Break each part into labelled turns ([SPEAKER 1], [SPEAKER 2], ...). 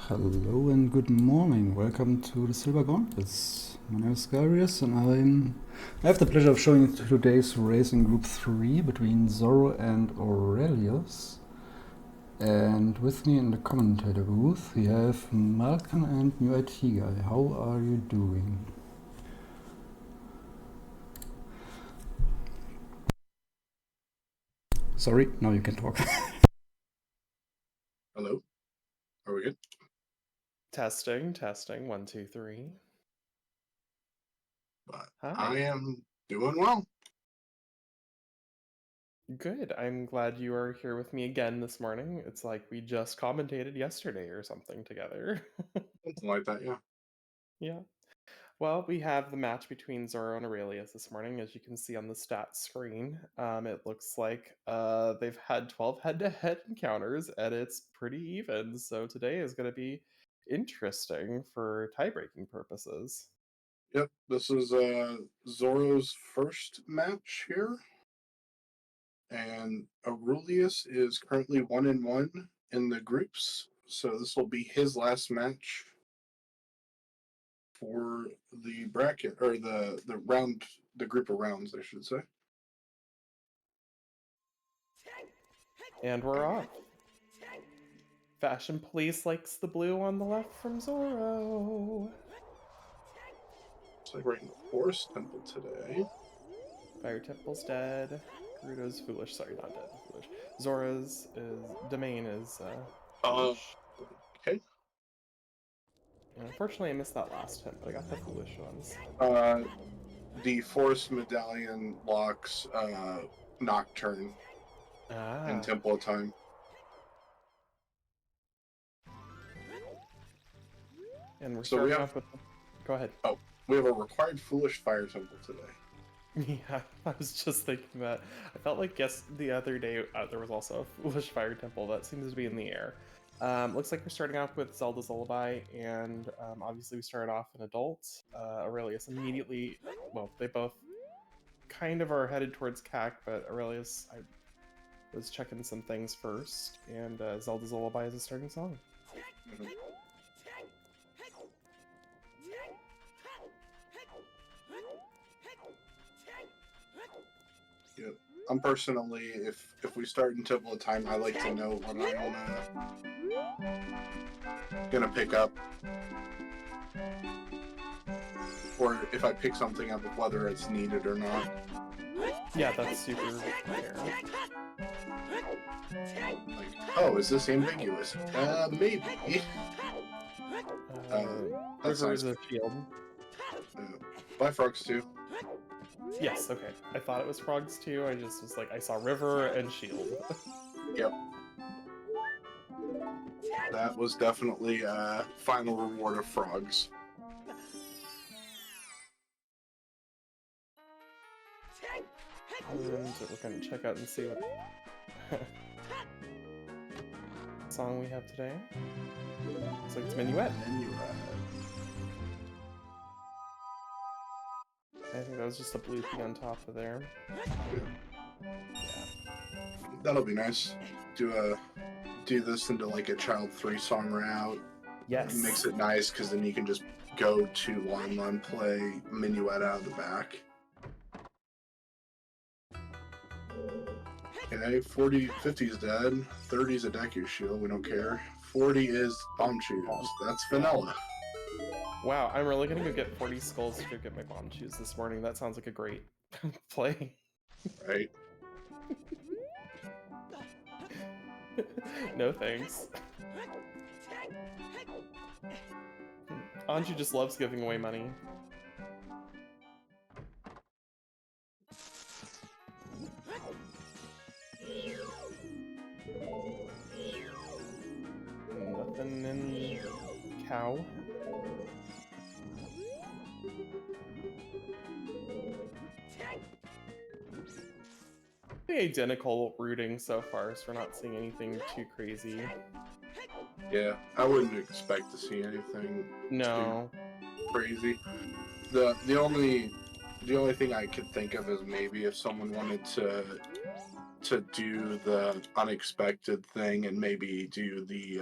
[SPEAKER 1] Hello and good morning. Welcome to the Silver Gauntlets. My name is Aurelius and I have the pleasure of showing today's race in Group 3 between Zorro and Aurelius. And with me in the commentator booth we have Malkon and NewITGuy. How are you doing? Sorry, now you can talk.
[SPEAKER 2] Hello? Are we good?
[SPEAKER 3] Testing, 1, 2, 3.
[SPEAKER 2] But
[SPEAKER 3] Hi.
[SPEAKER 2] I am doing well.
[SPEAKER 3] Good. I'm glad you are here with me again this morning. It's like we just commentated yesterday or something together.
[SPEAKER 2] Something like that, yeah.
[SPEAKER 3] Yeah. Well, we have the match between Zorro and Aurelius this morning, as you can see on the stats screen. It looks like they've had 12 head-to-head encounters, and it's pretty even. So today is going to be interesting for tie-breaking purposes.
[SPEAKER 2] Yep, this is Zorro's first match here. And Aurelius is currently 1-1 in the groups. So this will be his last match for the bracket, or the round, the group of rounds, I should say.
[SPEAKER 3] And we're off. Fashion Police likes the blue on the left from Zorro.
[SPEAKER 2] Looks like we're in the Forest Temple today.
[SPEAKER 3] Fire Temple's dead. Gerudo's foolish. Sorry, not dead. Foolish. Zora's domain is foolish.
[SPEAKER 2] Okay.
[SPEAKER 3] And unfortunately, I missed that last hit, but I got the foolish ones.
[SPEAKER 2] The Forest Medallion locks Nocturne in Temple of Time.
[SPEAKER 3] And we're starting off with... Go ahead.
[SPEAKER 2] Oh, we have a required Foolish Fire Temple today.
[SPEAKER 3] Yeah, I was just thinking that. I felt like the other day there was also a Foolish Fire Temple that seems to be in the air. Looks like we're starting off with Zelda's Lullaby, and obviously we started off an adult. Aurelius immediately... Well, they both kind of are headed towards CAC, but Aurelius, I was checking some things first, and Zelda's Lullaby is a starting song.
[SPEAKER 2] Mm-hmm. Yep. I'm personally, if we start in Temple of Time, I like to know what I'm gonna pick up, or if I pick something up, whether it's needed or not.
[SPEAKER 3] Yeah, that's super fair.
[SPEAKER 2] Like, oh, is this ambiguous? Maybe. That's
[SPEAKER 3] River
[SPEAKER 2] nice.
[SPEAKER 3] is a shield.
[SPEAKER 2] Buy frogs too.
[SPEAKER 3] Yes, okay. I thought it was frogs too. I just was like, I saw river and shield.
[SPEAKER 2] Yep. That was definitely a final reward of frogs.
[SPEAKER 3] And we're gonna check out and see what song we have today. Looks like it's Minuet. I think that was just a blue thing on top of there. Yeah.
[SPEAKER 2] That'll be nice. Do this into like a Child 3 song route.
[SPEAKER 3] Yes.
[SPEAKER 2] It makes it nice because then you can just go to Lime Lime, play Minuet out of the back. Okay, 50 is dead. 30 is a Deku Shield, we don't care. 40 is Bomb Shoes. That's vanilla.
[SPEAKER 3] Wow, I'm really gonna go get 40 skulls to go get my bomb shoes this morning. That sounds like a great play.
[SPEAKER 2] Right?
[SPEAKER 3] No thanks. Anju just loves giving away money. Nothing in cow. Identical routing so far, so we're not seeing anything too crazy.
[SPEAKER 2] Yeah, I wouldn't expect to see anything
[SPEAKER 3] No.
[SPEAKER 2] too crazy. The only thing I could think of is maybe if someone wanted to do the unexpected thing and maybe do the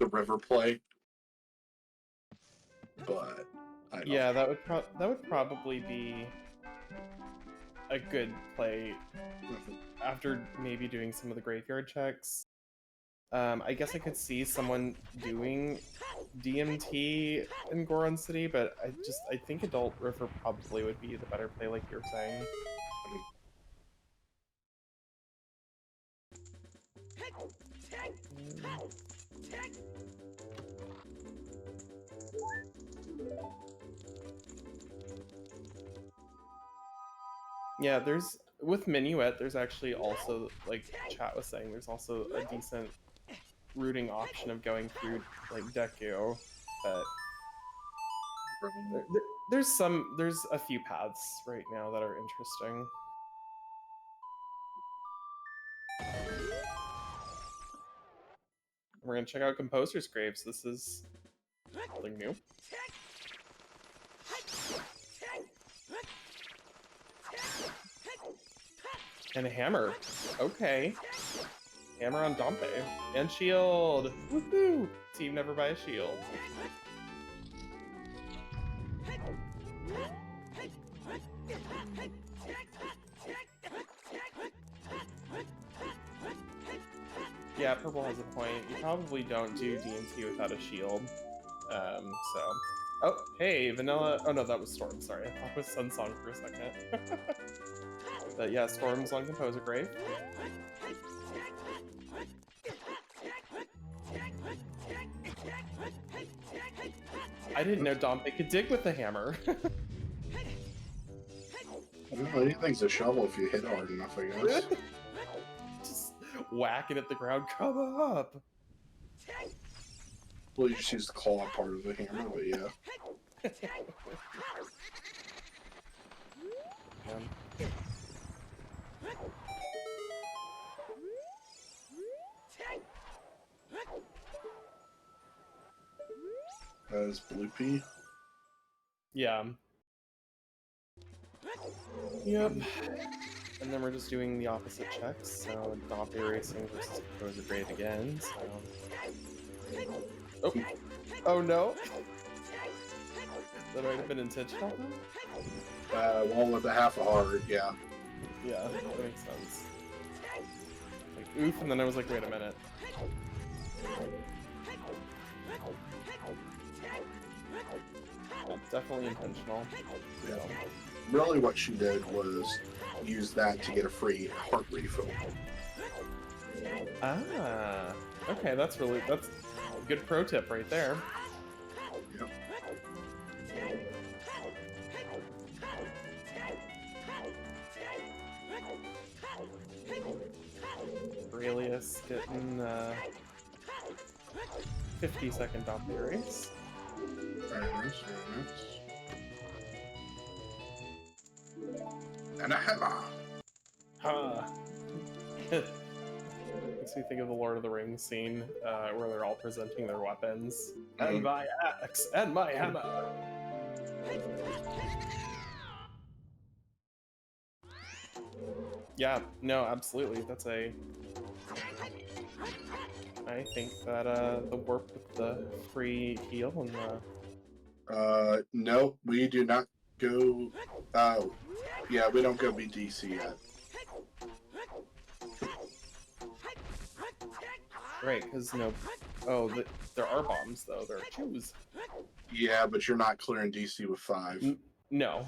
[SPEAKER 2] river play. But I don't
[SPEAKER 3] Yeah, that would probably be a good play after maybe doing some of the graveyard checks. I guess I could see someone doing DMT in Goron City, but I think Adult River probably would be the better play, like you were saying. Yeah, there's with Minuet, there's actually also, like chat was saying, there's also a decent routing option of going through like Deku, but there's a few paths right now that are interesting. We're gonna check out Composer's Graves. This is something new. And a hammer. Okay. Hammer on Dompe. And shield! Woohoo! Team never buy a shield. Yeah, Purple has a point. You probably don't do DMT without a shield. So... Oh, hey, Vanilla... Oh no, that was Storm, sorry. I thought it was Sunsong for a second. But yeah, Storm's on Composer Grave. I didn't know Dompe could dig with the hammer.
[SPEAKER 2] Well, anything's a shovel if you hit hard enough, I guess.
[SPEAKER 3] Just whack it at the ground. Come up!
[SPEAKER 2] Well, you just use the claw part of the hammer, but yeah. As Bloopy.
[SPEAKER 3] Yeah. Yep. And then we're just doing the opposite checks, so Dompe Racing versus Composer Grave again, so... Oh! Oh no! That might have been intentional, though?
[SPEAKER 2] Well, with a half a heart, yeah.
[SPEAKER 3] Yeah, that makes sense. Like, oof, and then I was like, wait a minute. It's definitely intentional.
[SPEAKER 2] Yeah. Really what she did was use that to get a free heart refill.
[SPEAKER 3] Ah, okay, that's a good pro tip right there.
[SPEAKER 2] Yep.
[SPEAKER 3] Aurelius getting 50-second Dompe race.
[SPEAKER 2] Very nice, very nice. And a hammer!
[SPEAKER 3] Ha! Makes me think of the Lord of the Rings scene where they're all presenting their weapons. And my axe! And my hammer! Yeah, no, absolutely. That's a... I think that the warp with the free heal and the...
[SPEAKER 2] No, we do not go... Oh, yeah, we don't go BDC yet.
[SPEAKER 3] Right, because no... Oh, there are bombs, though. There are chews.
[SPEAKER 2] Yeah, but you're not clearing DC with 5.
[SPEAKER 3] No.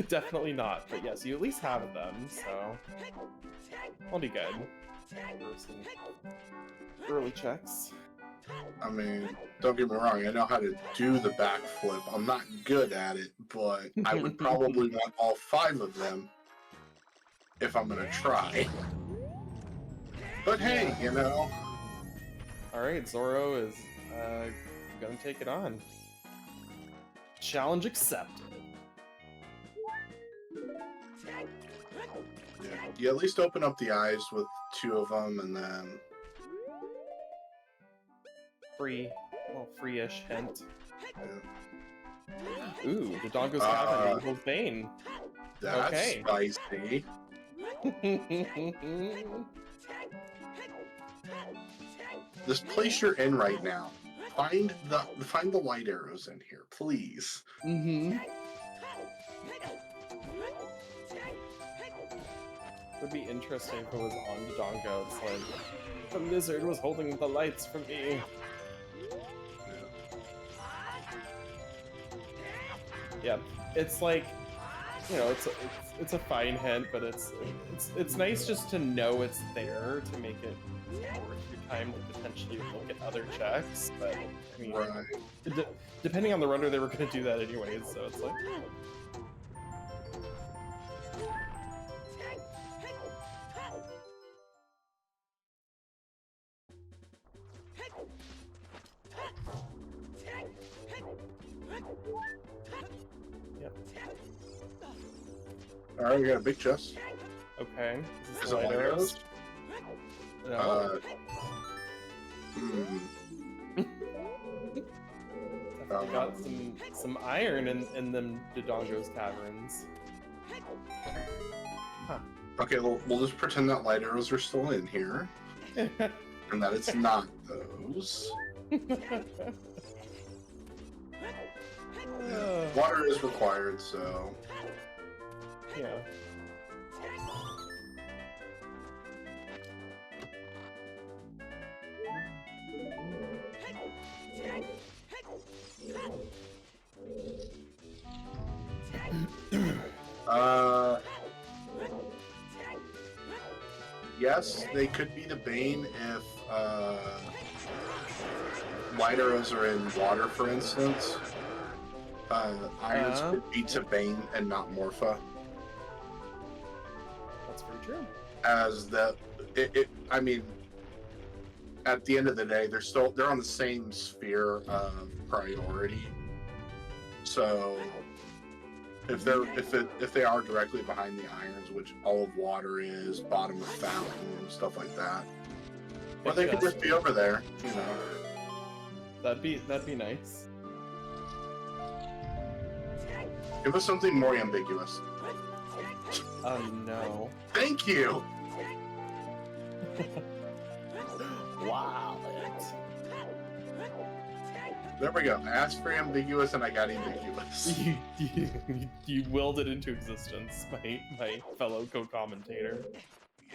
[SPEAKER 3] Definitely not. But yes, you at least have them, so... I'll be good. For some early checks.
[SPEAKER 2] I mean, don't get me wrong, I know how to do the backflip. I'm not good at it, but I would probably want all 5 of them if I'm gonna try. But hey, you know.
[SPEAKER 3] Alright, Zorro is gonna take it on. Challenge accepted.
[SPEAKER 2] Yeah, you at least open up the eyes with 2 of them, and then...
[SPEAKER 3] Free-ish hint.
[SPEAKER 2] Yeah.
[SPEAKER 3] Ooh, Dodongo's Cavern equals Bane.
[SPEAKER 2] That's
[SPEAKER 3] okay.
[SPEAKER 2] spicy. This place you're in right now. Find the light arrows in here, please.
[SPEAKER 3] Mm-hmm. Would be interesting if it was on Dodongo. It's like the lizard was holding the lights for me. Yeah, it's like, you know, it's a fine hint, but it's nice just to know it's there to make it worth your time to potentially look at other checks. But I mean,
[SPEAKER 2] Right.
[SPEAKER 3] depending on the runner, they were going to do that anyways. So it's like. Yep.
[SPEAKER 2] Alright, we got a big chest.
[SPEAKER 3] Okay.
[SPEAKER 2] Is
[SPEAKER 3] Is
[SPEAKER 2] it
[SPEAKER 3] this
[SPEAKER 2] light arrows?
[SPEAKER 3] No. Definitely got some iron in them Dodongo's caverns. Huh.
[SPEAKER 2] Okay, we'll just pretend that light arrows are still in here, and that it's not those. Water is required, so...
[SPEAKER 3] Yeah.
[SPEAKER 2] Yes, they could be the Bane if light arrows are in water, for instance. Irons could be to Bane and not Morpha.
[SPEAKER 3] That's very true.
[SPEAKER 2] As I mean, at the end of the day, they're on the same sphere of priority. So if they are directly behind the irons, which all of water is, bottom of fountain and stuff like that, or they could just be over there, you know.
[SPEAKER 3] That'd be nice.
[SPEAKER 2] Give us something more ambiguous.
[SPEAKER 3] Oh no.
[SPEAKER 2] Thank you.
[SPEAKER 3] Wow.
[SPEAKER 2] There we go. I asked for ambiguous and I got ambiguous.
[SPEAKER 3] You willed it into existence, my fellow co-commentator.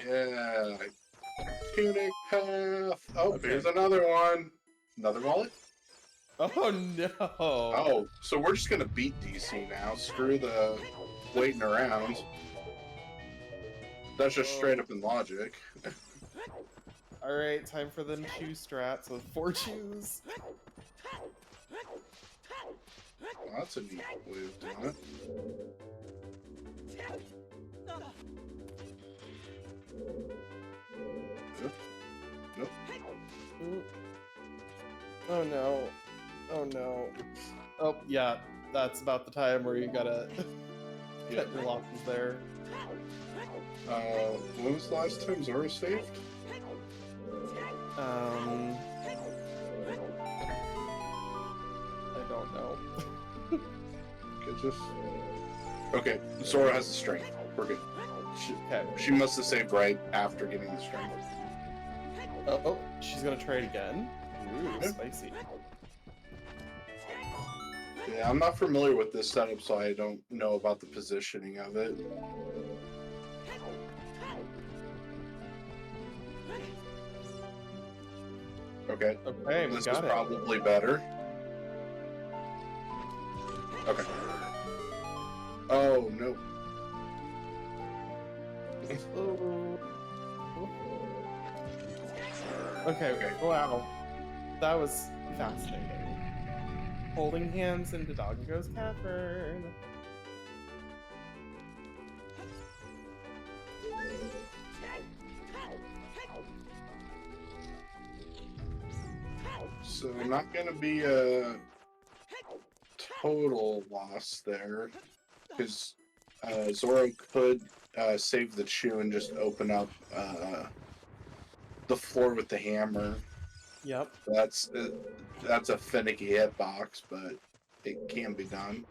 [SPEAKER 2] Yeah. Tunic path. Oh,
[SPEAKER 3] Okay.
[SPEAKER 2] Here's another one. Another wallet?
[SPEAKER 3] Oh no.
[SPEAKER 2] Oh, so we're just gonna beat DC now. Screw the waiting around. That's just straight up in logic.
[SPEAKER 3] Alright, time for them chew strats with 4 chews.
[SPEAKER 2] Well, that's a neat way of doing it. Nope.
[SPEAKER 3] Oh no. Oh no. Oh yeah, that's about the time where you gotta cut your losses there.
[SPEAKER 2] When was the last time Zorro saved?
[SPEAKER 3] I don't know.
[SPEAKER 2] Okay, Zorro has the strength. We're good. She must have saved right after getting the strength.
[SPEAKER 3] Oh, she's gonna try it again. Ooh, spicy.
[SPEAKER 2] Yeah, I'm not familiar with this setup, so I don't know about the positioning of it. Okay.
[SPEAKER 3] Okay, we
[SPEAKER 2] This
[SPEAKER 3] got
[SPEAKER 2] is
[SPEAKER 3] it.
[SPEAKER 2] probably better. Okay. Oh, no.
[SPEAKER 3] Okay. Wow. That was fascinating. Holding hands into Dodongo's cavern.
[SPEAKER 2] So not gonna be a total loss there, because Zorro could save the chew and just open up the floor with the hammer.
[SPEAKER 3] Yep.
[SPEAKER 2] That's a finicky hitbox, but it can be done.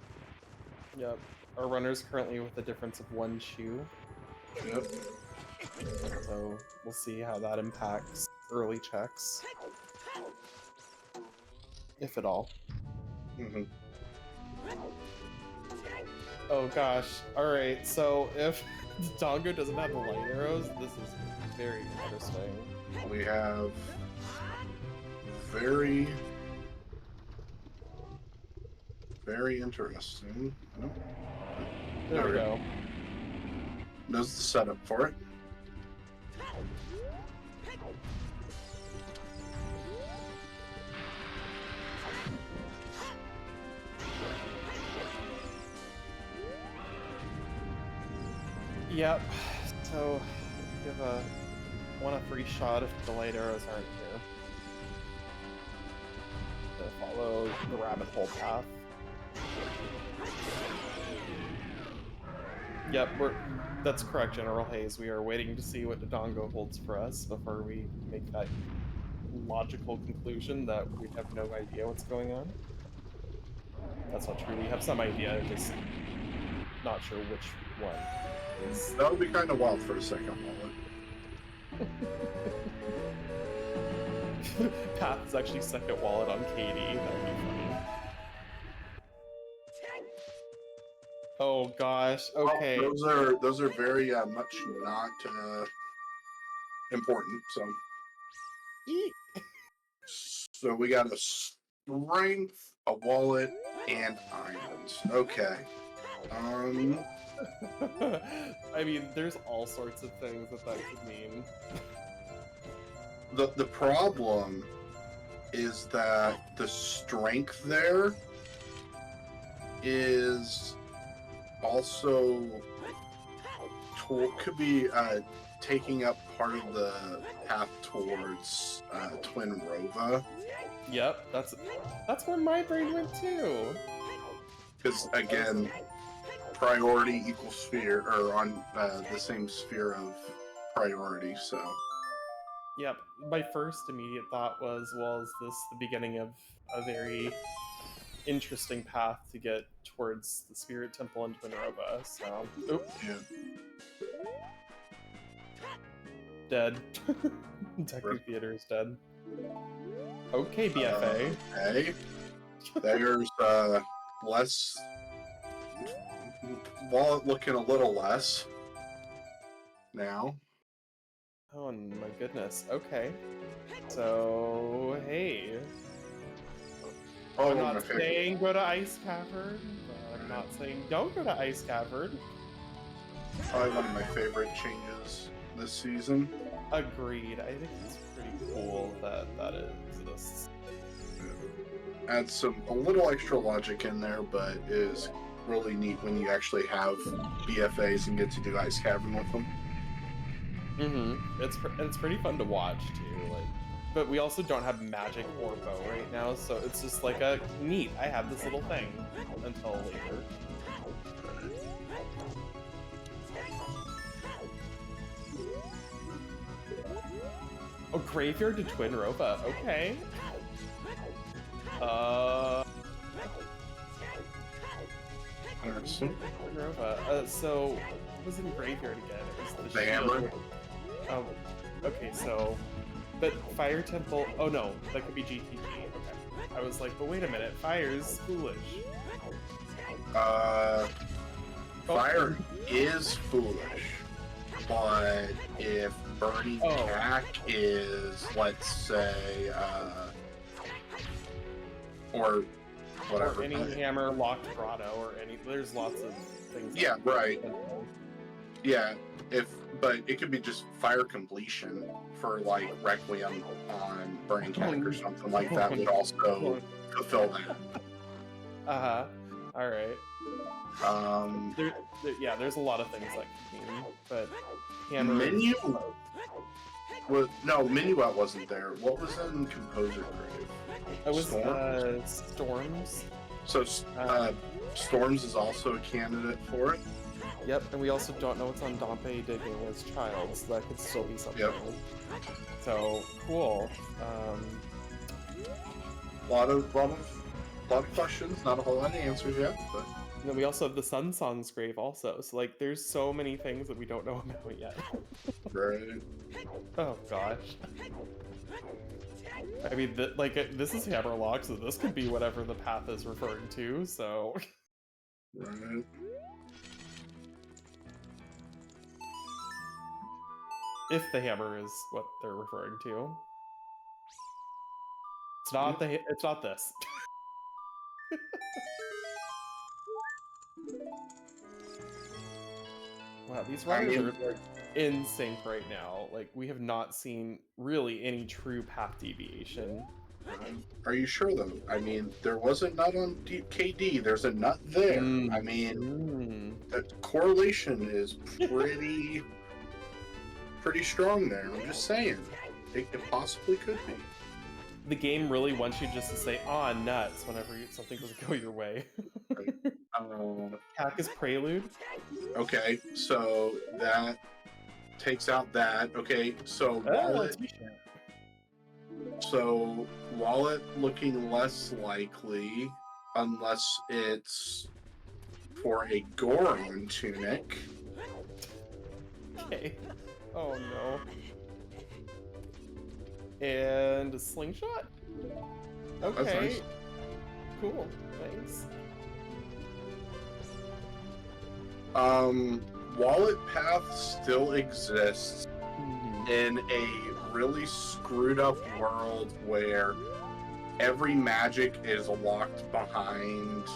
[SPEAKER 3] Yep. Our runner's currently with a difference of 1 chew.
[SPEAKER 2] Yep.
[SPEAKER 3] So we'll see how that impacts early checks, if at all.
[SPEAKER 2] Mm-hmm.
[SPEAKER 3] Oh gosh. Alright, so if Dongo doesn't have the light arrows, this is very interesting.
[SPEAKER 2] We have very, very interesting. Oh,
[SPEAKER 3] There we go.
[SPEAKER 2] Knows the setup for it.
[SPEAKER 3] Yep. So give want a free shot if the light arrows aren't here. To follow the rabbit hole path. Yep, that's correct, General Hayes. We are waiting to see what Dodongo holds for us before we make that logical conclusion that we have no idea what's going on. That's not true. We have some idea, just not sure which one is.
[SPEAKER 2] That would be kind of wild for a second moment.
[SPEAKER 3] Path is actually second wallet on Katie. That would be funny. Oh gosh. Okay.
[SPEAKER 2] Well, those are very much not important. So we got a strength, a wallet, and irons. Okay.
[SPEAKER 3] I mean, there's all sorts of things that could mean.
[SPEAKER 2] The problem is that the strength there is also could be taking up part of the path towards Twin Rova.
[SPEAKER 3] Yep, that's where my brain went too.
[SPEAKER 2] Because again, priority equals sphere, or on the same sphere of priority. So.
[SPEAKER 3] Yep, my first immediate thought was, well, is this the beginning of a very interesting path to get towards the Spirit Temple in Twin Rova? So, oop.
[SPEAKER 2] Yeah.
[SPEAKER 3] Dead. Detective Theater is dead. Okay, BFA.
[SPEAKER 2] Okay. There's less. Wallet looking a little less now.
[SPEAKER 3] Oh my goodness. Okay. So, hey. I'm not saying go to Ice Cavern, but I'm not saying don't go to Ice Cavern.
[SPEAKER 2] Probably one of my favorite changes this season.
[SPEAKER 3] Agreed. I think it's pretty cool that exists.
[SPEAKER 2] Adds a little extra logic in there, but is really neat when you actually have BFAs and get to do Ice Cavern with them.
[SPEAKER 3] Mm-hmm. It's pretty fun to watch too. Like, but we also don't have magic or bow right now, so it's just like a neat. I have this little thing until later. Oh, graveyard to Twin Rova. Okay.
[SPEAKER 2] Interesting.
[SPEAKER 3] Twin Rova. So what was in graveyard again? It was
[SPEAKER 2] The hammer.
[SPEAKER 3] Oh, okay. So, but Fire Temple. Oh no, that could be GTG. Okay. I was like, but wait a minute. Fire's foolish.
[SPEAKER 2] Fire is foolish, but if Burning Jack is, let's say, or whatever.
[SPEAKER 3] Or any hammer, locked grotto, or any. There's lots of things.
[SPEAKER 2] Yeah, right. Yeah, but it could be just fire completion for like Requiem on Burning Jack or something like that would also fulfill that.
[SPEAKER 3] All right. There's a lot of things like mean, but hammer.
[SPEAKER 2] Minuet wasn't there. What was in Composer Grave?
[SPEAKER 3] It was Storms.
[SPEAKER 2] So Storms is also a candidate for it.
[SPEAKER 3] Yep, and we also don't know what's on Dompe digging as child, so that could still be something.
[SPEAKER 2] Yep.
[SPEAKER 3] So cool.
[SPEAKER 2] A lot of questions, not a whole lot of answers yet, but
[SPEAKER 3] And then we also have the Sun Song's grave also. So like there's so many things that we don't know about yet.
[SPEAKER 2] Right.
[SPEAKER 3] Oh gosh. I mean, this is Hammerlock, so this could be whatever the path is referring to, so...
[SPEAKER 2] Right.
[SPEAKER 3] If the hammer is what they're referring to. It's not it's not this. Wow, these runners are like in sync right now. Like we have not seen really any true path deviation.
[SPEAKER 2] Are you sure though? I mean, there was a nut on KD. There's a nut there. I mean, that correlation is pretty strong there. I'm just saying, it possibly could be.
[SPEAKER 3] The game really wants you just to say "ah nuts" whenever something doesn't go your way. Cactus Prelude.
[SPEAKER 2] Okay, so that takes out that. Okay, so wallet looking less likely unless it's for a Goron tunic.
[SPEAKER 3] Okay. Oh no. And a slingshot? Okay.
[SPEAKER 2] That's nice.
[SPEAKER 3] Cool. Thanks.
[SPEAKER 2] Wallet path still exists in a really screwed up world where every magic is locked behind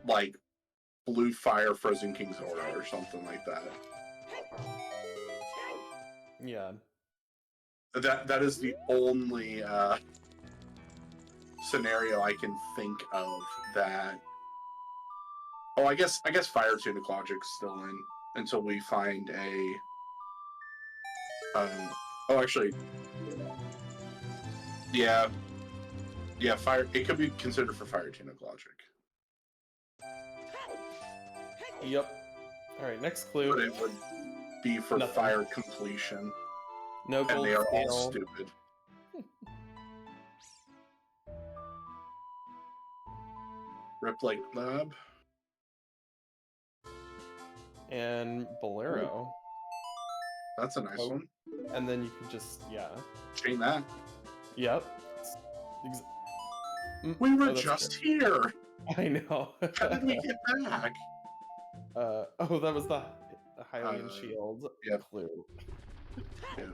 [SPEAKER 2] like blue fire frozen king's aura or something like that.
[SPEAKER 3] Yeah.
[SPEAKER 2] That is the only scenario I can think of that. Oh, I guess fire tunic logic's still in until we find a oh, actually, yeah, fire. It could be considered for fire tunic logic.
[SPEAKER 3] Yep. All right, next clue.
[SPEAKER 2] But it would be for fire completion.
[SPEAKER 3] No gold.
[SPEAKER 2] And they are all stupid. Rip like Lab.
[SPEAKER 3] And Bolero.
[SPEAKER 2] That's a nice one.
[SPEAKER 3] And then you can just,
[SPEAKER 2] chain that.
[SPEAKER 3] Yep.
[SPEAKER 2] We were just here.
[SPEAKER 3] I know.
[SPEAKER 2] How did we get back?
[SPEAKER 3] Oh, that was the Hylian shield clue.
[SPEAKER 2] Yeah.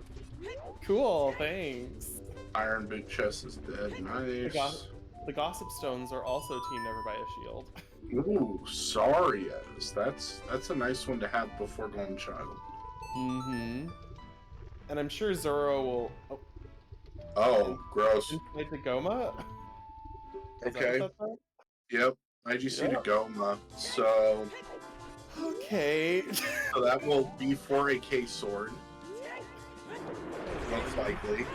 [SPEAKER 3] Cool, thanks.
[SPEAKER 2] Iron Big Chest is dead. Nice.
[SPEAKER 3] The Gossip Stones are also Team Never Buy a Shield.
[SPEAKER 2] Ooh, Sarias. That's a nice one to have before Golden Child.
[SPEAKER 3] Mm-hmm. And I'm sure Zorro will...
[SPEAKER 2] Oh, gross.
[SPEAKER 3] Inside the Goma?
[SPEAKER 2] Okay. Yep. IGC to Goma. So...
[SPEAKER 3] Okay.
[SPEAKER 2] So that will be for a K sword. Most likely.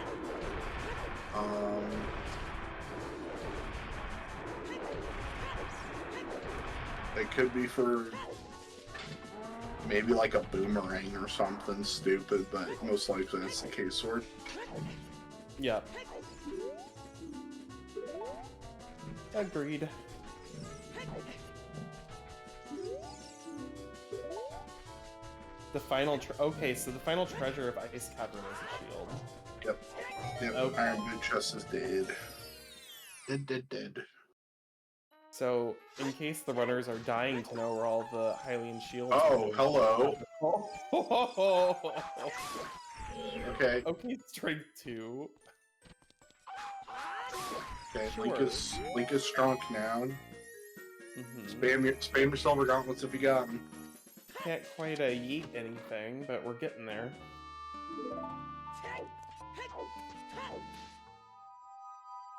[SPEAKER 2] It could be for maybe like a boomerang or something stupid, but most likely that's the K sword.
[SPEAKER 3] Yeah. Agreed. The final okay, so the final treasure of Ice Cavern is a shield.
[SPEAKER 2] Yep. Okay. Iron Big Chest is dead. Dead.
[SPEAKER 3] So, in case the runners are dying to know where all the Hylian shields are...
[SPEAKER 2] Oh, hello. Okay.
[SPEAKER 3] Okay, strength 2.
[SPEAKER 2] Okay,
[SPEAKER 3] Sure.
[SPEAKER 2] Link is strong now. Spam your silver gauntlets if you got them.
[SPEAKER 3] Can't quite yeet anything, but we're getting there.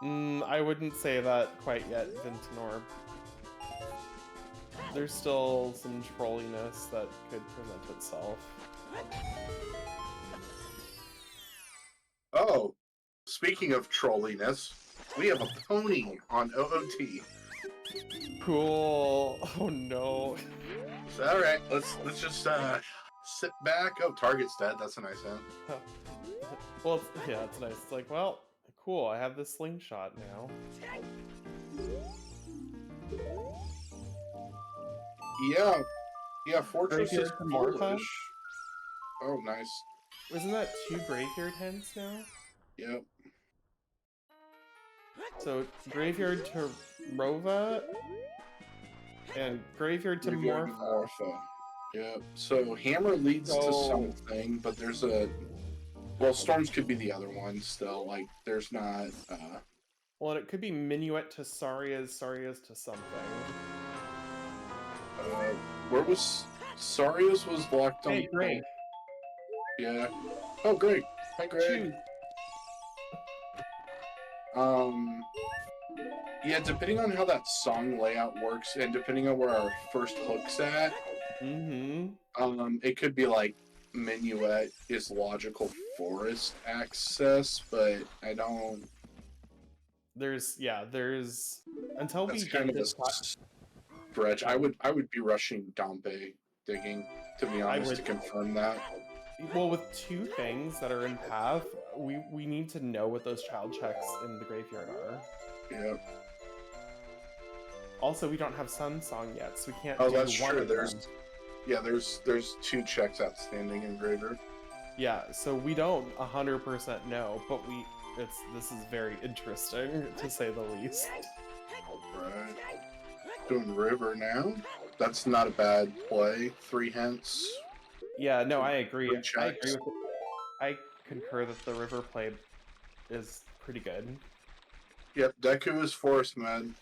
[SPEAKER 3] I wouldn't say that quite yet, Vintonor. There's still some trolliness that could present itself.
[SPEAKER 2] Oh, speaking of trolliness, we have a pony on OOT.
[SPEAKER 3] Cool. Oh no.
[SPEAKER 2] So, all right, let's just sit back. Oh, target's dead. That's a nice end.
[SPEAKER 3] Well, it's nice. It's like, well, cool. I have this slingshot now.
[SPEAKER 2] Yeah, Fortress is
[SPEAKER 3] Graveyard to Morpha?
[SPEAKER 2] foolish. Oh, nice.
[SPEAKER 3] Isn't that 2 graveyard hints now?
[SPEAKER 2] Yep.
[SPEAKER 3] So Graveyard to Rova and Graveyard to
[SPEAKER 2] Graveyard to
[SPEAKER 3] Morpha.
[SPEAKER 2] Morpha. Yep. So Hammer leads to something, but there's a... Well, Storms could be the other one still. Like, there's not...
[SPEAKER 3] Well, and it could be Minuet to Saria's to something.
[SPEAKER 2] Where was... Saria's was blocked on...
[SPEAKER 3] Hey, Greg.
[SPEAKER 2] Yeah. Oh, Greg. Hi, Greg.
[SPEAKER 3] Choose.
[SPEAKER 2] Yeah, depending on how that song layout works, and depending on where our first hook's at, it could be like Minuet is logical forest access, but I don't.
[SPEAKER 3] There's until
[SPEAKER 2] That's
[SPEAKER 3] we
[SPEAKER 2] kind
[SPEAKER 3] get
[SPEAKER 2] of a
[SPEAKER 3] this.
[SPEAKER 2] stretch. I would be rushing Dompe digging, to be honest, to confirm that.
[SPEAKER 3] Well, with 2 things that are in path, we need to know what those child checks in the graveyard are.
[SPEAKER 2] Yep.
[SPEAKER 3] Also, we don't have Sun Song yet, so we can't.
[SPEAKER 2] Oh,
[SPEAKER 3] do
[SPEAKER 2] that's
[SPEAKER 3] one
[SPEAKER 2] true.
[SPEAKER 3] of them.
[SPEAKER 2] There's 2 checks outstanding in Graveyard.
[SPEAKER 3] Yeah, so we don't 100% know, but this is very interesting to say the least.
[SPEAKER 2] Right. Doing River now. That's not a bad play. 3 hints.
[SPEAKER 3] Yeah, no, I agree.
[SPEAKER 2] 3
[SPEAKER 3] I
[SPEAKER 2] checks.
[SPEAKER 3] agree with it. I concur that the river play is pretty good.
[SPEAKER 2] Yep, Deku is Forest Med.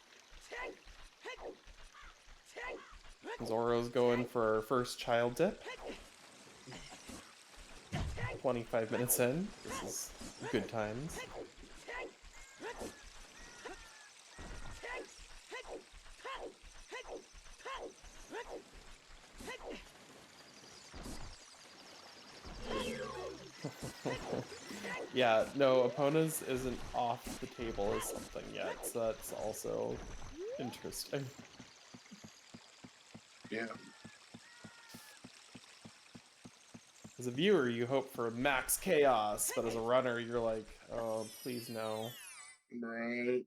[SPEAKER 3] Zorro's going for our first child dip. 25 minutes in. This is good times. Yeah, no, Epona's isn't off the table as something yet, so that's also interesting.
[SPEAKER 2] Yeah.
[SPEAKER 3] As a viewer, you hope for max chaos, but as a runner, you're like, oh, please no.
[SPEAKER 2] Right.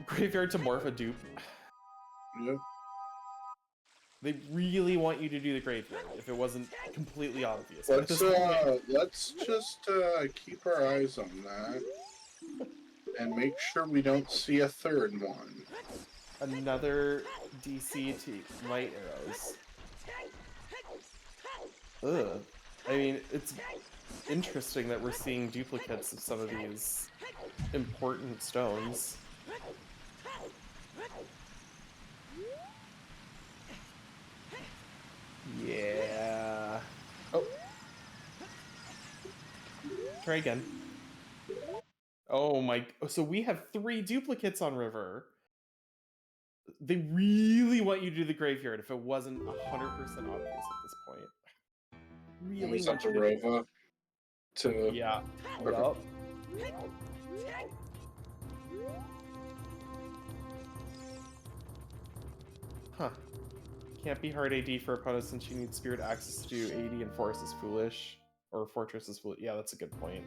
[SPEAKER 3] Graveyard to Morpha dupe.
[SPEAKER 2] Yep.
[SPEAKER 3] They really want you to do the graveyard, if it wasn't completely obvious.
[SPEAKER 2] Let's just keep our eyes on that. And make sure we don't see a third one.
[SPEAKER 3] Another DC to light arrows. Ugh. I mean, it's interesting that we're seeing duplicates of some of these important stones. Yeah. Oh. Try again. Oh my. So we have 3 duplicates on River. They really want you to do the graveyard if it wasn't 100% obvious at this point. Really
[SPEAKER 2] It's
[SPEAKER 3] want
[SPEAKER 2] up to
[SPEAKER 3] you to
[SPEAKER 2] Rova to...
[SPEAKER 3] Yeah.
[SPEAKER 2] Okay.
[SPEAKER 3] Yep. Huh. Can't be hard AD for opponents since you need spirit access to do AD and Forest is foolish. Or Fortress is foolish. Yeah, that's a good point.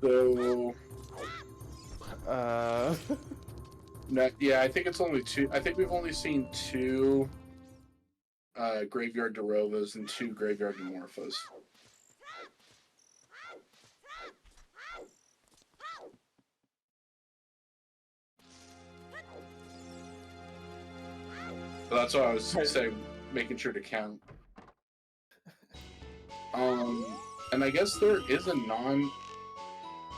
[SPEAKER 2] So...
[SPEAKER 3] No,
[SPEAKER 2] yeah, I think it's only 2. I think we've only seen 2 Graveyard Dorovas and 2 Graveyard Morphas. But that's what I was saying, making sure to count. And I guess there is a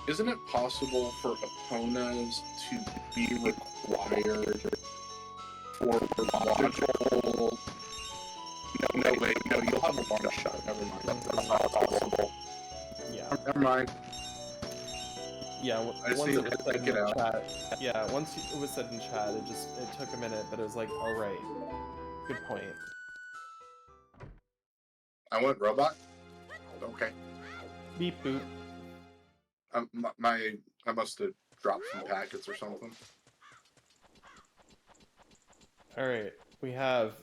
[SPEAKER 2] Isn't it possible for Eponas to be required for logical... No, wait, no, you'll have a long shot. Never mind. That's not possible.
[SPEAKER 3] Yeah.
[SPEAKER 2] Never mind.
[SPEAKER 3] Yeah,
[SPEAKER 2] I just need to think it out.
[SPEAKER 3] Chat, yeah, once it was said in chat, it took a minute, but it was like, all right, good point.
[SPEAKER 2] I went robot? Okay.
[SPEAKER 3] Beep boop.
[SPEAKER 2] I must have dropped some packets or something.
[SPEAKER 3] All right, we have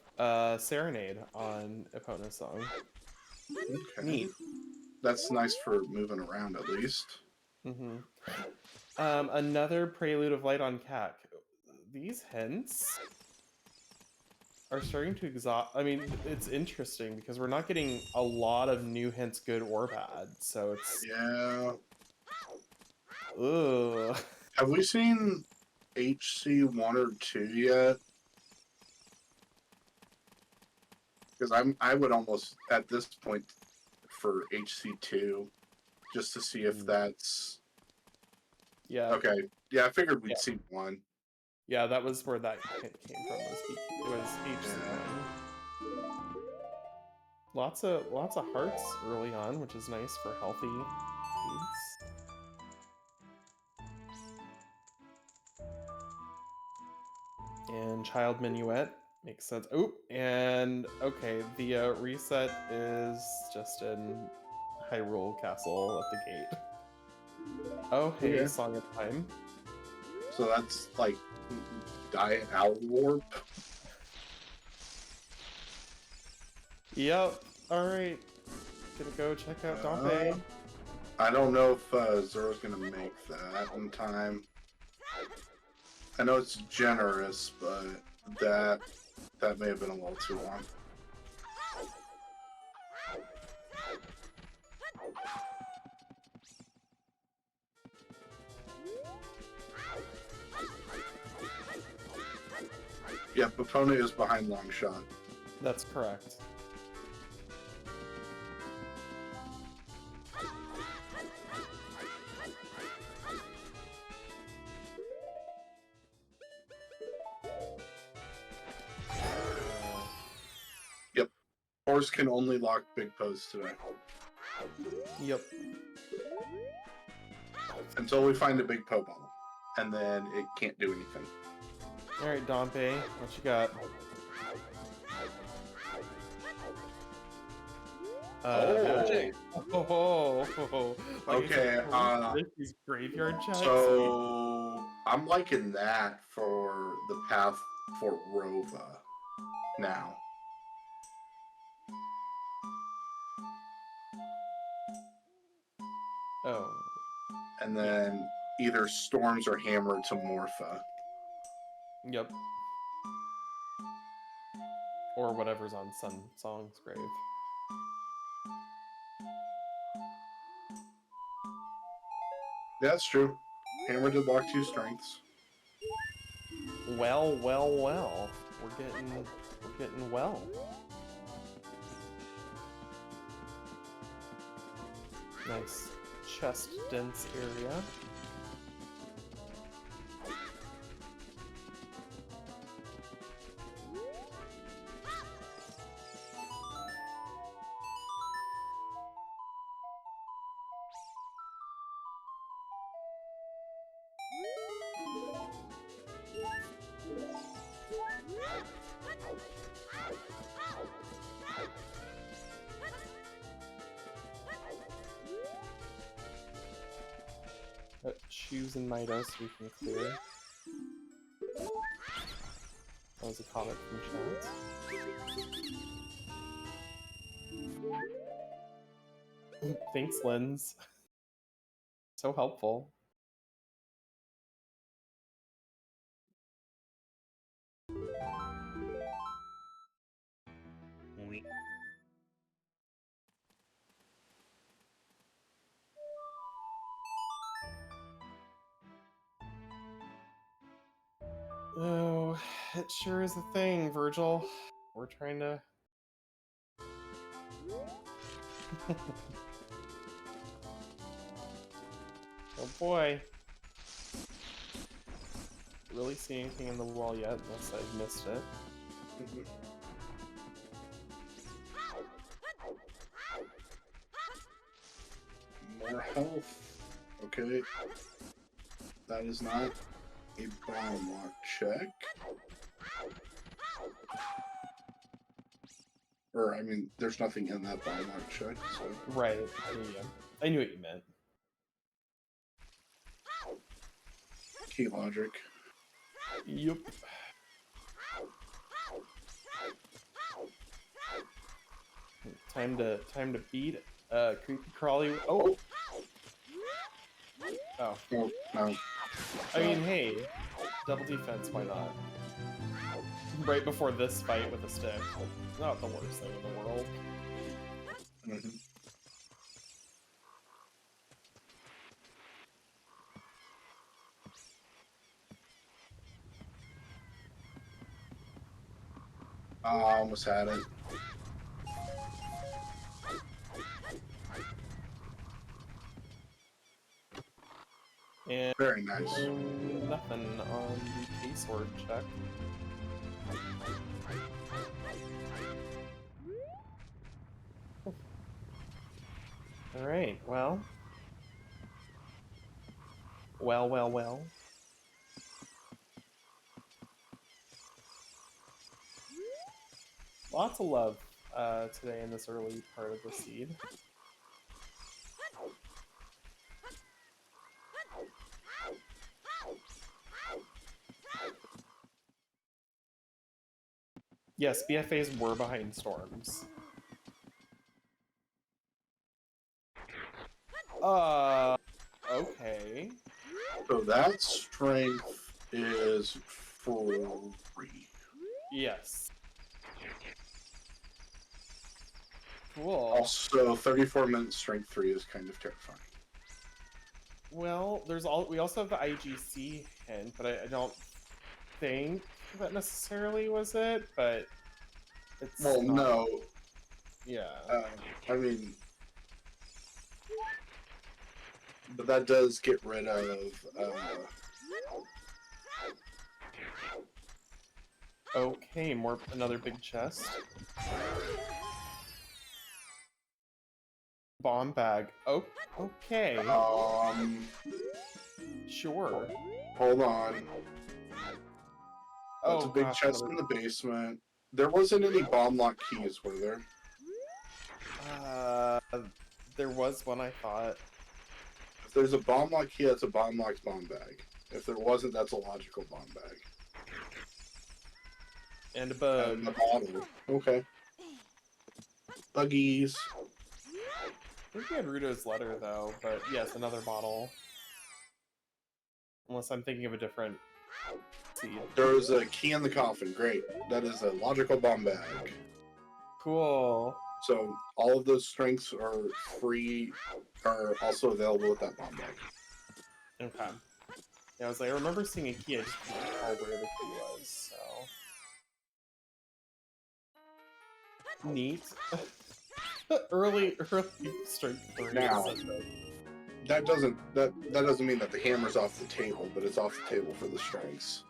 [SPEAKER 3] Serenade on Epona's song.
[SPEAKER 2] Okay.
[SPEAKER 3] Neat.
[SPEAKER 2] That's nice for moving around at least.
[SPEAKER 3] Mm-hmm. Another prelude of light on cat. These hints are starting to exhaust. I mean, it's interesting because we're not getting a lot of new hints, good or bad. So it's
[SPEAKER 2] Yeah.
[SPEAKER 3] ugh.
[SPEAKER 2] Have we seen HC1 or 2 yet? Because I would almost at this point for HC2 just to see if that's
[SPEAKER 3] Yeah.
[SPEAKER 2] okay. Yeah, I figured we'd
[SPEAKER 3] Yeah.
[SPEAKER 2] see one.
[SPEAKER 3] Yeah, that was where that hint came from. Was HC1. Lots of hearts early on, which is nice for healthy leads. And child minuet makes sense. Oh, and okay, the reset is just in Hyrule Castle at the gate. Oh, hey,
[SPEAKER 2] Okay.
[SPEAKER 3] Song of Time.
[SPEAKER 2] So that's like Diet Owl Warp.
[SPEAKER 3] Yep. All right. Gonna go check out Dompe.
[SPEAKER 2] I don't know if Zoro's gonna make that in time. I know it's generous, but that may have been a little too long. Yeah, Buffone is behind long shot.
[SPEAKER 3] That's correct.
[SPEAKER 2] Yep. Horse can only lock big pose today.
[SPEAKER 3] Yep.
[SPEAKER 2] Until we find a big Poe ball. And then it can't do anything.
[SPEAKER 3] Alright, Dompe, what you got? Magic. Oh.
[SPEAKER 2] Okay,
[SPEAKER 3] These graveyard checks.
[SPEAKER 2] So I'm liking that for the path for Rova now.
[SPEAKER 3] Oh.
[SPEAKER 2] And then either Storms or Hammer to Morpha.
[SPEAKER 3] Yep. Or whatever's on Sun Song's grave.
[SPEAKER 2] Yeah, that's true. Hammer did block 2 strengths.
[SPEAKER 3] Well. We're getting well. Nice chest dense area. Choose and Midos we can clear. That was a comment from chat. Thanks, Lens. So helpful. Oh, it sure is a thing, Virgil. We're trying to... Oh boy. Really see anything in the wall yet, unless I've missed it.
[SPEAKER 2] More health. Okay. That is not a bomb lock check. Or, I mean, there's nothing in that bomb lock check, so...
[SPEAKER 3] Right, yeah. I knew what you meant.
[SPEAKER 2] Key logic.
[SPEAKER 3] Yup. Time to beat Creepy crawly. Oh. Oh.
[SPEAKER 2] Oh, no.
[SPEAKER 3] I mean, hey, double defense. Why not? Right before this fight with a stick. Not the worst thing in the world.
[SPEAKER 2] Mm-hmm. I almost had it.
[SPEAKER 3] And
[SPEAKER 2] Very nice.
[SPEAKER 3] nothing on the K-sword check. Alright, well. Well. Lots of love today in this early part of the seed. Yes, BFAs were behind storms. Okay.
[SPEAKER 2] So that strength is free.
[SPEAKER 3] Yes. Cool.
[SPEAKER 2] Also, 34-minute strength 3 is kind of terrifying.
[SPEAKER 3] Well, we also have the IGC hint, but I don't think that necessarily was it, but it's
[SPEAKER 2] Well,
[SPEAKER 3] not.
[SPEAKER 2] no.
[SPEAKER 3] Yeah.
[SPEAKER 2] I mean, but that does get rid of.
[SPEAKER 3] Okay, another big chest. Bomb bag. Oh, okay. Sure.
[SPEAKER 2] Hold on. That's a big
[SPEAKER 3] gosh,
[SPEAKER 2] chest in the basement. There wasn't any bomb lock keys, were there?
[SPEAKER 3] There was one, I thought.
[SPEAKER 2] If there's a bomb lock key, that's a bomb locked bomb bag. If there wasn't, that's a logical bomb bag.
[SPEAKER 3] And a bug.
[SPEAKER 2] And a bottle. Okay. Buggies.
[SPEAKER 3] I think we had Rudo's letter, though, but yes, another bottle. Unless I'm thinking of a different seed.
[SPEAKER 2] There's a key in the coffin. Great. That is a logical bomb bag.
[SPEAKER 3] Cool.
[SPEAKER 2] So all of those strengths are free, are also available with that bomb bag.
[SPEAKER 3] Okay. Yeah, I remember seeing a key, I just couldn't recall where the key was, so... Neat. early strength 3.
[SPEAKER 2] Now, that doesn't mean that the hammer's off the table, but it's off the table for the strengths.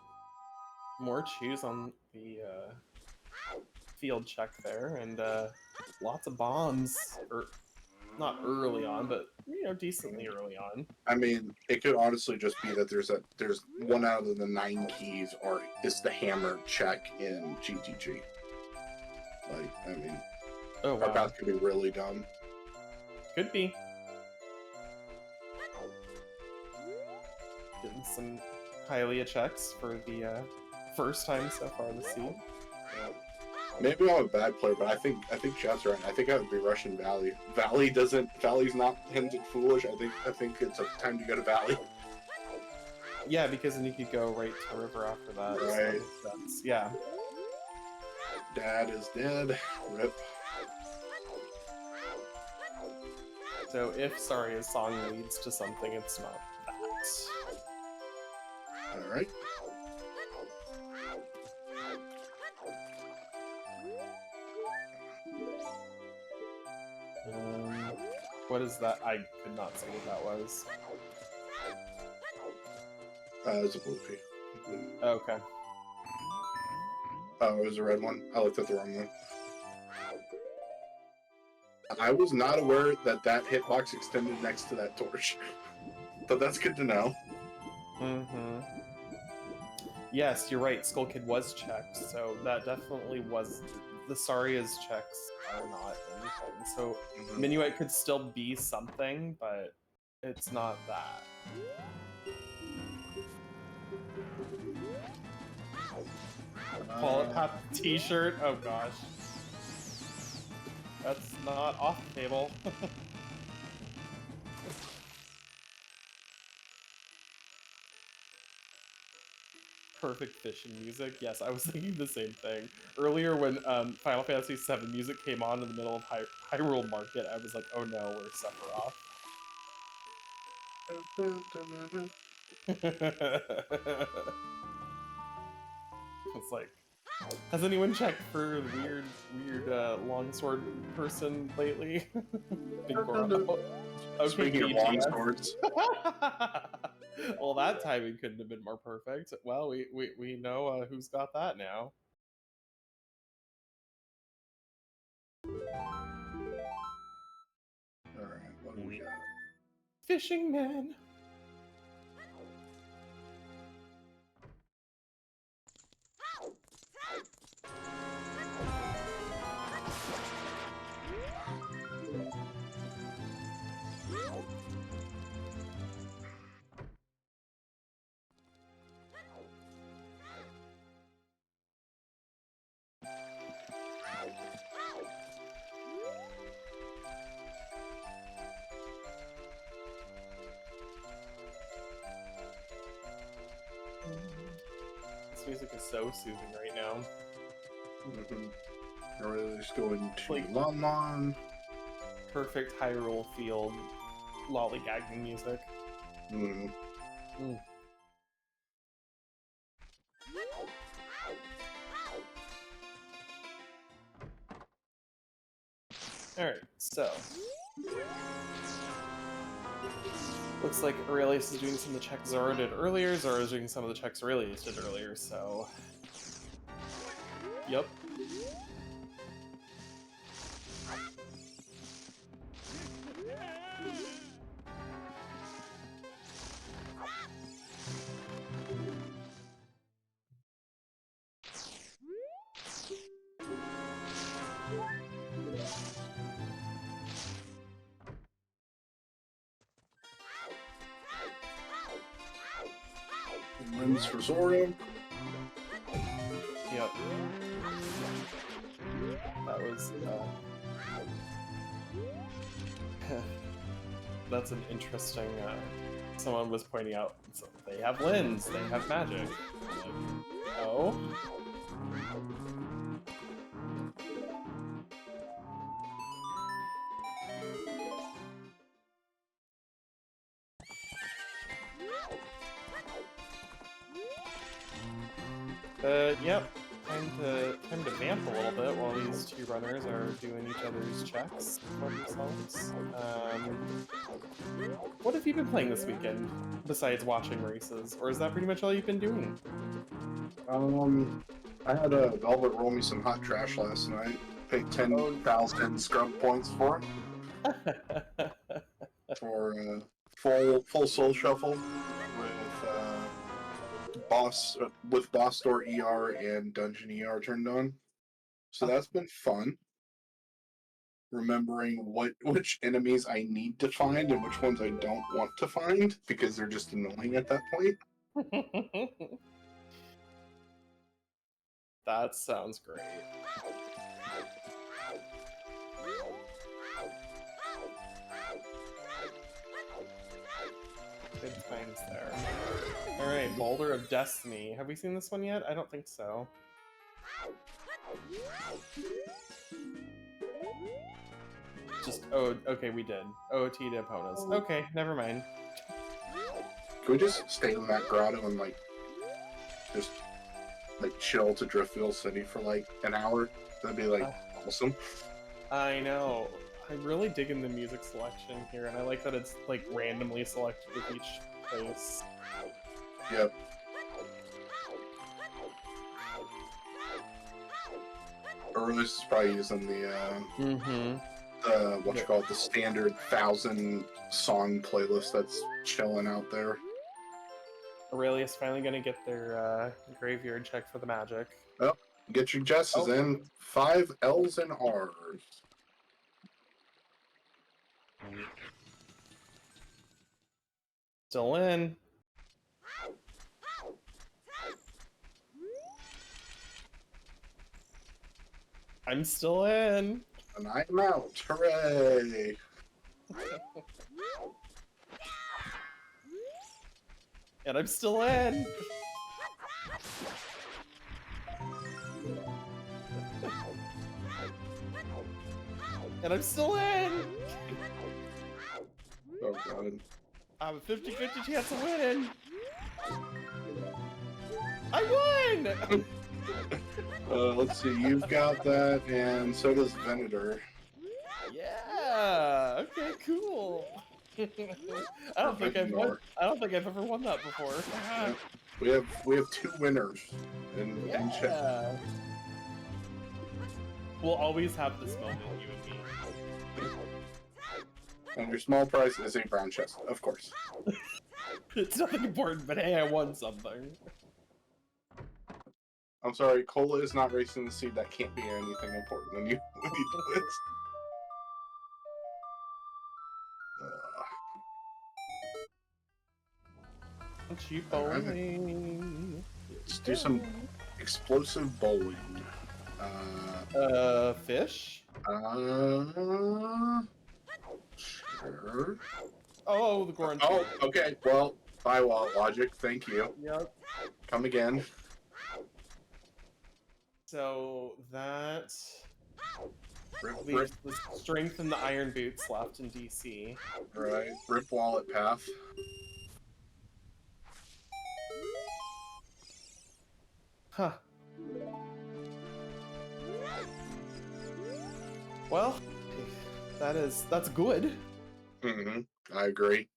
[SPEAKER 3] More chews on the field check there, and lots of bombs. Not early on, but decently early on.
[SPEAKER 2] I mean, it could honestly just be that there's 1 out of the 9 keys is the hammer check in GTG. Like, I mean,
[SPEAKER 3] oh wow,
[SPEAKER 2] our path could be really dumb.
[SPEAKER 3] Could be. Getting some Hylia checks for the first time so far this season.
[SPEAKER 2] Maybe I'm a bad player, but I think Chad's right. I think I would be rushing Valley. Valley's not hinted foolish. I think it's a time to go to Valley.
[SPEAKER 3] Yeah, because then you could go right to River after that.
[SPEAKER 2] Right.
[SPEAKER 3] So that makes sense. Yeah.
[SPEAKER 2] Dad is dead. Rip.
[SPEAKER 3] So if Saria's song leads to something, it's not that.
[SPEAKER 2] Alright.
[SPEAKER 3] What is that? I could not see what that was.
[SPEAKER 2] It's a blue pea.
[SPEAKER 3] Okay.
[SPEAKER 2] Oh, it was a red one? I looked at the wrong one. I was not aware that hitbox extended next to that torch. But that's good to know.
[SPEAKER 3] Mm-hmm. Yes, you're right. Skull Kid was checked, so that definitely was... The Saria's checks are not anything. So Minuet could still be something, but it's not that. Wallet Path t-shirt? Oh gosh. That's not off the table. perfect fishing music. Yes, I was thinking the same thing. Earlier when Final Fantasy VII music came on in the middle of Hyrule Market, I was like, oh no, we're Sephiroth. It's like, has anyone checked for the weird longsword person lately? Big Goro. Okay,
[SPEAKER 2] Speaking of long swords.
[SPEAKER 3] Well, that timing couldn't have been more perfect. Well, we know who's got that now.
[SPEAKER 2] Alright, what do we got?
[SPEAKER 3] Fishing man. This music is so soothing right now.
[SPEAKER 2] Really just going to
[SPEAKER 3] Like-
[SPEAKER 2] Lon Lon.
[SPEAKER 3] Perfect Hyrule field lollygagging music.
[SPEAKER 2] Mm.
[SPEAKER 3] Alright, so. Looks like Aurelius is doing some of the checks Zorro did earlier. Zorro is doing some of the checks Aurelius did earlier, so. Yep.
[SPEAKER 2] Wins for Zorro.
[SPEAKER 3] Yep. That was, that's an interesting, someone was pointing out, so they have Lens, they have magic. Like, oh? Yep. Time to vamp a little bit while these two runners are doing each other's checks for themselves. What have you been playing this weekend besides watching races, or is that pretty much all you've been doing?
[SPEAKER 2] I had a Velvet roll me some hot trash last night. Paid 10,000 scrub points for it. For full soul shuffle with boss door ER and dungeon ER turned on. So that's been fun. Remembering which enemies I need to find and which ones I don't want to find because they're just annoying at that point.
[SPEAKER 3] That sounds great. Good times there. Alright, Boulder of Destiny. Have we seen this one yet? I don't think so. Just, oh, okay, we did. OoT to opponents. Okay, never mind.
[SPEAKER 2] Can we just stay in that grotto and just chill to Driftfield City for an hour? That'd be awesome.
[SPEAKER 3] I know. I'm really digging the music selection here, and I like that it's randomly selected with each place.
[SPEAKER 2] Yep. Aurelius is probably using the the standard 1,000 song playlist that's chilling out there.
[SPEAKER 3] Aurelius finally gonna get their graveyard check for the magic.
[SPEAKER 2] Well, get your Jesses in. 5 L's and R's.
[SPEAKER 3] Still in. I'm still in.
[SPEAKER 2] And I'm out. Hooray!
[SPEAKER 3] And I'm still in. And I'm still in!
[SPEAKER 2] Oh god.
[SPEAKER 3] I have a 50-50 chance of winning! I won!
[SPEAKER 2] Let's see, you've got that, and so does Venator.
[SPEAKER 3] Yeah! Okay, cool! I don't think I've won. I don't think I've ever won that before.
[SPEAKER 2] Yeah. We have two winners in chat.
[SPEAKER 3] Yeah. We'll always have this moment, you and me.
[SPEAKER 2] And your small prize is a brown chest, of course.
[SPEAKER 3] It's nothing important, but hey, I won something.
[SPEAKER 2] I'm sorry, Cola is not racing the seed. That can't be anything important when you do this.
[SPEAKER 3] Cheap bowling.
[SPEAKER 2] Let's do some explosive bowling.
[SPEAKER 3] Fish?
[SPEAKER 2] Sure.
[SPEAKER 3] Oh, the Goron.
[SPEAKER 2] Oh, okay. Well, bye, Wallet Logic. Thank you.
[SPEAKER 3] Yep.
[SPEAKER 2] Come again.
[SPEAKER 3] So that
[SPEAKER 2] Rip,
[SPEAKER 3] leaves the strength and the iron boots left in DC.
[SPEAKER 2] right. Rip Wallet Path.
[SPEAKER 3] Huh. Well, that's good.
[SPEAKER 2] Mm-hmm. I agree.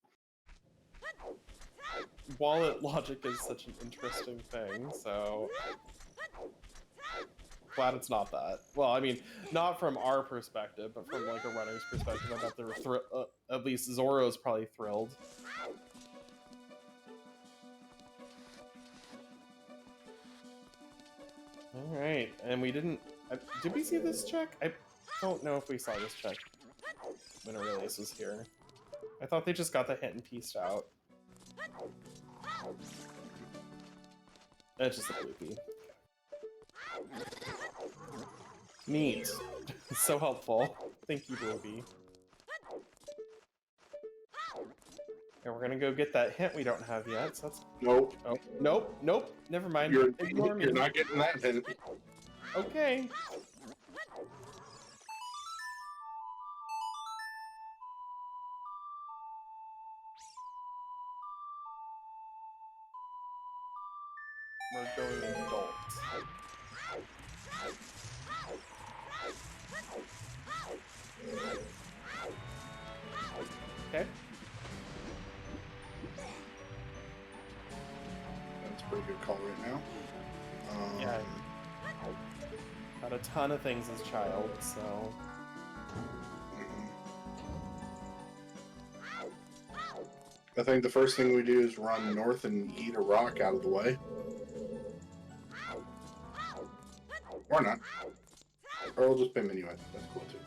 [SPEAKER 3] Wallet logic is such an interesting thing, so glad it's not that. Well, I mean, not from our perspective, but from like a runner's perspective, I bet they were at least Zorro's probably thrilled. All right, and we didn't. Did we see this check? I don't know if we saw this check when Aurelius was here. I thought they just got the hint and pieced out. It's just a bloopy. Neat. So helpful. Thank you, Bloopy. And we're gonna go get that hint we don't have yet, so that's...
[SPEAKER 2] Nope.
[SPEAKER 3] Oh, nope, nope, never mind. Ignore me.
[SPEAKER 2] You're not getting that hint.
[SPEAKER 3] Okay. We're going adult. Okay.
[SPEAKER 2] That's a pretty good call right now.
[SPEAKER 3] Yeah. Got a ton of things as child, so...
[SPEAKER 2] I think the first thing we do is run north and eat a rock out of the way. Or not. Or we'll just pay him anyway. That's cool too.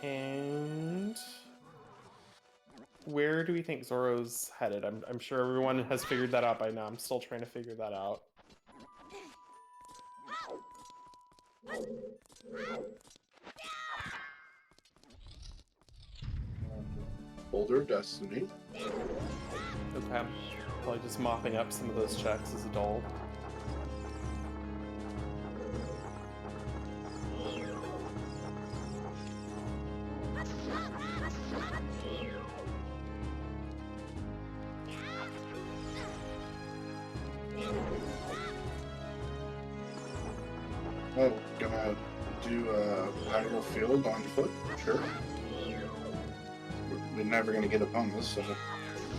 [SPEAKER 3] And... where do we think Zorro's headed? I'm sure everyone has figured that out by now. I'm still trying to figure that out.
[SPEAKER 2] Boulder of Destiny.
[SPEAKER 3] Okay. Probably just mopping up some of those checks as adult.
[SPEAKER 2] Oh, gonna do a lateral field on foot? Sure. We're never gonna get up on this, so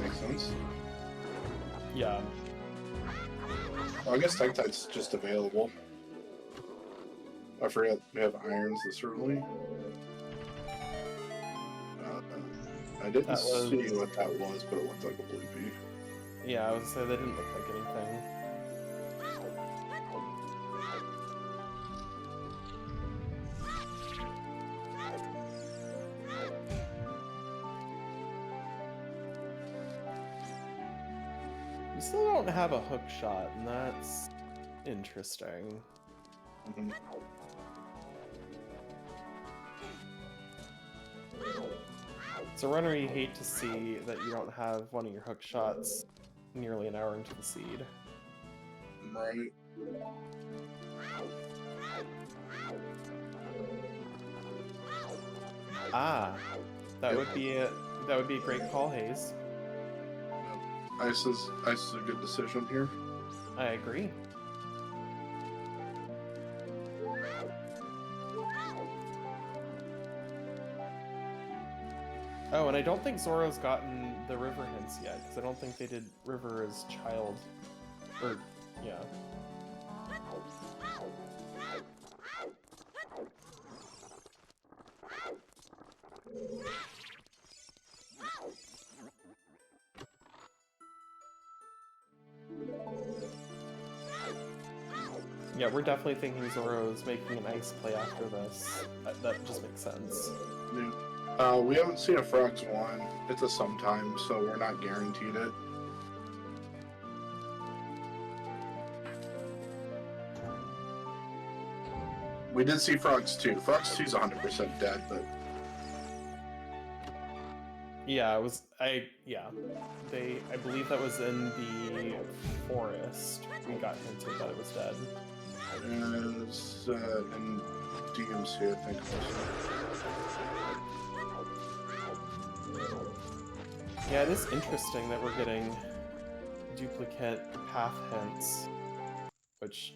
[SPEAKER 2] makes sense.
[SPEAKER 3] Yeah.
[SPEAKER 2] Well, I guess Tektite's just available. I forget we have irons this early. I didn't see what that was, but it looked like a bloopy.
[SPEAKER 3] Yeah, I was gonna say they didn't look like anything. We still don't have a hook shot, and that's interesting.
[SPEAKER 2] Mhm.
[SPEAKER 3] So runner, you hate to see that you don't have one of your hook shots nearly an hour into the seed.
[SPEAKER 2] Right.
[SPEAKER 3] Ah, that
[SPEAKER 2] Yep.
[SPEAKER 3] would be a great call, Hayes.
[SPEAKER 2] Ice is a good decision here.
[SPEAKER 3] I agree. Oh, and I don't think Zorro's gotten the river hints yet, because I don't think they did river as child. Or, yeah. Yeah, we're definitely thinking Zorro's making an ice play after this. That just makes sense.
[SPEAKER 2] Yeah. We haven't seen a Frogs one. It's a sometime, so we're not guaranteed it. We did see Frogs 2. Frogs 2's 100% dead, but
[SPEAKER 3] Yeah, I believe that was in the forest. We got hinted that it was dead.
[SPEAKER 2] it's in DMC, I think.
[SPEAKER 3] Yeah, it is interesting that we're getting duplicate path hints, which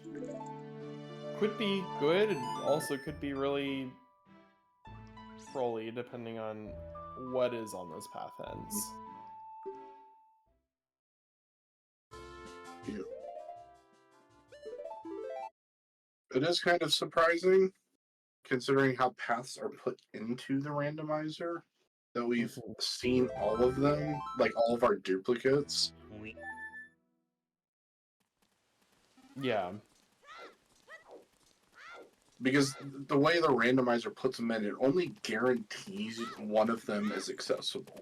[SPEAKER 3] could be good and also could be really trolly depending on what is on those path hints.
[SPEAKER 2] Yeah. It is kind of surprising, considering how paths are put into the randomizer, that we've seen all of them, like all of our duplicates.
[SPEAKER 3] Yeah.
[SPEAKER 2] Because the way the randomizer puts them in, it only guarantees one of them is accessible.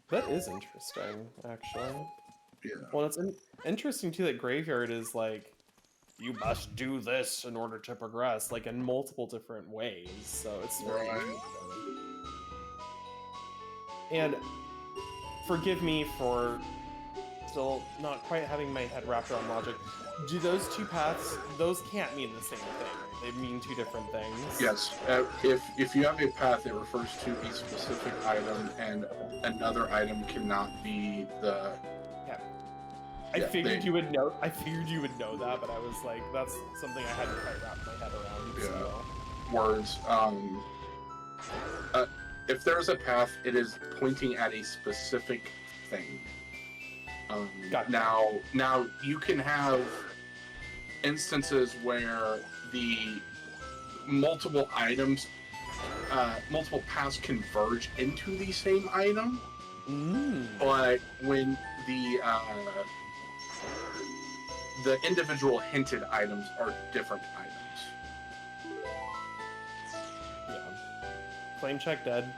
[SPEAKER 3] That is interesting, actually.
[SPEAKER 2] Yeah.
[SPEAKER 3] Well, it's interesting too that Graveyard is like, you must do this in order to progress, like in multiple different ways. So it's very interesting. And forgive me for still not quite having my head wrapped around logic. Do those two paths, those can't mean the same thing, right? They mean two different things.
[SPEAKER 2] Yes. If you have a path, it refers to a specific item, and another item cannot be the.
[SPEAKER 3] Yeah. I figured you would know. I figured you would know that, but I was like, that's something I hadn't quite wrapped my head around.
[SPEAKER 2] Yeah.
[SPEAKER 3] So.
[SPEAKER 2] Words. If there is a path, it is pointing at a specific thing.
[SPEAKER 3] Gotcha.
[SPEAKER 2] Now you can have instances where the multiple items, multiple paths converge into the same item, but when the individual hinted items are different items.
[SPEAKER 3] Yeah. Flame check dead.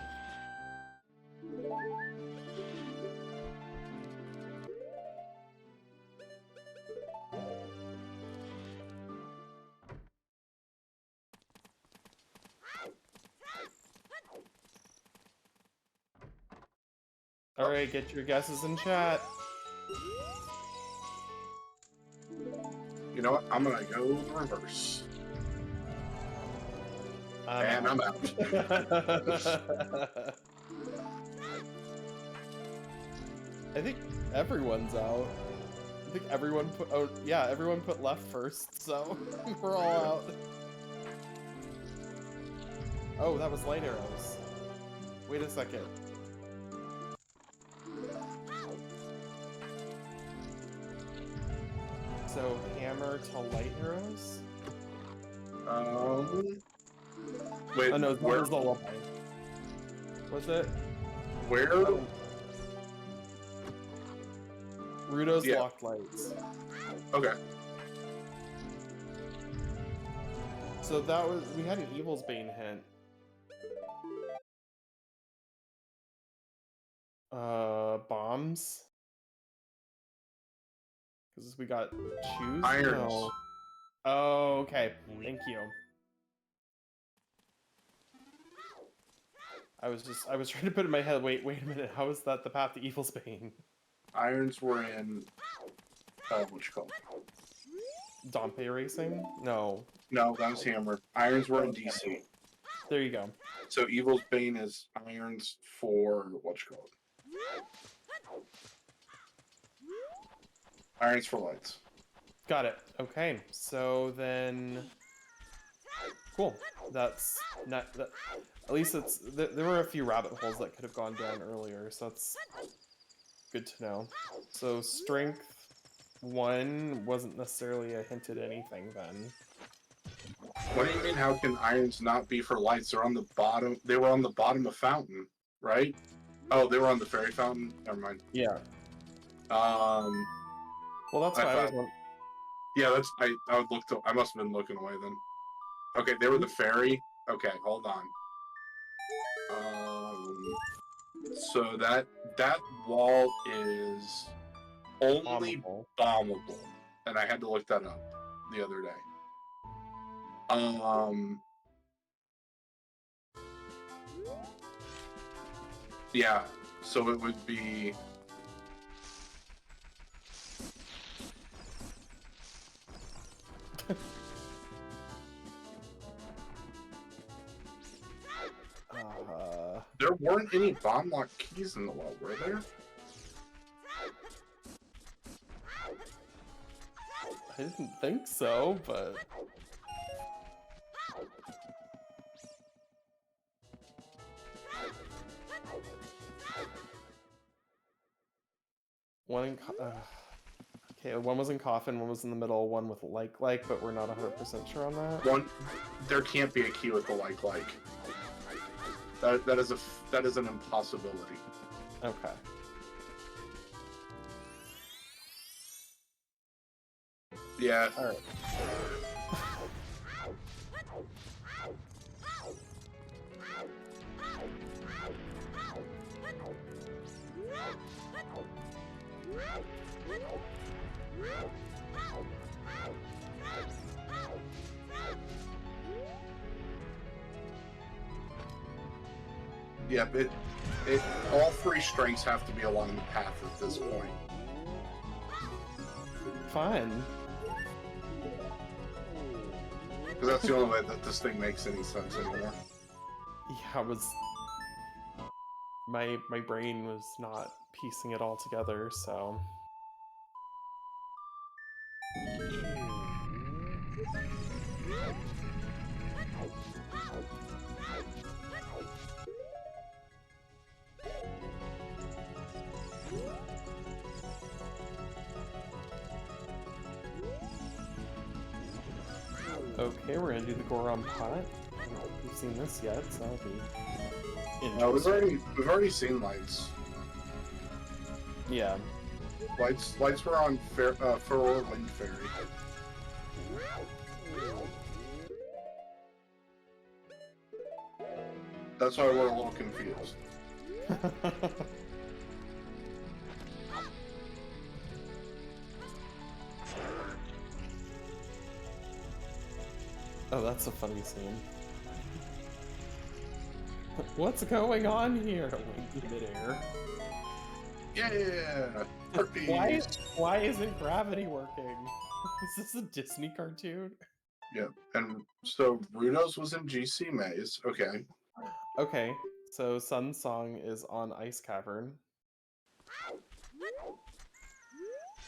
[SPEAKER 3] Alright, get your guesses in chat.
[SPEAKER 2] You know what? I'm gonna go the reverse. And I'm out.
[SPEAKER 3] I think everyone's out. I think everyone put. Oh, yeah, everyone put left first, so we're all out. Oh, that was light arrows. Wait a second. So, hammer to light arrows?
[SPEAKER 2] Wait,
[SPEAKER 3] oh no,
[SPEAKER 2] where?
[SPEAKER 3] Was the lullaby. Was it?
[SPEAKER 2] Where?
[SPEAKER 3] Rudo's locked lights.
[SPEAKER 2] Okay.
[SPEAKER 3] So that was, we had an Evil's Bane hint. Bombs. Because we got choose.
[SPEAKER 2] Irons.
[SPEAKER 3] No. Oh, okay. Thank you. I was trying to put it in my head. Wait a minute. How is that the path to Evil's Bane?
[SPEAKER 2] Irons were in what you call it?
[SPEAKER 3] Dompe Racing? No.
[SPEAKER 2] No, that was Hammer. Irons were in DC.
[SPEAKER 3] There you go.
[SPEAKER 2] So Evil's Bane is irons for what you call it? Irons for lights.
[SPEAKER 3] Got it. Okay. So then, cool. That's not that. At least it's there were a few rabbit holes that could have gone down earlier, so that's good to know. So strength 1 wasn't necessarily a hint at anything then.
[SPEAKER 2] What do you mean? How can irons not be for lights? They're on the bottom. They were on the bottom of fountain, right? Oh, they were on the fairy fountain. Never mind.
[SPEAKER 3] Yeah.
[SPEAKER 2] Well,
[SPEAKER 3] that's why I was.
[SPEAKER 2] Yeah, that's I would look. I must have been looking away then. Okay, they were the fairy. Okay, hold on. So that wall is only bombable, and I had to look that up the other day. Yeah, so it would be. There weren't any bomb lock keys in the wall, were there?
[SPEAKER 3] I didn't think so, but one in okay, one was in coffin, one was in the middle, one with like, but we're not 100% sure on that.
[SPEAKER 2] There can't be a key with the like. That is an impossibility.
[SPEAKER 3] Okay.
[SPEAKER 2] Yeah.
[SPEAKER 3] All right.
[SPEAKER 2] Yeah, but all 3 strengths have to be along the path at this point.
[SPEAKER 3] Fine.
[SPEAKER 2] Because that's the only way that this thing makes any sense anymore.
[SPEAKER 3] Yeah, my brain was not piecing it all together, so. Okay, we're gonna do the Goron pot. I don't know if we've seen this yet, so that'll be interesting.
[SPEAKER 2] We've already seen lights.
[SPEAKER 3] Yeah.
[SPEAKER 2] Lights were on Furor Wind Fairy. That's why we're a little confused.
[SPEAKER 3] Oh, that's a funny scene. What's going on here? Wink midair.
[SPEAKER 2] Yeah!
[SPEAKER 3] Why isn't gravity working? Is this a Disney cartoon?
[SPEAKER 2] Yeah, and so Runo's was in GC Maze. Okay.
[SPEAKER 3] Okay, so Sun Song is on Ice Cavern.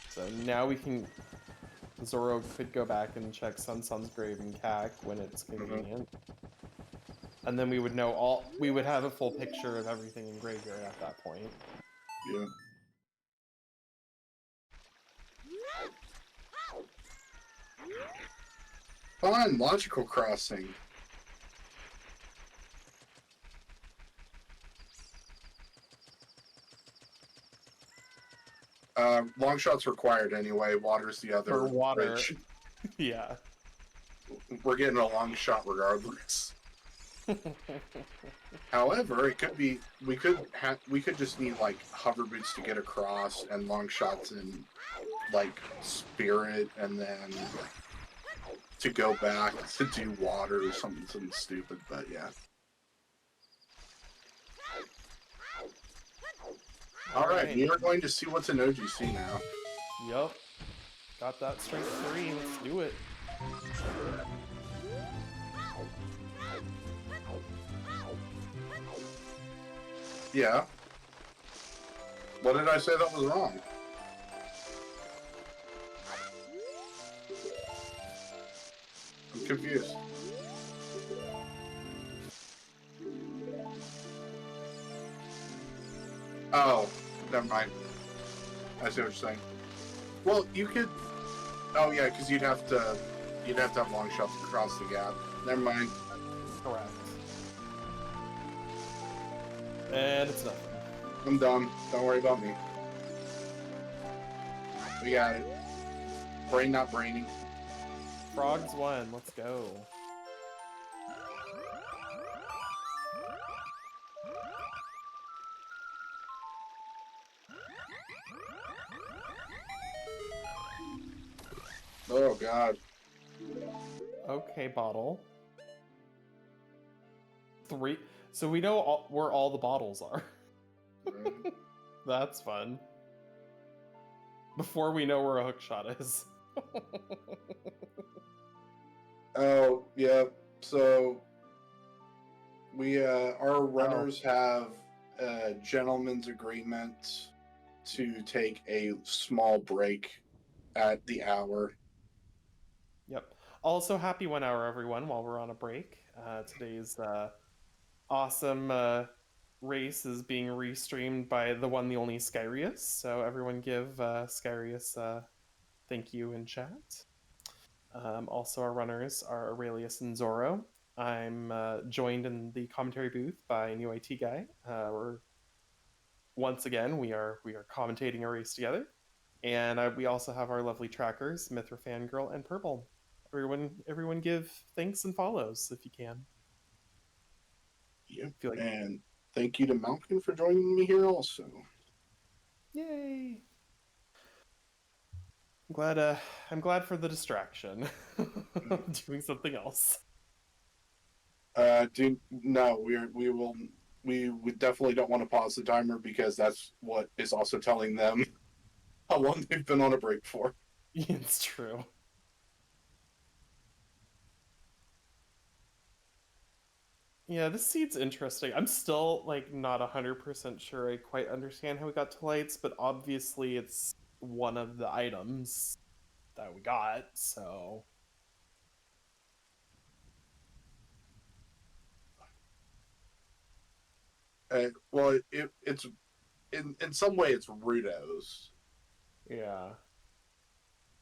[SPEAKER 3] So now we can... Zorro could go back and check Sun Song's grave in CAC when it's convenient. And then we would know we would have a full picture of everything in Graveyard at that point.
[SPEAKER 2] Yeah. Fine, logical crossing. Long shots required anyway. Water's the other.
[SPEAKER 3] For water.
[SPEAKER 2] Bridge.
[SPEAKER 3] Yeah.
[SPEAKER 2] We're getting a long shot regardless. However, it could be we could just need like hover boots to get across and long shots in like spirit, and then to go back to do water or something stupid. But yeah. All right, we are going to see what's in OGC now.
[SPEAKER 3] Yup. Got that strength 3. Let's do it.
[SPEAKER 2] Yeah. What did I say that was wrong? I'm confused. Oh, never mind. I see what you're saying. Well, you could. Oh yeah, because you'd have to have long shots across the gap. Never mind.
[SPEAKER 3] Correct. And it's nothing.
[SPEAKER 2] I'm done. Don't worry about me. We got it. Brain not braining.
[SPEAKER 3] Frogs won. Let's go.
[SPEAKER 2] Oh god.
[SPEAKER 3] Okay, bottle. 3. So we know where all the bottles are. That's fun. Before we know where a hook shot is.
[SPEAKER 2] Oh yeah. So we our runners have a gentleman's agreement to take a small break at the hour.
[SPEAKER 3] Yep. Also, happy 1 hour, everyone, while we're on a break. Today's awesome race is being restreamed by the one, the only Skyrius. So everyone give Skyrius thank you in chat. Also, our runners are Aurelius and Zorro. I'm joined in the commentary booth by NewITGuy. Once again, we are commentating a race together. And we also have our lovely trackers, Mithra Fangirl and Purple. Everyone give thanks and follows if you can.
[SPEAKER 2] Yep.
[SPEAKER 3] Feel like...
[SPEAKER 2] And thank you to Malkon for joining me here also.
[SPEAKER 3] Yay! I'm glad for the distraction. Doing something else.
[SPEAKER 2] No, we definitely don't want to pause the timer, because that's what is also telling them how long they've been on a break for.
[SPEAKER 3] It's true. Yeah, this seed's interesting. I'm still like not 100% sure I quite understand how we got to lights, but obviously it's one of the items that we got, so...
[SPEAKER 2] Well, it's in some way it's Rudo's.
[SPEAKER 3] Yeah.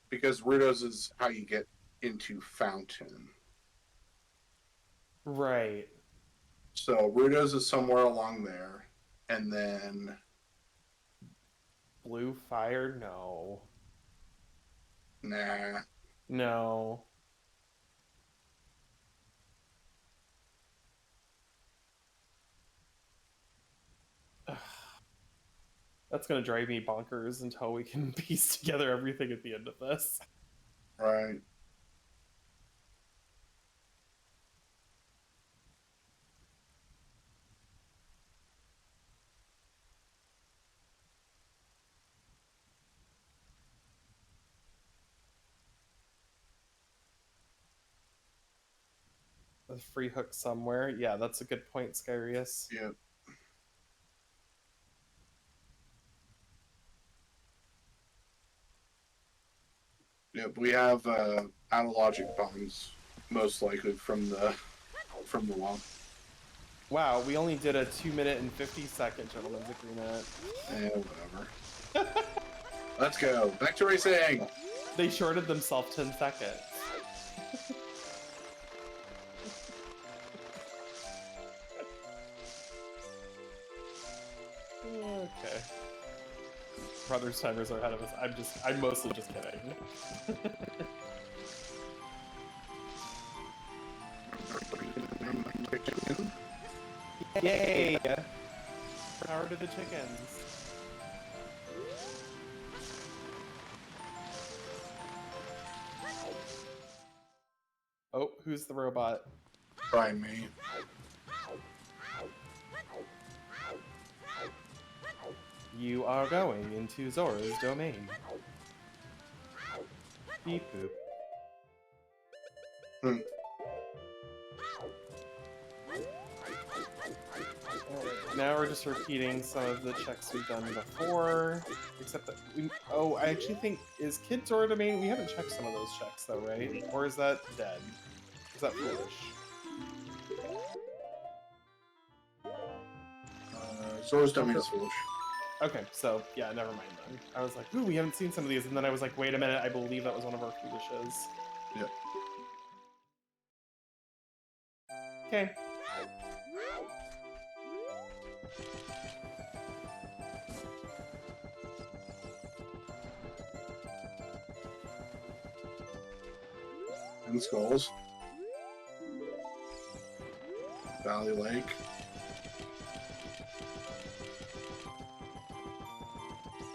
[SPEAKER 2] Because Rudo's is how you get into Fountain.
[SPEAKER 3] Right.
[SPEAKER 2] So Rudo's is somewhere along there, and then
[SPEAKER 3] Blue Fire? No.
[SPEAKER 2] nah.
[SPEAKER 3] No. That's gonna drive me bonkers until we can piece together everything at the end of this.
[SPEAKER 2] Right.
[SPEAKER 3] A free hook somewhere. Yeah, that's a good point, Skyrius.
[SPEAKER 2] Yep. Yep, we have analogic bombs, most likely from the wall.
[SPEAKER 3] Wow, we only did a 2-minute and 50-second gentleman's agreement.
[SPEAKER 2] Whatever. Let's go. Back to racing!
[SPEAKER 3] They shorted themselves 10 seconds. Okay. Brothers timers are ahead of us. I'm mostly just kidding. Yay! Power to the chickens. Oh, who's the robot?
[SPEAKER 2] Try me.
[SPEAKER 3] You are going into Zora's domain. Beep boop.
[SPEAKER 2] Hmm.
[SPEAKER 3] Now we're just repeating some of the checks we've done before, except that we... Oh, I actually think... Is Kid Zora domain? We haven't checked some of those checks, though, right? Or is that dead? Is that foolish?
[SPEAKER 2] Zora's domain is foolish.
[SPEAKER 3] Okay, so, yeah, never mind then. I was like, ooh, we haven't seen some of these, and then I was like, wait a minute, I believe that was one of our foolishes.
[SPEAKER 2] Yep.
[SPEAKER 3] Okay.
[SPEAKER 2] And skulls. Valley Lake.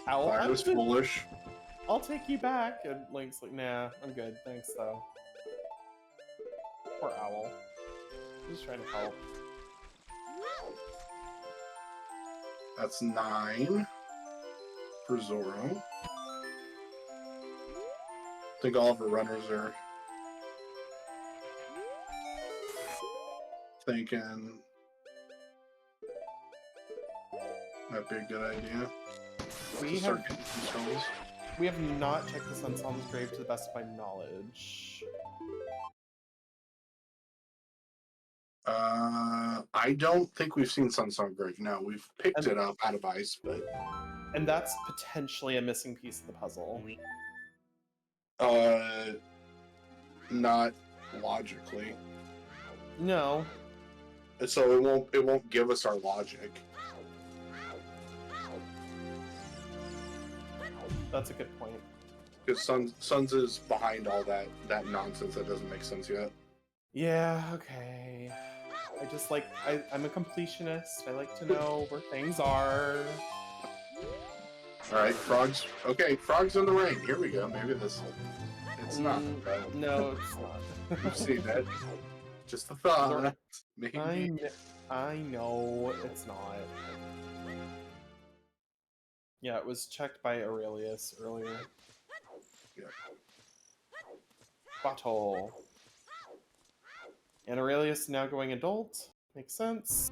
[SPEAKER 2] Fire is foolish.
[SPEAKER 3] I'll take you back. And Link's like, nah, I'm good. Thanks, though. Poor Owl. Just trying to help.
[SPEAKER 2] That's 9 for Zorro. I think all of our runners are thinking that'd be a good idea.
[SPEAKER 3] We
[SPEAKER 2] Start
[SPEAKER 3] have,
[SPEAKER 2] getting some skulls.
[SPEAKER 3] we have not checked the Sun Psalm's grave to the best of my knowledge.
[SPEAKER 2] I don't think we've seen Sunsong Grave. No, we've picked it up out of ice, but
[SPEAKER 3] And that's potentially a missing piece of the puzzle.
[SPEAKER 2] not logically.
[SPEAKER 3] No.
[SPEAKER 2] So it won't give us our logic.
[SPEAKER 3] That's a good point.
[SPEAKER 2] Because Suns is behind all that nonsense that doesn't make sense yet.
[SPEAKER 3] Yeah, okay. I just like, I'm a completionist. I like to know where things are.
[SPEAKER 2] Alright, frogs. Okay, frogs in the rain. Here we go. Maybe this. It's not.
[SPEAKER 3] No, it's not.
[SPEAKER 2] You've seen that. Just a thought. Maybe.
[SPEAKER 3] I know it's not. Yeah, it was checked by Aurelius earlier.
[SPEAKER 2] Yeah.
[SPEAKER 3] Bottle. And Aurelius now going adult. Makes sense.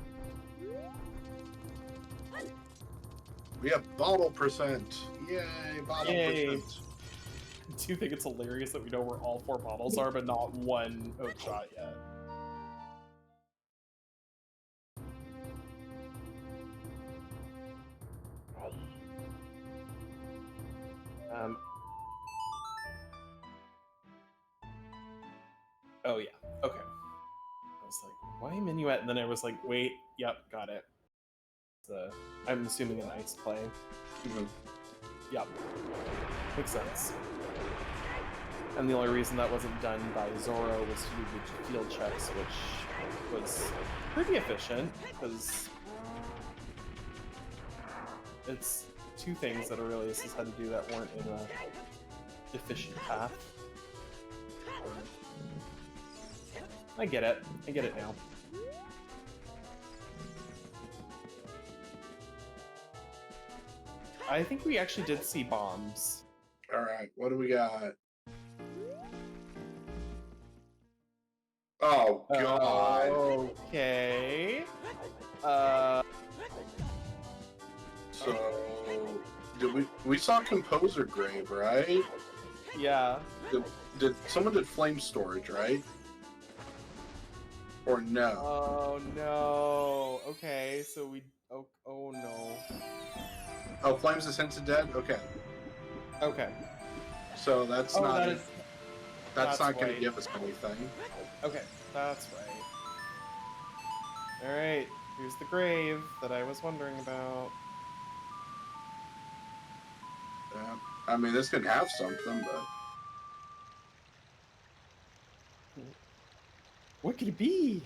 [SPEAKER 2] We have bottle percent. Yay, bottle
[SPEAKER 3] Yay.
[SPEAKER 2] percent.
[SPEAKER 3] Do you think it's hilarious that we know where all 4 bottles are, but not one OoT shot yet? Oh yeah, okay. I was like, why Minuet? And then I was like, wait, yep, got it. I'm assuming an ice play.
[SPEAKER 2] Mm-hmm.
[SPEAKER 3] Yep. Makes sense. And the only reason that wasn't done by Zorro was to do the field checks, which was pretty efficient, because it's 2 things that Aurelius has had to do that weren't in a efficient path. I get it. I get it now. I think we actually did see bombs.
[SPEAKER 2] Alright, what do we got? Oh, God.
[SPEAKER 3] Okay.
[SPEAKER 2] So, we saw Composer Grave, right?
[SPEAKER 3] Yeah.
[SPEAKER 2] Someone did Flame Storage, right? Or no?
[SPEAKER 3] Oh no. Okay, so we. Oh no.
[SPEAKER 2] Oh, Flames is hinted dead? Okay.
[SPEAKER 3] Okay.
[SPEAKER 2] So that's
[SPEAKER 3] Oh,
[SPEAKER 2] not.
[SPEAKER 3] that's
[SPEAKER 2] not going to
[SPEAKER 3] right.
[SPEAKER 2] give us anything.
[SPEAKER 3] Okay, that's right. Alright, here's the grave that I was wondering about.
[SPEAKER 2] I mean, this could have something, but.
[SPEAKER 3] What could it be?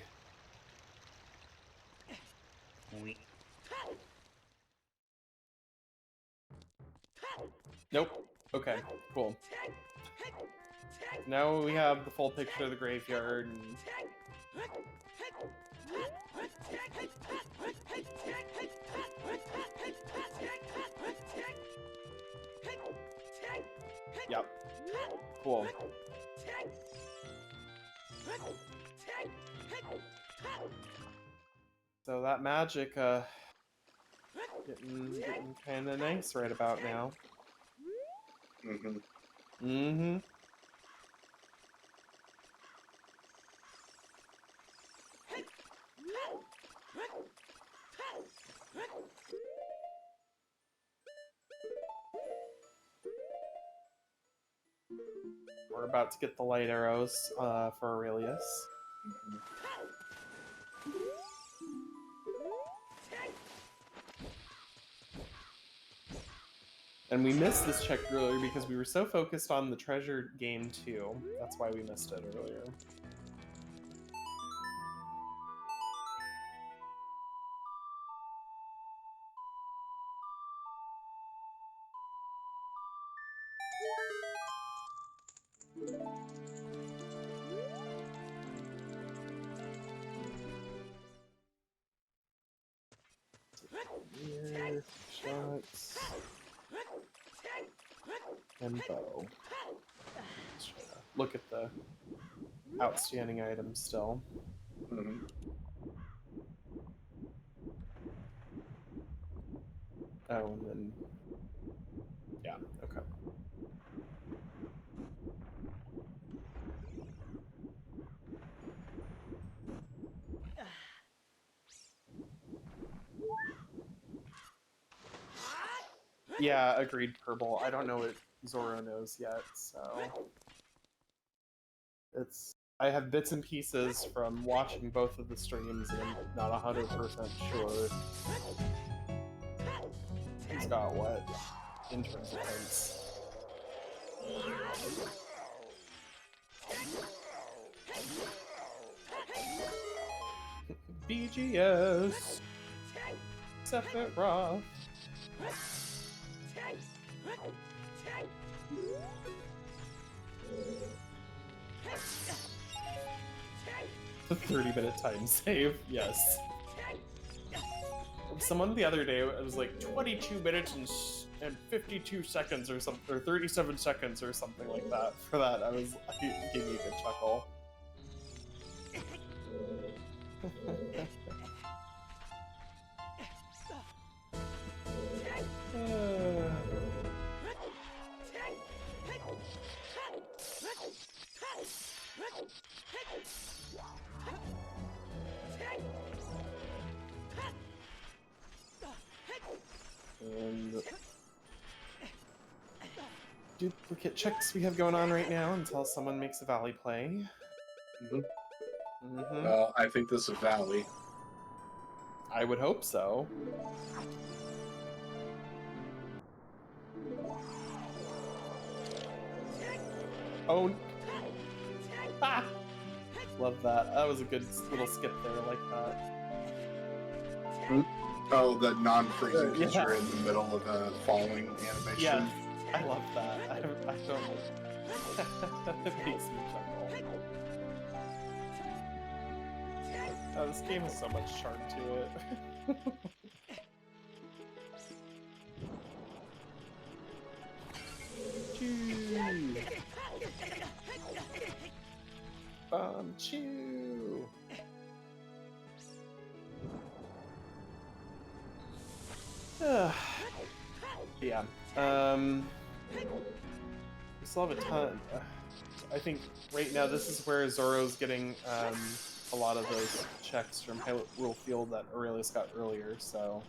[SPEAKER 3] Nope. Okay, cool. Now we have the full picture of the graveyard. And... Yep. Cool. So that magic, getting kind of nice right about now.
[SPEAKER 2] Mm-hmm.
[SPEAKER 3] Mm-hmm. We're about to get the light arrows for Aurelius. And we missed this check earlier because we were so focused on the treasure game too. That's why we missed it earlier. Here, shots. And bow. Let's try to look at the outstanding items still.
[SPEAKER 2] Mm-hmm.
[SPEAKER 3] Oh, and then... Yeah, okay. Yeah, agreed, Purple. I don't know what Zorro knows yet, so... It's... I have bits and pieces from watching both of the streams, and I'm not 100% sure who's got what in terms of hints. BGS! Sephiroth! The 30-minute time save, yes. Someone the other day, it was like 22 minutes and 52 seconds or something, or 37 seconds or something like that. For that, it gave me a good chuckle. And duplicate checks we have going on right now until someone makes a Valley play.
[SPEAKER 2] Well, I think this is Valley.
[SPEAKER 3] I would hope so. Oh. Ah! Love that. That was a good little skip there, like that.
[SPEAKER 2] Oh, the non-freezing because you're in the middle of a falling animation.
[SPEAKER 3] Yeah, I love that. I don't... It makes me chuckle. Oh, this game has so much charm to it. Chew! Yeah. We still have a ton. I think right now this is where Zorro's getting a lot of those checks from Hyrule Field that Aurelius got earlier, so...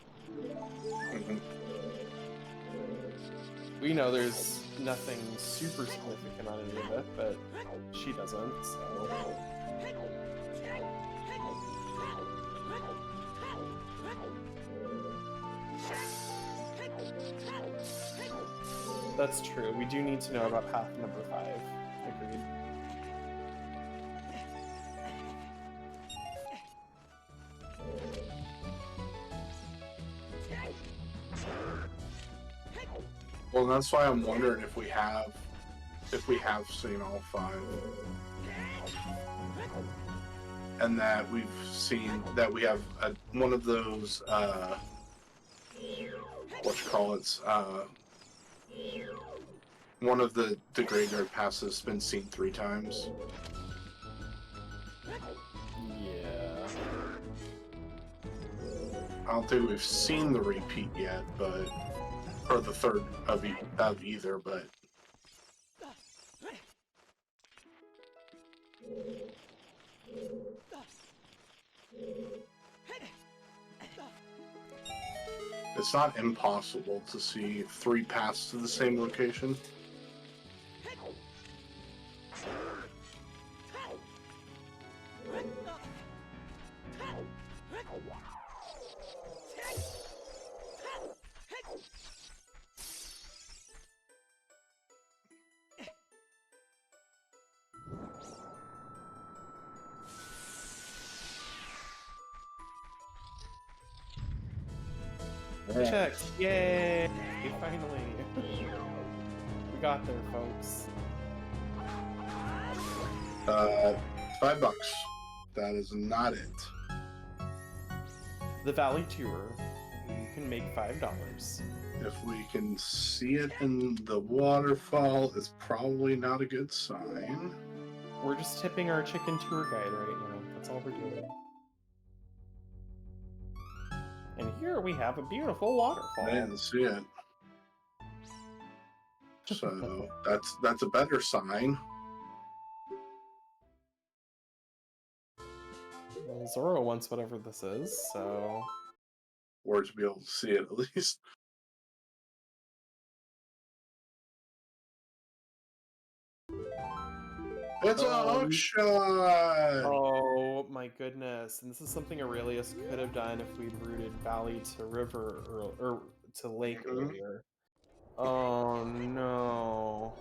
[SPEAKER 3] We know there's nothing super significant on any of it, but she doesn't, so... That's true. We do need to know about path number 5. Agreed.
[SPEAKER 2] Well, that's why I'm wondering if we have seen all 5, and that we've seen that we have one of those one of the graveyard passes been seen 3 times.
[SPEAKER 3] Yeah.
[SPEAKER 2] I don't think we've seen the repeat yet, but or the third of either, but it's not impossible to see 3 paths to the same location.
[SPEAKER 3] Checked. Yay! Finally. We got there, folks.
[SPEAKER 2] $5. That is not it.
[SPEAKER 3] The Valley Tour. You can make $5.
[SPEAKER 2] If we can see it in the waterfall, it's probably not a good sign.
[SPEAKER 3] We're just tipping our chicken tour guide right now. That's all we're doing. And here we have a beautiful waterfall.
[SPEAKER 2] I didn't see it. So that's a better sign.
[SPEAKER 3] Well, Zorro wants whatever this is, so...
[SPEAKER 2] Or to be able to see it at least. It's a hook shot!
[SPEAKER 3] Oh my goodness. And this is something Aurelius could have done if we'd routed Valley to River or to Lake earlier. Oh no.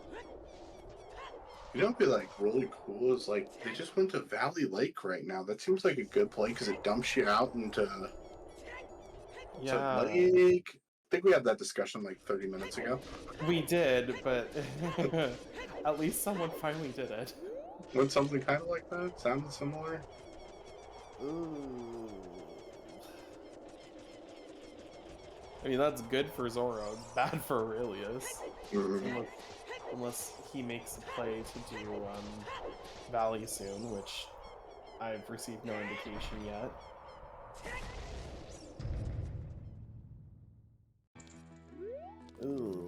[SPEAKER 2] You know what'd be like really cool is like they just went to Valley Lake right now. That seems like a good play because it dumps you out into
[SPEAKER 3] Yeah.
[SPEAKER 2] Lake. I think we had that discussion like 30 minutes ago.
[SPEAKER 3] We did, but at least someone finally did it.
[SPEAKER 2] Went something kind of like that? Sounded similar?
[SPEAKER 3] Ooh. I mean, that's good for Zorro. It's bad for Aurelius. Unless he makes a play to do Valley soon, which I've received no indication yet. Ooh.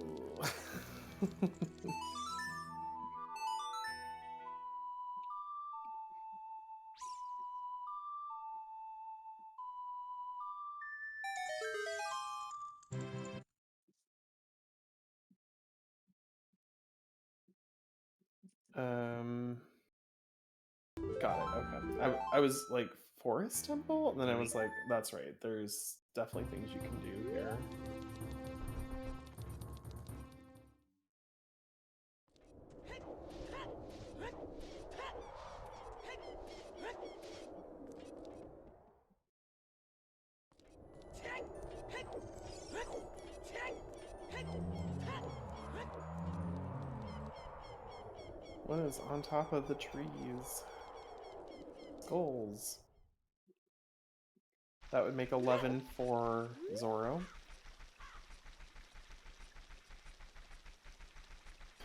[SPEAKER 3] Got it, okay. I was like, Forest Temple? And then I was like, that's right, there's definitely things you can do here. What is on top of the trees? Skulls. That would make 11 for Zorro.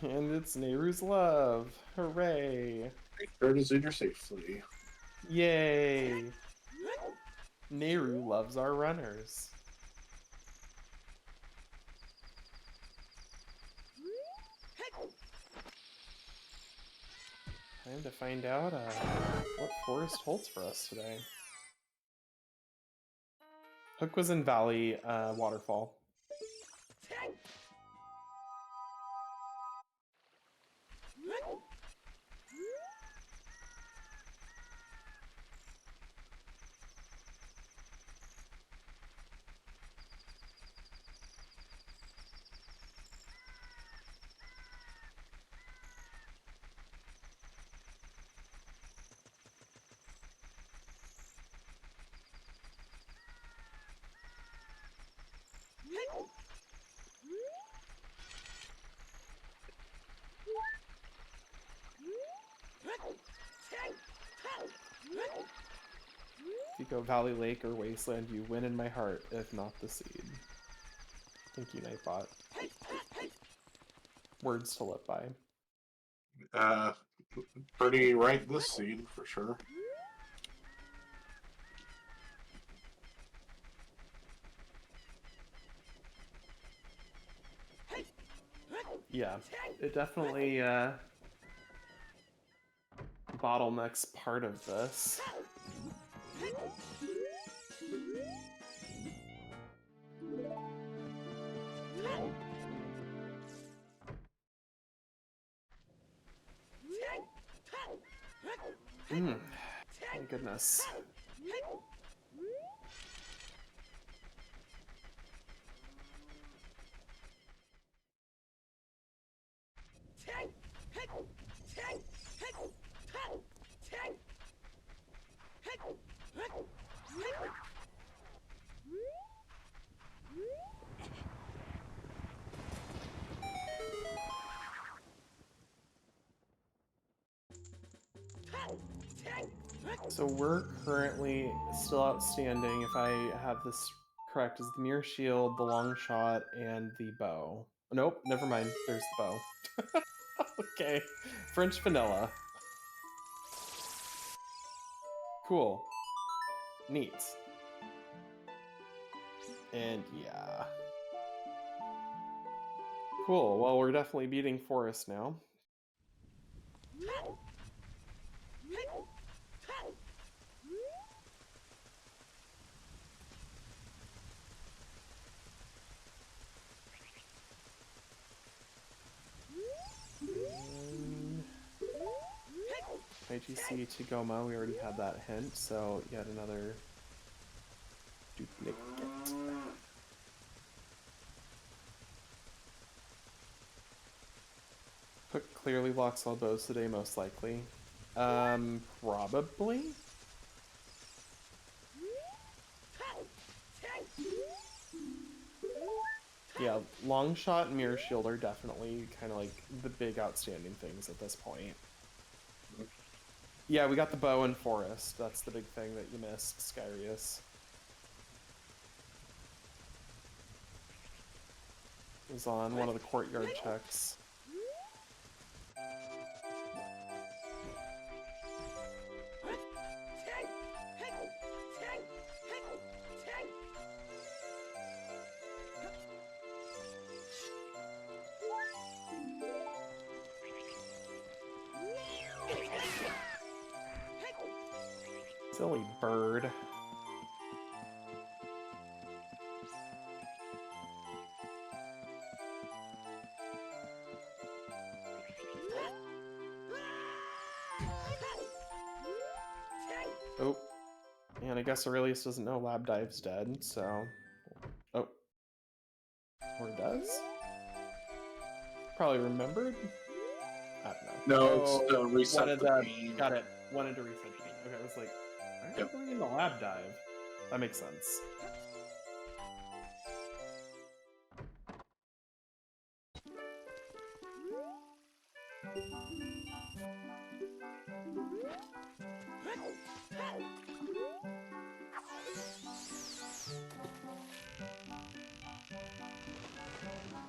[SPEAKER 3] And it's Nehru's love. Hooray!
[SPEAKER 2] Make sure to Zidr safely.
[SPEAKER 3] Yay! Nehru loves our runners. Time to find out what Forest holds for us today. Hook was in Valley Waterfall. So Valley Lake or Wasteland, you win in my heart, if not the seed. Thank you, Nightbot. Words to live by.
[SPEAKER 2] Pretty right this seed for sure.
[SPEAKER 3] Yeah, it definitely bottlenecks part of this. My goodness. So we're currently still outstanding, if I have this correct, is the Mirror Shield, the Long Shot, and the Bow. Nope, never mind. There's the Bow. Okay. French Vanilla. Cool. Neat. And yeah. Cool. Well, we're definitely beating Forest now. IGC to Goma, we already had that hint, so yet another duplicate. Put clearly blocks all bows today, most likely. Probably? Yeah, Long Shot and Mirror Shield are definitely kind of like the big outstanding things at this point. Yeah, we got the Bow and Forest. That's the big thing that you missed, Skyrius. It was on one of the courtyard checks. Silly bird. Oh, and I guess Aurelius doesn't know Lab Dive's dead, so... Oh. Or does? Probably remembered? I don't know.
[SPEAKER 2] No, it's reset the beam.
[SPEAKER 3] Got it. Wanted to reset the beam. Okay, I was like, why are you going into Lab Dive? That makes sense.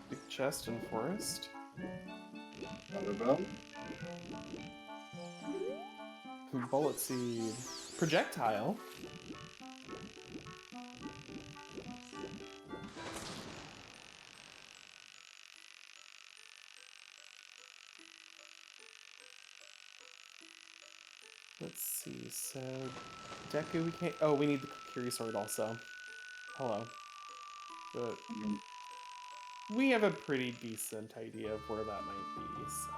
[SPEAKER 3] Big chest and forest.
[SPEAKER 2] I don't know.
[SPEAKER 3] Bullet seed. Projectile. Let's see, so Deku we can't... Oh, we need the Kukiri sword also. Hello. But we have a pretty decent idea of where that might be, so...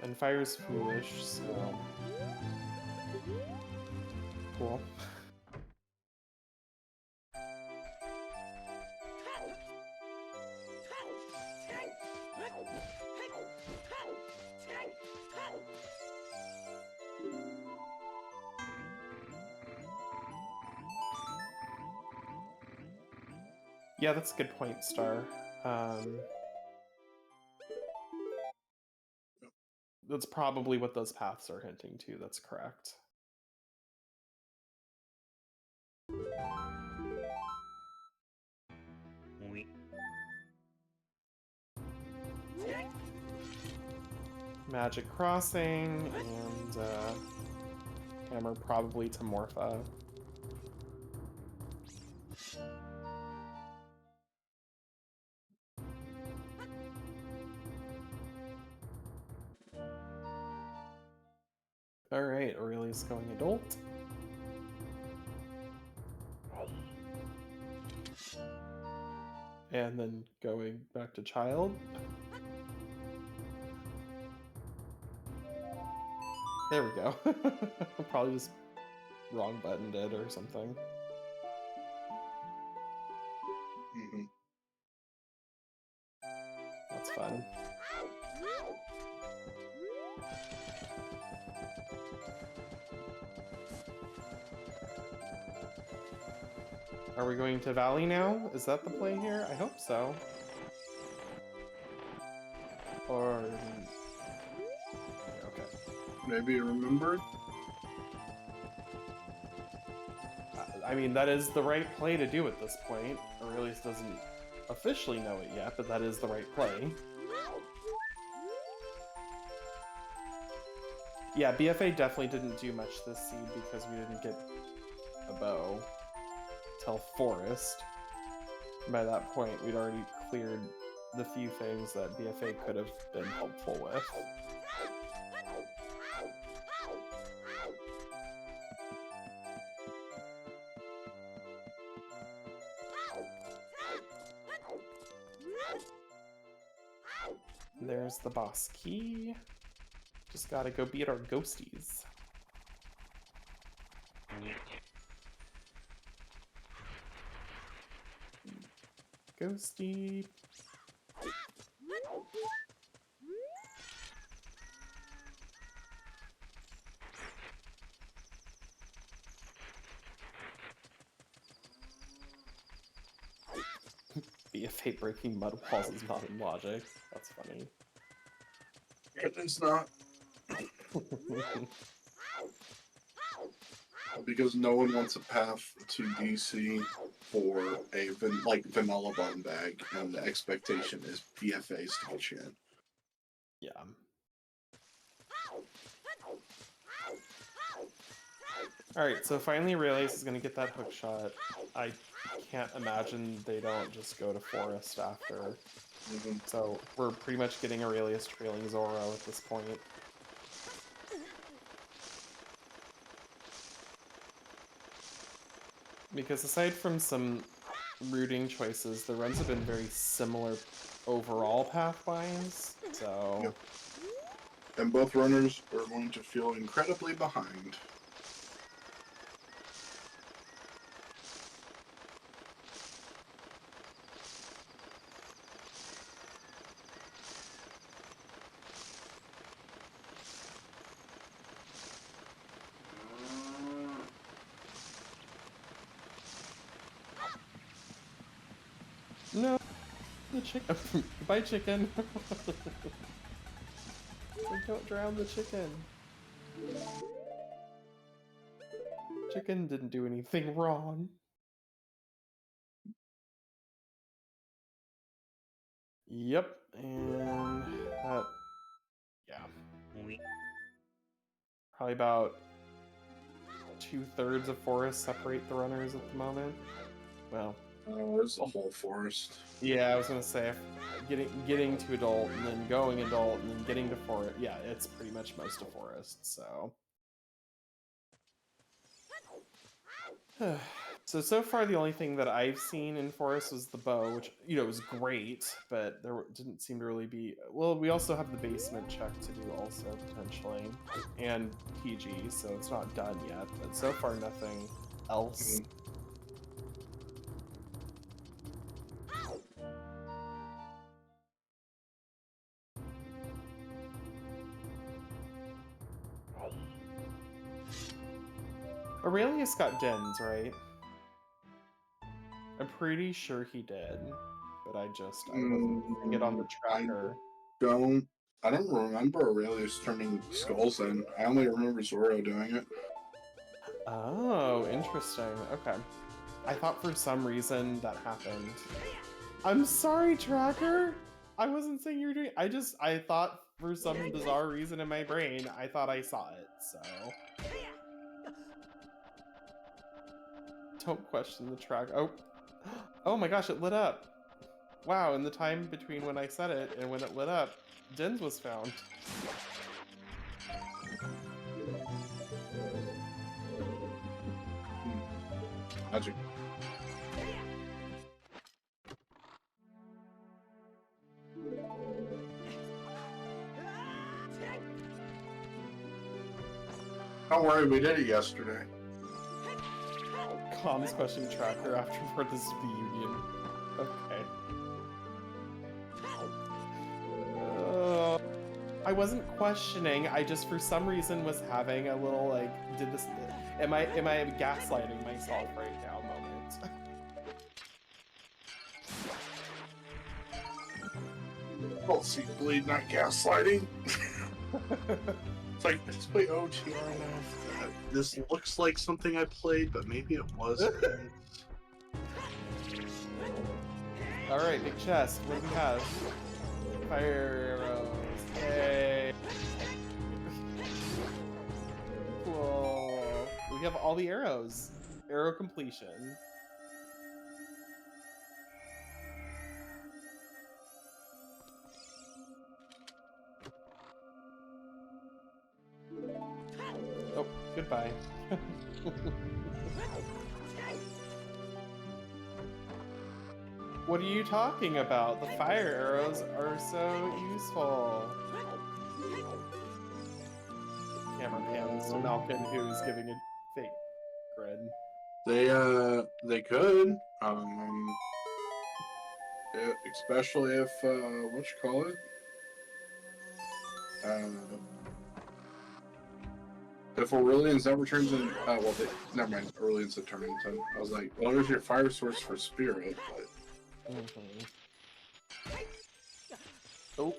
[SPEAKER 3] And fire's foolish, so... Cool. Yeah, that's a good point, Star. That's probably what those paths are hinting to. That's correct. Magic Crossing and hammer probably to Morpha. All right, Aurelius going adult. And then going back to child. There we go. Probably just wrong buttoned it or something.
[SPEAKER 2] Mm-hmm.
[SPEAKER 3] That's fun. Are we going to Valley now? Is that the play here? I hope so. Or... okay.
[SPEAKER 2] Maybe you remembered?
[SPEAKER 3] I mean, that is the right play to do at this point. Aurelius doesn't officially know it yet, but that is the right play. Yeah, BFA definitely didn't do much this seed because we didn't get a bow till Forest. By that point, we'd already cleared the few things that BFA could have been helpful with. There's the boss key. Just gotta go beat our ghosties. Ghosty. BFA breaking mud walls is not in logic. That's funny.
[SPEAKER 2] It's not. Because no one wants a path to DC for a vanilla button bag, and the expectation is BFAs to get you in.
[SPEAKER 3] Yeah. Alright, so finally Aurelius is gonna get that hook shot. I can't imagine they don't just go to Forest after.
[SPEAKER 2] Mm-hmm.
[SPEAKER 3] So we're pretty much getting Aurelius trailing Zorro at this point. Because aside from some routing choices, the runs have been very similar overall path-wise, so...
[SPEAKER 2] Yep. And both runners are going to feel incredibly behind.
[SPEAKER 3] No, the chicken. Bye, chicken. Don't drown the chicken. Chicken didn't do anything wrong. Yep, and that, yeah. Probably about 2/3 of Forest separate the runners at the moment. Well,
[SPEAKER 2] There's the whole Forest.
[SPEAKER 3] yeah, I was gonna say getting to adult and then going adult and then getting to Forest. Yeah, it's pretty much most of Forest. So. So far the only thing that I've seen in Forest was the bow, which, you know, was great, but there didn't seem to really be... Well, we also have the basement check to do also, potentially, and PG, so it's not done yet, but so far nothing else. Aurelius got Dens, right? I'm pretty sure he did, but I wasn't seeing it on the tracker.
[SPEAKER 2] I don't I don't remember Aurelius turning skulls in. I only remember Zorro doing it.
[SPEAKER 3] Oh, interesting. Okay. I thought for some reason that happened. I'm sorry, Tracker! I wasn't saying you were doing I thought for some bizarre reason in my brain, I thought I saw it, so. Don't question the track. Oh. Oh my gosh, it lit up. Wow, in the time between when I said it and when it lit up, Dens was found.
[SPEAKER 2] Magic. Don't worry, we did it yesterday.
[SPEAKER 3] Comms question tracker afterward this is the union. Okay. I wasn't questioning, I just for some reason was having a little like, am I gaslighting myself right now moment.
[SPEAKER 2] Well, see, bleed, not gaslighting. It's like, let's play OTR now. This looks like something I played, but maybe it wasn't.
[SPEAKER 3] Alright, big chest. What do we have? Fire arrows. Yay. Cool. We have all the arrows. Arrow completion. Oh, goodbye. What are you talking about? The fire arrows are so useful. Camera pans to Malkon, who's giving a fake grin.
[SPEAKER 2] They could. Especially if if Aurelius ever turns in, never mind. Aurelius had turned into. I was like, well, there's your fire source for spirit, but.
[SPEAKER 3] Oh.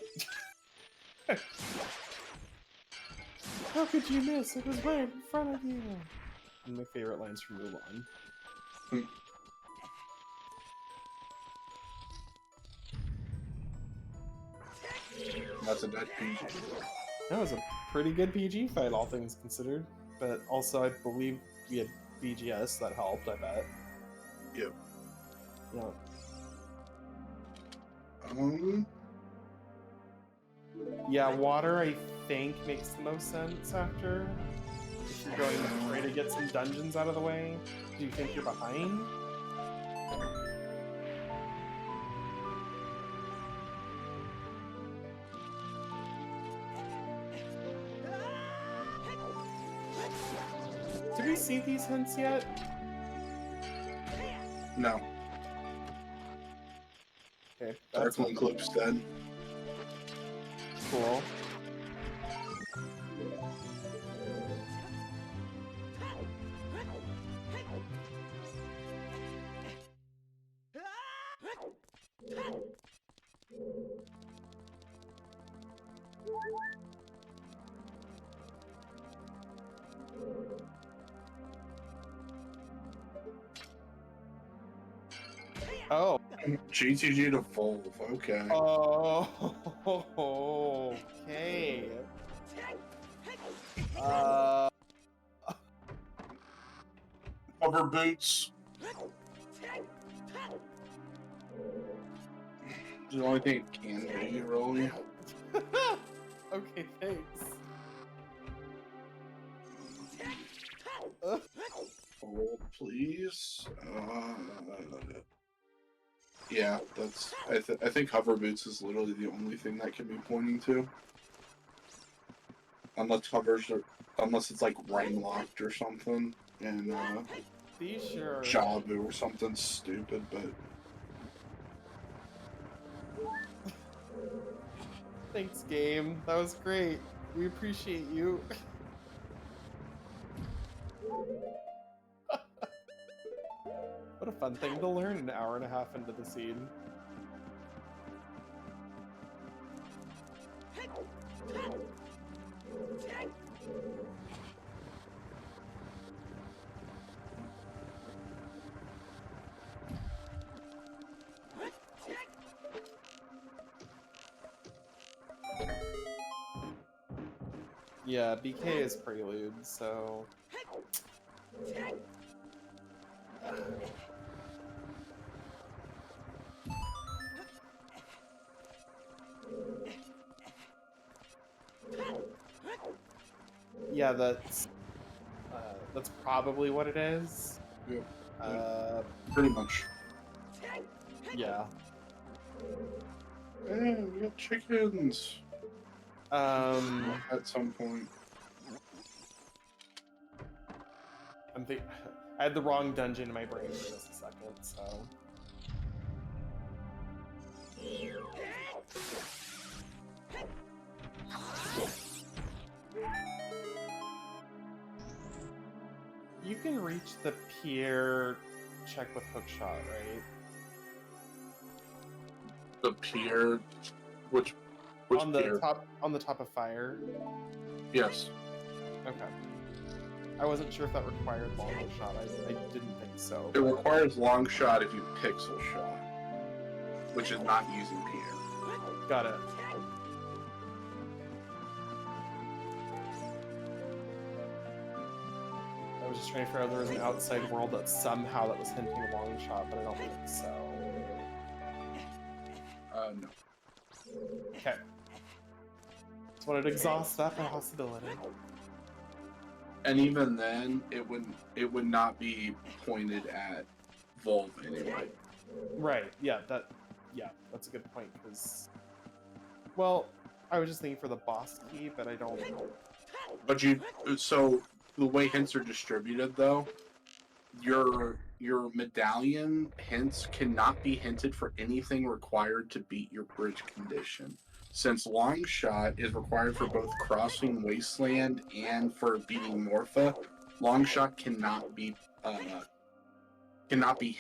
[SPEAKER 3] How could you miss? It was right in front of you. One of my favorite lines from Mulan.
[SPEAKER 2] That's a dead PG.
[SPEAKER 3] That was a pretty good PG fight, all things considered. But also, I believe we had BGS that helped, I bet.
[SPEAKER 2] Yep.
[SPEAKER 3] Yeah. Yeah, water, I think, makes the most sense after. If you're going to try to get some dungeons out of the way. Do you think you're behind? Did we see these hints yet?
[SPEAKER 2] No.
[SPEAKER 3] Okay,
[SPEAKER 2] Dark One Clip's dead.
[SPEAKER 3] Cool. Oh.
[SPEAKER 2] GTG to Volve, okay.
[SPEAKER 3] Oh, okay.
[SPEAKER 2] Cover boots. It's the only thing it can be, really.
[SPEAKER 3] Okay, thanks.
[SPEAKER 2] Hold, please. Yeah, that's. I think hover boots is literally the only thing that can be pointing to. Unless it's like rain locked or something, and
[SPEAKER 3] Be sure.
[SPEAKER 2] Jabu or something stupid, but.
[SPEAKER 3] Thanks, game. That was great. We appreciate you. What a fun thing to learn an hour and a half into the scene. Yeah, BK is prelude, so... Yeah, that's probably what it is.
[SPEAKER 2] Yep.
[SPEAKER 3] Pretty
[SPEAKER 2] much.
[SPEAKER 3] Yeah.
[SPEAKER 2] Hey, we got chickens. At some point.
[SPEAKER 3] I had the wrong dungeon in my brain for just a second, so... You can reach the pier check with hookshot, right?
[SPEAKER 2] The pier, which
[SPEAKER 3] on the
[SPEAKER 2] pier?
[SPEAKER 3] On the top of fire.
[SPEAKER 2] Yes.
[SPEAKER 3] Okay. I wasn't sure if that required long shot. I didn't think so.
[SPEAKER 2] It requires long shot if you pixel shot, which is not using pier.
[SPEAKER 3] Got it. I was just trying to figure out if there was an outside world that was hinting a long shot, but I don't think so.
[SPEAKER 2] No.
[SPEAKER 3] Okay. Just wanted to exhaust that possibility.
[SPEAKER 2] And even then, it would not be pointed at Volve anyway.
[SPEAKER 3] Right. Yeah. That's a good point. Because, well, I was just thinking for the boss key, but I don't.
[SPEAKER 2] But so the way hints are distributed, though, your medallion hints cannot be hinted for anything required to beat your bridge condition. Since long shot is required for both crossing Wasteland and for beating Morpha, long shot cannot be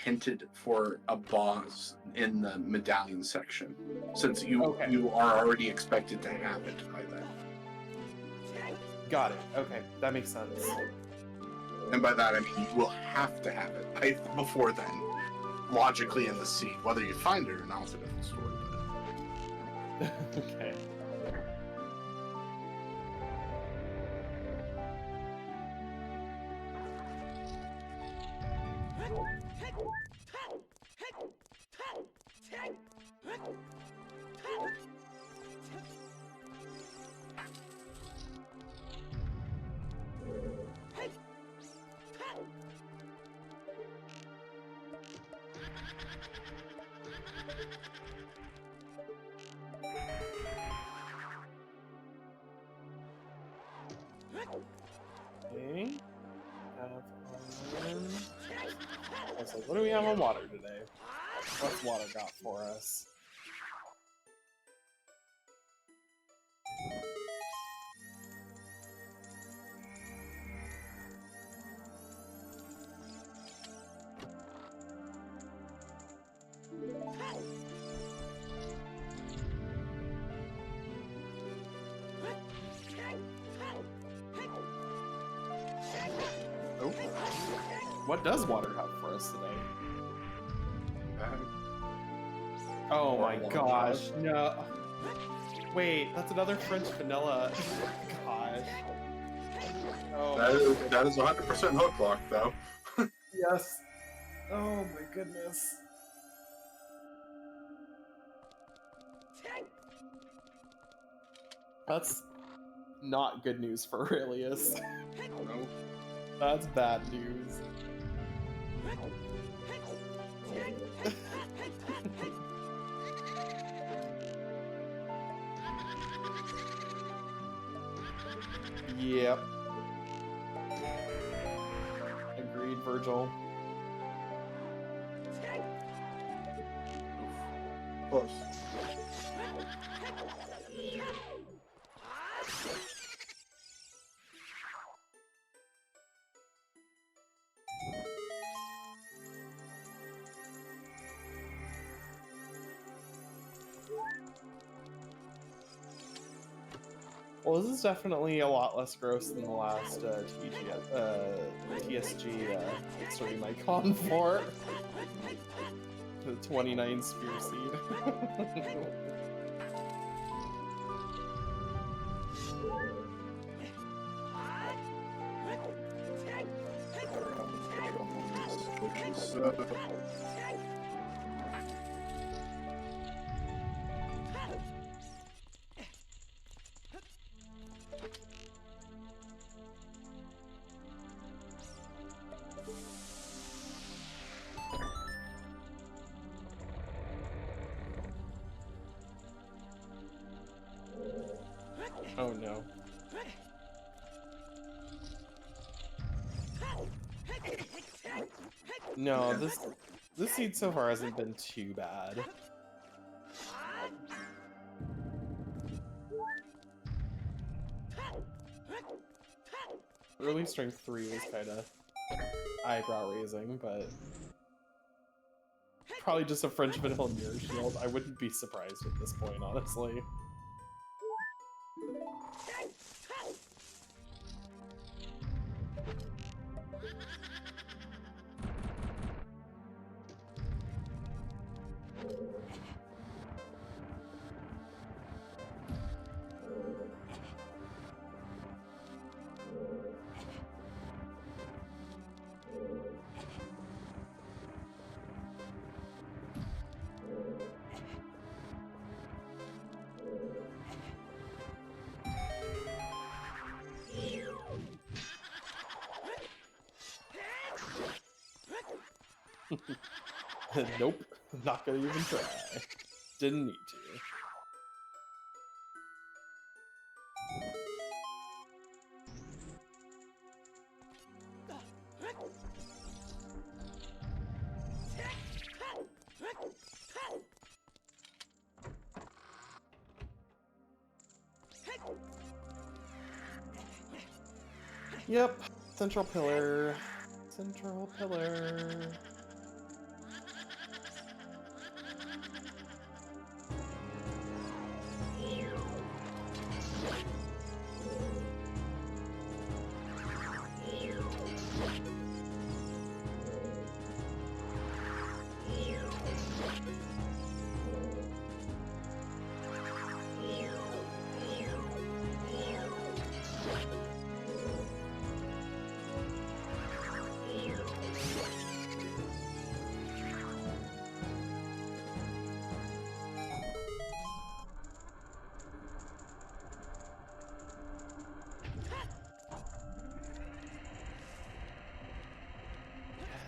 [SPEAKER 2] hinted for a boss in the medallion section, since you are already expected to have it by then.
[SPEAKER 3] Got it. Okay, that makes sense.
[SPEAKER 2] And by that I mean you will have to have it before then, logically in the seed. Whether you find it or not is a different story. But...
[SPEAKER 3] Okay. Okay. So what do we have on water today? What's water got for us? Oh. What does water have for us today? Oh my gosh, no. Wait, that's another French vanilla. Gosh. Oh,
[SPEAKER 2] that is 100% hook lock, though.
[SPEAKER 3] Yes. Oh my goodness. That's not good news for Aurelius.
[SPEAKER 2] No.
[SPEAKER 3] That's bad news. Yep. Agreed, Virgil.
[SPEAKER 2] Close.
[SPEAKER 3] Well, this is definitely a lot less gross than the last TSG starting my con for. The 29 spear seed.
[SPEAKER 2] So,
[SPEAKER 3] Oh no. No, this seed so far hasn't been too bad. Early strength 3 was kind of eyebrow raising, but probably just a French vanilla mirror shield. I wouldn't be surprised at this point, honestly. Nope, not gonna even try. Didn't need to. Yep, central pillar. Central pillar.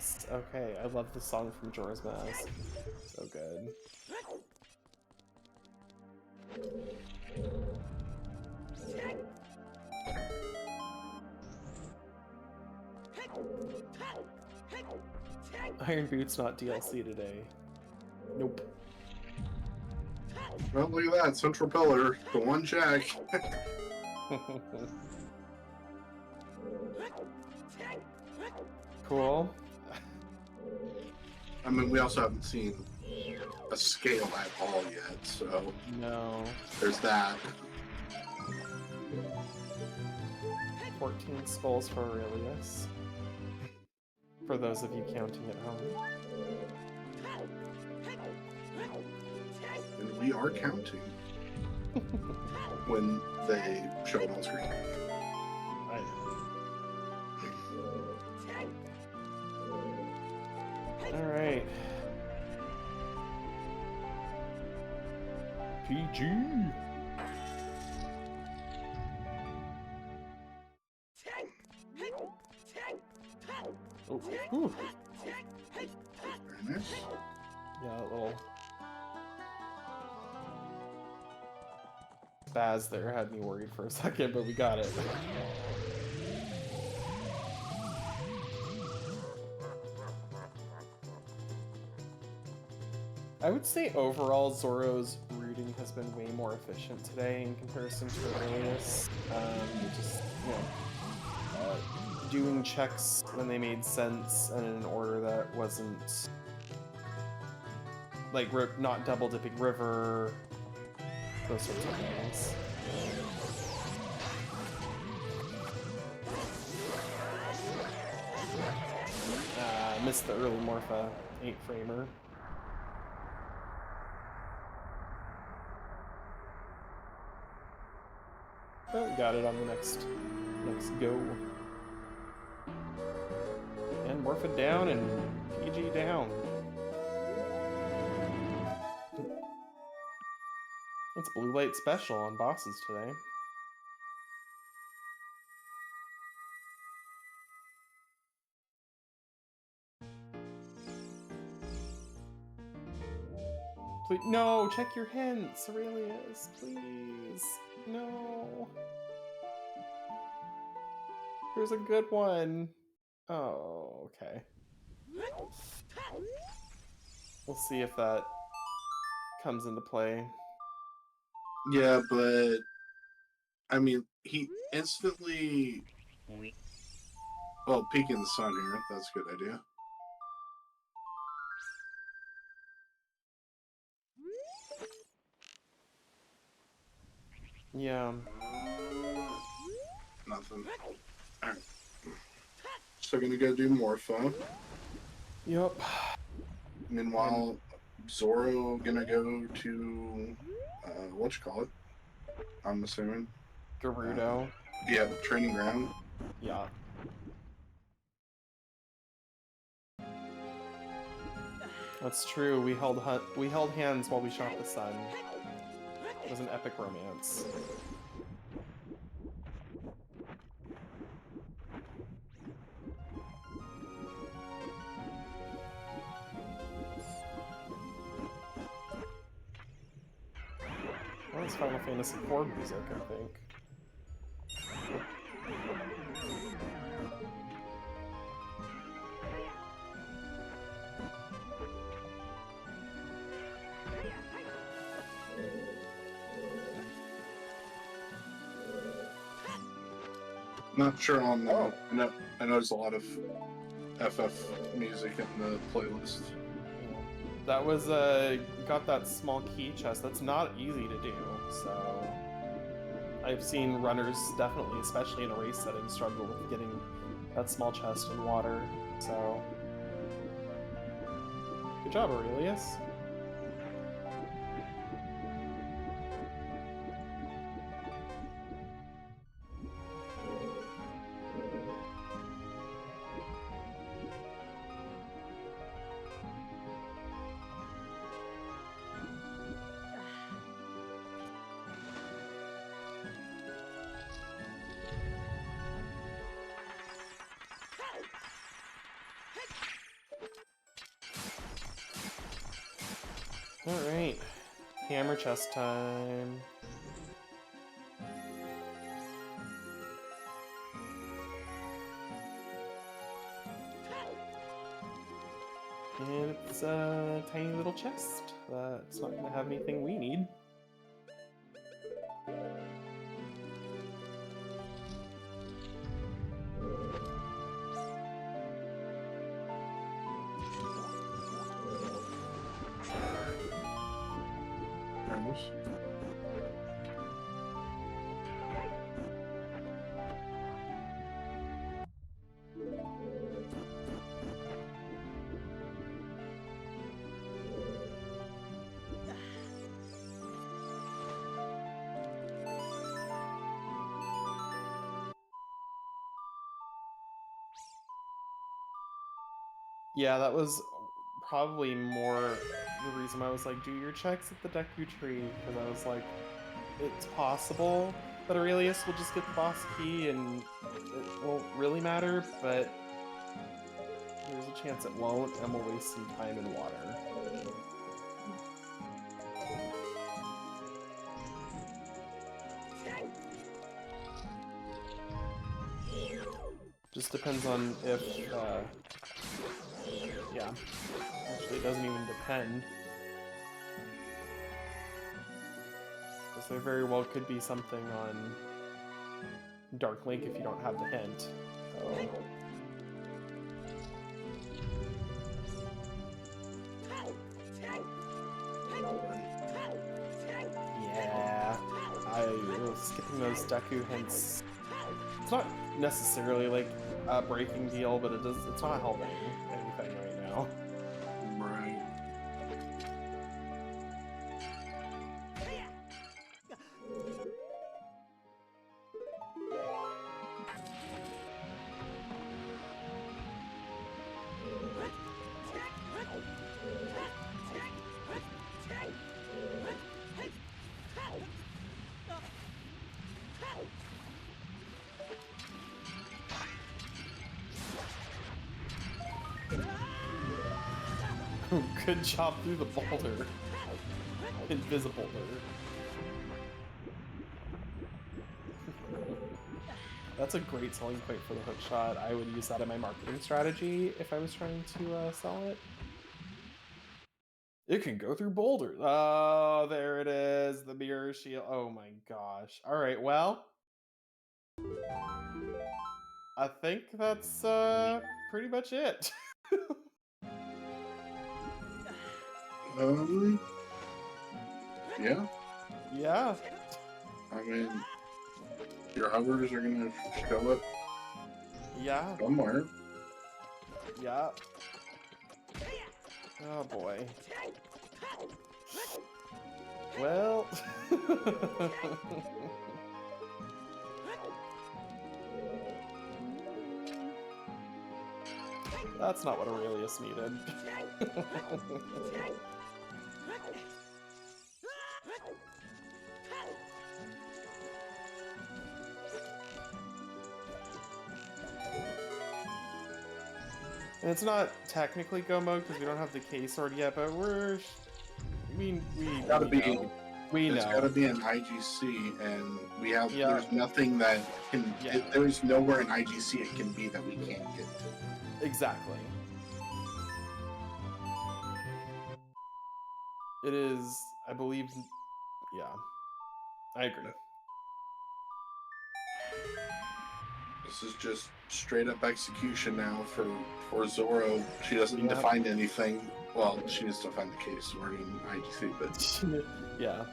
[SPEAKER 3] Yes, okay, I love the song from Jorah's Mask. So good. Iron Boots not DLC today. Nope.
[SPEAKER 2] well, look at that. Central pillar. The one check.
[SPEAKER 3] Cool.
[SPEAKER 2] I mean, we also haven't seen a scale at all yet, so
[SPEAKER 3] No.
[SPEAKER 2] there's that.
[SPEAKER 3] 14 skulls for Aurelius. For those of you counting at home.
[SPEAKER 2] And we are counting when they show it on screen.
[SPEAKER 3] I know. Alright. PG! Oh, ooh.
[SPEAKER 2] Very nice.
[SPEAKER 3] Yeah, a little spaz there had me worried for a second, but we got it. I would say overall Zorro's rooting has been way more efficient today in comparison to Aurelius. Just, you know, doing checks when they made sense and in an order that wasn't like not double dipping river, those sorts of things. Missed the early Morpha 8-framer. But we got it on the next go. And morph it down and Luigi down. It's blue light special on bosses today. Please, no, check your hints, Aurelius, please. No. Here's a good one. Oh, okay. We'll see if that comes into play.
[SPEAKER 2] Yeah, but I mean, he instantly. Well, peeking the sun here. That's a good idea.
[SPEAKER 3] Yeah.
[SPEAKER 2] Nothing. Alright. So gonna go do Morpho.
[SPEAKER 3] Yep.
[SPEAKER 2] Meanwhile, Zorro gonna go to whatchamacallit, I'm assuming.
[SPEAKER 3] Gerudo.
[SPEAKER 2] Yeah, training ground.
[SPEAKER 3] Yeah. That's true. We held hands while we shot the sun. It was an epic romance. Well, it's Final Fantasy IV music, I think.
[SPEAKER 2] Not sure on that. I know there's a lot of FF music in the playlist.
[SPEAKER 3] That was got that small key chest. That's not easy to do, so I've seen runners definitely, especially in a race setting, struggle with getting that small chest in water, so good job, Aurelius. Alright, hammer chest time. And it's a tiny little chest that's not going to have anything we need. Yeah, that was probably more the reason why I was like, do your checks at the Deku Tree, because I was like, it's possible that Aurelius will just get the boss key and it won't really matter, but there's a chance it won't, and we'll waste some time in water. Just depends on if, yeah, actually it doesn't even depend. Because there very well could be something on Dark Link if you don't have the hint. So. Yeah, skipping those Deku hints. It's not necessarily like a breaking deal, but it's not helping anything right now.
[SPEAKER 2] Right.
[SPEAKER 3] Good job through the boulder. Invisible boulder. That's a great selling point for the hook shot. I would use that in my marketing strategy if I was trying to sell it. It can go through boulders. Oh, there it is. The mirror shield. Oh my gosh. All right, well. I think that's pretty much it.
[SPEAKER 2] Yeah.
[SPEAKER 3] Yeah.
[SPEAKER 2] I mean, your hovers are gonna show up
[SPEAKER 3] Yeah.
[SPEAKER 2] somewhere.
[SPEAKER 3] Yeah. Oh boy. Well. That's not what Aurelius needed. And it's not technically go mode because we don't have the K sword yet, but we
[SPEAKER 2] Gotta be.
[SPEAKER 3] know. We
[SPEAKER 2] It's
[SPEAKER 3] know.
[SPEAKER 2] gotta be an IGC, and we have.
[SPEAKER 3] Yeah.
[SPEAKER 2] There's nothing that can.
[SPEAKER 3] Yeah.
[SPEAKER 2] There's nowhere in IGC it can be that we can't get to.
[SPEAKER 3] Exactly. It is, I believe. Yeah, I agree.
[SPEAKER 2] This is just straight up execution now for Zorro. She doesn't need to
[SPEAKER 3] Yep.
[SPEAKER 2] find anything. Well, she needs to find the case sword in IGC, but
[SPEAKER 3] Yeah.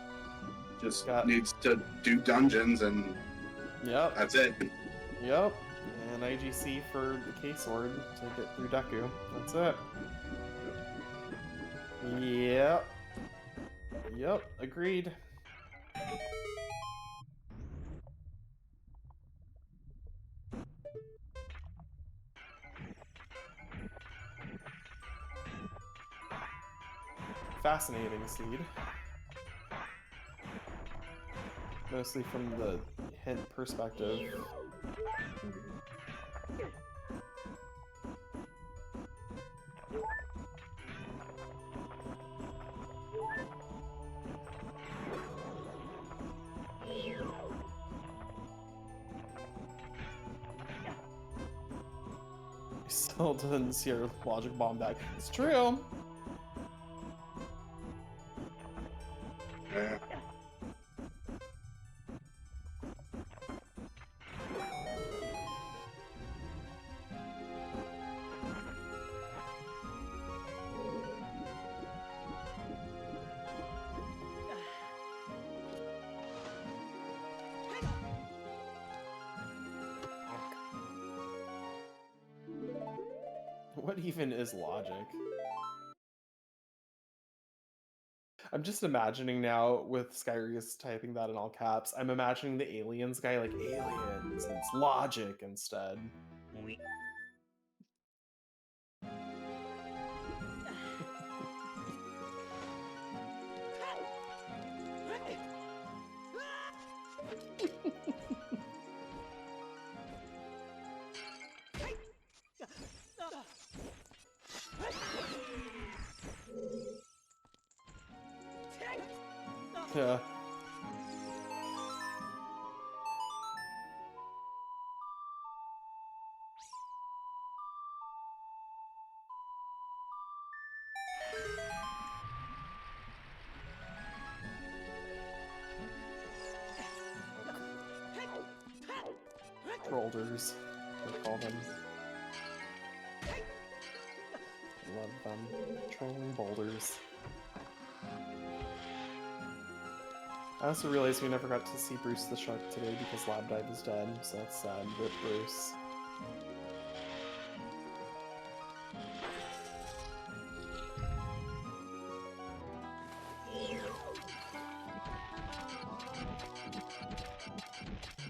[SPEAKER 2] just needs to do dungeons, and
[SPEAKER 3] Yep.
[SPEAKER 2] that's it.
[SPEAKER 3] Yep. And IGC for the K sword to get through Deku. That's it. Yep. Yep. Agreed. Fascinating seed. Mostly from the hint perspective. Still doesn't see our logic bomb back. It's true.
[SPEAKER 2] Yeah.
[SPEAKER 3] What even is logic? I'm just imagining now with Skyrius typing that in all caps. I'm imagining the aliens guy like aliens. And it's logic instead. Yeah. Trolders, they call them. Love them. Trolling boulders. I also realized we never got to see Bruce the Shark today because Lab Dive is dead, so that's sad. Rip Bruce.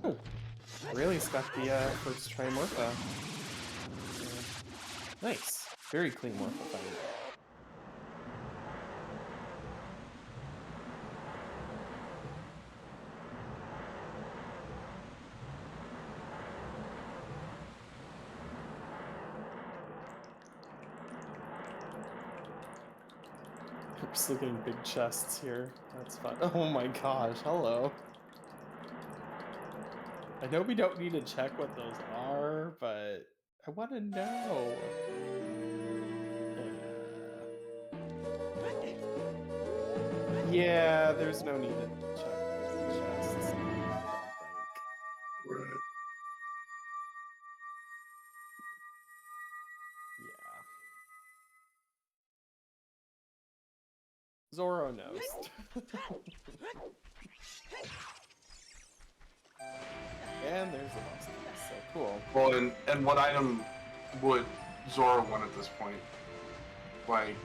[SPEAKER 3] Oh, Aurelius got the first try Morpha. Nice. Very clean Morpha fight. We're still getting big chests here. That's fun. Oh my gosh, hello. I know we don't need to check what those are, but I want to know. Yeah, there's no need to check the chests, I don't think.
[SPEAKER 2] Right.
[SPEAKER 3] Yeah. Zorro knows. And there's the boss piece, so cool.
[SPEAKER 2] Well, and what item would Zora want at this point? Like,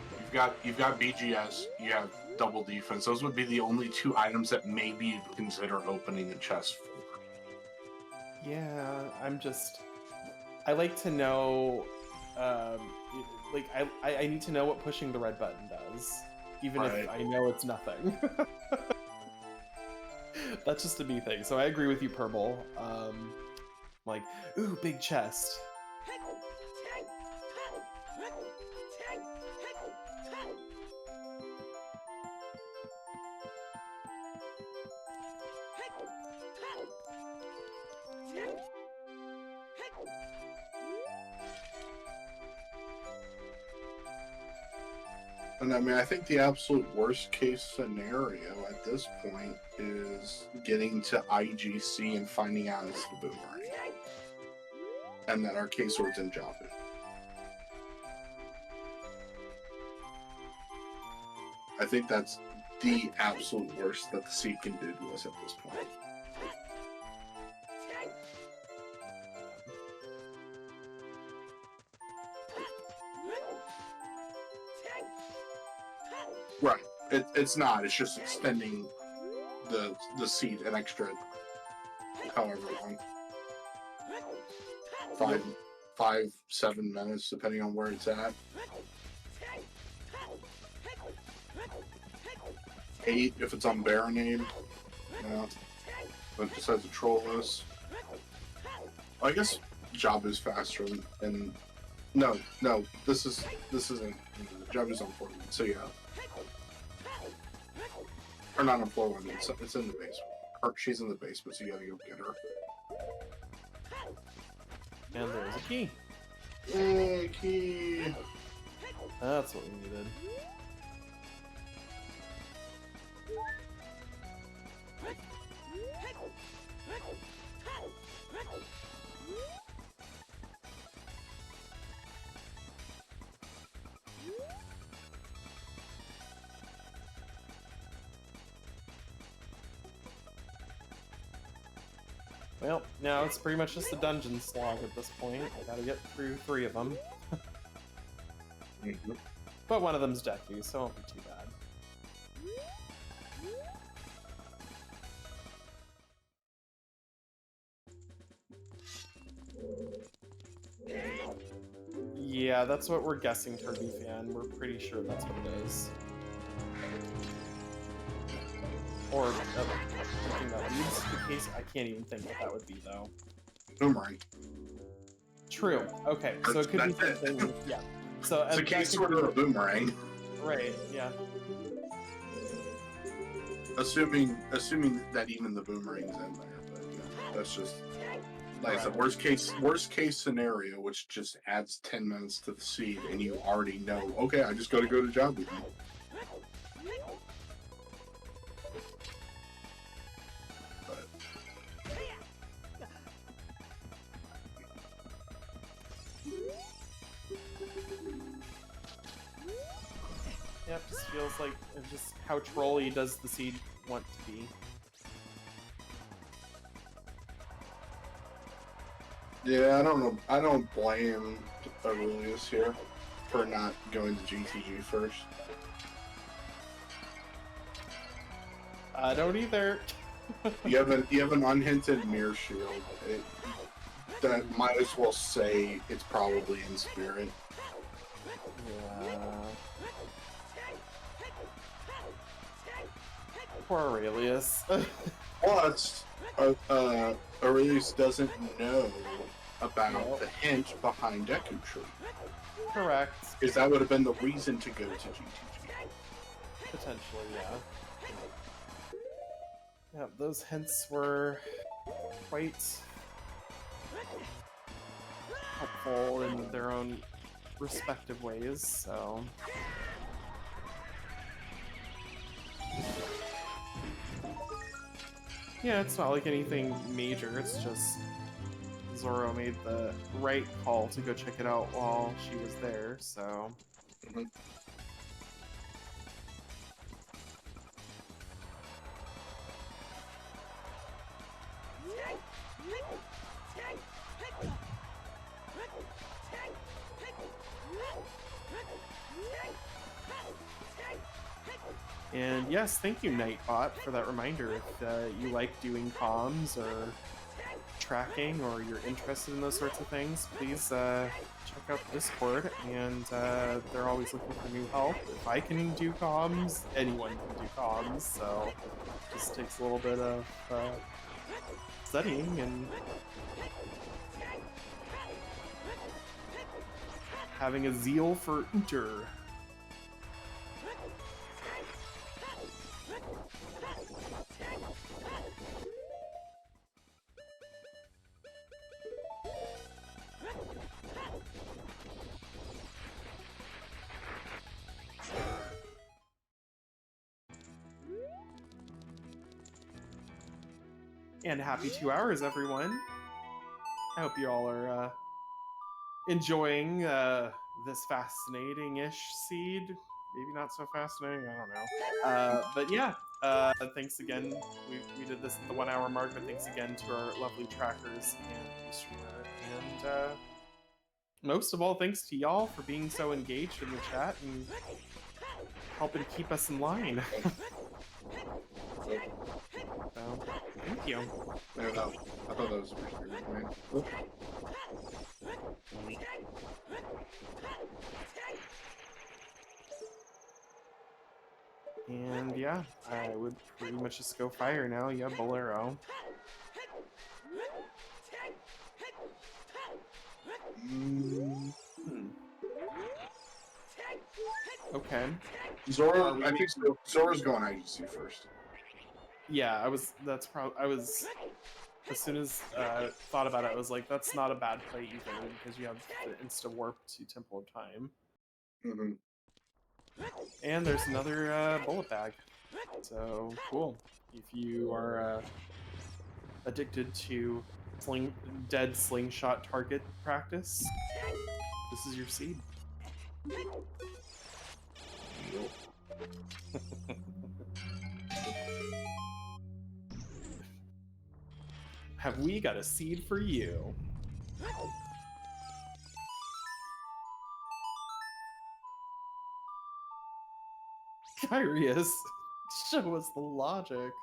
[SPEAKER 2] you've got BGS, you have double defense. Those would be the only two items that maybe you'd consider opening a chest for.
[SPEAKER 3] Yeah, I like to know, like, I need to know what pushing the red button does, even if I know it's nothing. That's just a me thing, so I agree with you, Purple. Like, ooh, big chest.
[SPEAKER 2] And I mean, I think the absolute worst case scenario at this point is getting to IGC and finding out it's the boomerang. And that our K-Sword's in Jabu. I think that's the absolute worst that the seed can do to us at this point. Right. It's not. It's just extending the seed an extra however long. 5-7 minutes, depending on where it's at. 8 if it's on Baronade. Yeah. But it just has a troll list. I guess Jabu's faster and no, this isn't Jabu's on 4 minutes, so yeah. Or not on floor 1, it's in the basement. Or she's in the basement, so you gotta go get her.
[SPEAKER 3] And there's a key.
[SPEAKER 2] Yay, key!
[SPEAKER 3] That's what we needed. Well, now it's pretty much just a dungeon slog at this point. I gotta get through 3 of them. But one of them's Deku, so it won't be too bad. Yeah, that's what we're guessing, Turby Fan. We're pretty sure that's what it is. Or something that leads to the case. I can't even think what that would be, though.
[SPEAKER 2] Boomerang.
[SPEAKER 3] True. Okay, so it could be something. Yeah. So
[SPEAKER 2] it's a K-Sword or a boomerang.
[SPEAKER 3] Right. Yeah.
[SPEAKER 2] Assuming that even the boomerang's in there, but yeah, that's just like I said, worst case scenario, which just adds 10 minutes to the seed, and you already know. Okay, I just got to go to Jabu.
[SPEAKER 3] Yeah, it just feels like just how trolly does the seed want to be.
[SPEAKER 2] Yeah, I don't know. I don't blame Aurelius here for not going to GTG first.
[SPEAKER 3] I don't either.
[SPEAKER 2] you have an unhinted mirror shield. That might as well say it's probably in spirit.
[SPEAKER 3] Yeah. Poor Aurelius.
[SPEAKER 2] Plus, Aurelius doesn't know about the hint behind Deku Tree.
[SPEAKER 3] Correct.
[SPEAKER 2] Because that would have been the reason to go to GTG.
[SPEAKER 3] Potentially, yeah. Yeah, those hints were quite helpful in their own respective ways, so... Yeah, it's not like anything major, it's just Zorro made the right call to go check it out while she was there, so...
[SPEAKER 2] Mhm.
[SPEAKER 3] And yes, thank you, Nightbot, for that reminder. If you like doing comms or tracking or you're interested in those sorts of things, please check out the Discord, and they're always looking for new help. If I can do comms, anyone can do comms, so it just takes a little bit of studying and having a zeal for Ooter. And happy 2 hours, everyone. I hope you all are enjoying this fascinating-ish seed. Maybe not so fascinating, I don't know. But yeah, thanks again. We did this at the 1 hour mark, but thanks again to our lovely trackers and streamer. And most of all, thanks to y'all for being so engaged in the chat and helping keep us in line. So, thank you.
[SPEAKER 2] I don't know. I thought that was pretty good, man.
[SPEAKER 3] And yeah, I would pretty much just go fire now. Yeah, Bolero. Okay.
[SPEAKER 2] Zorro, I think Zorro's going IGC first.
[SPEAKER 3] Yeah, I was. That's probably. I was. As soon as thought about it, I was like, that's not a bad play either because you have the insta warp to Temple of Time.
[SPEAKER 2] Mm-hmm.
[SPEAKER 3] And there's another bullet bag. So cool. If you are addicted to dead slingshot target practice, this is your seed. Have we got a seed for you? Kyrius, show us the logic.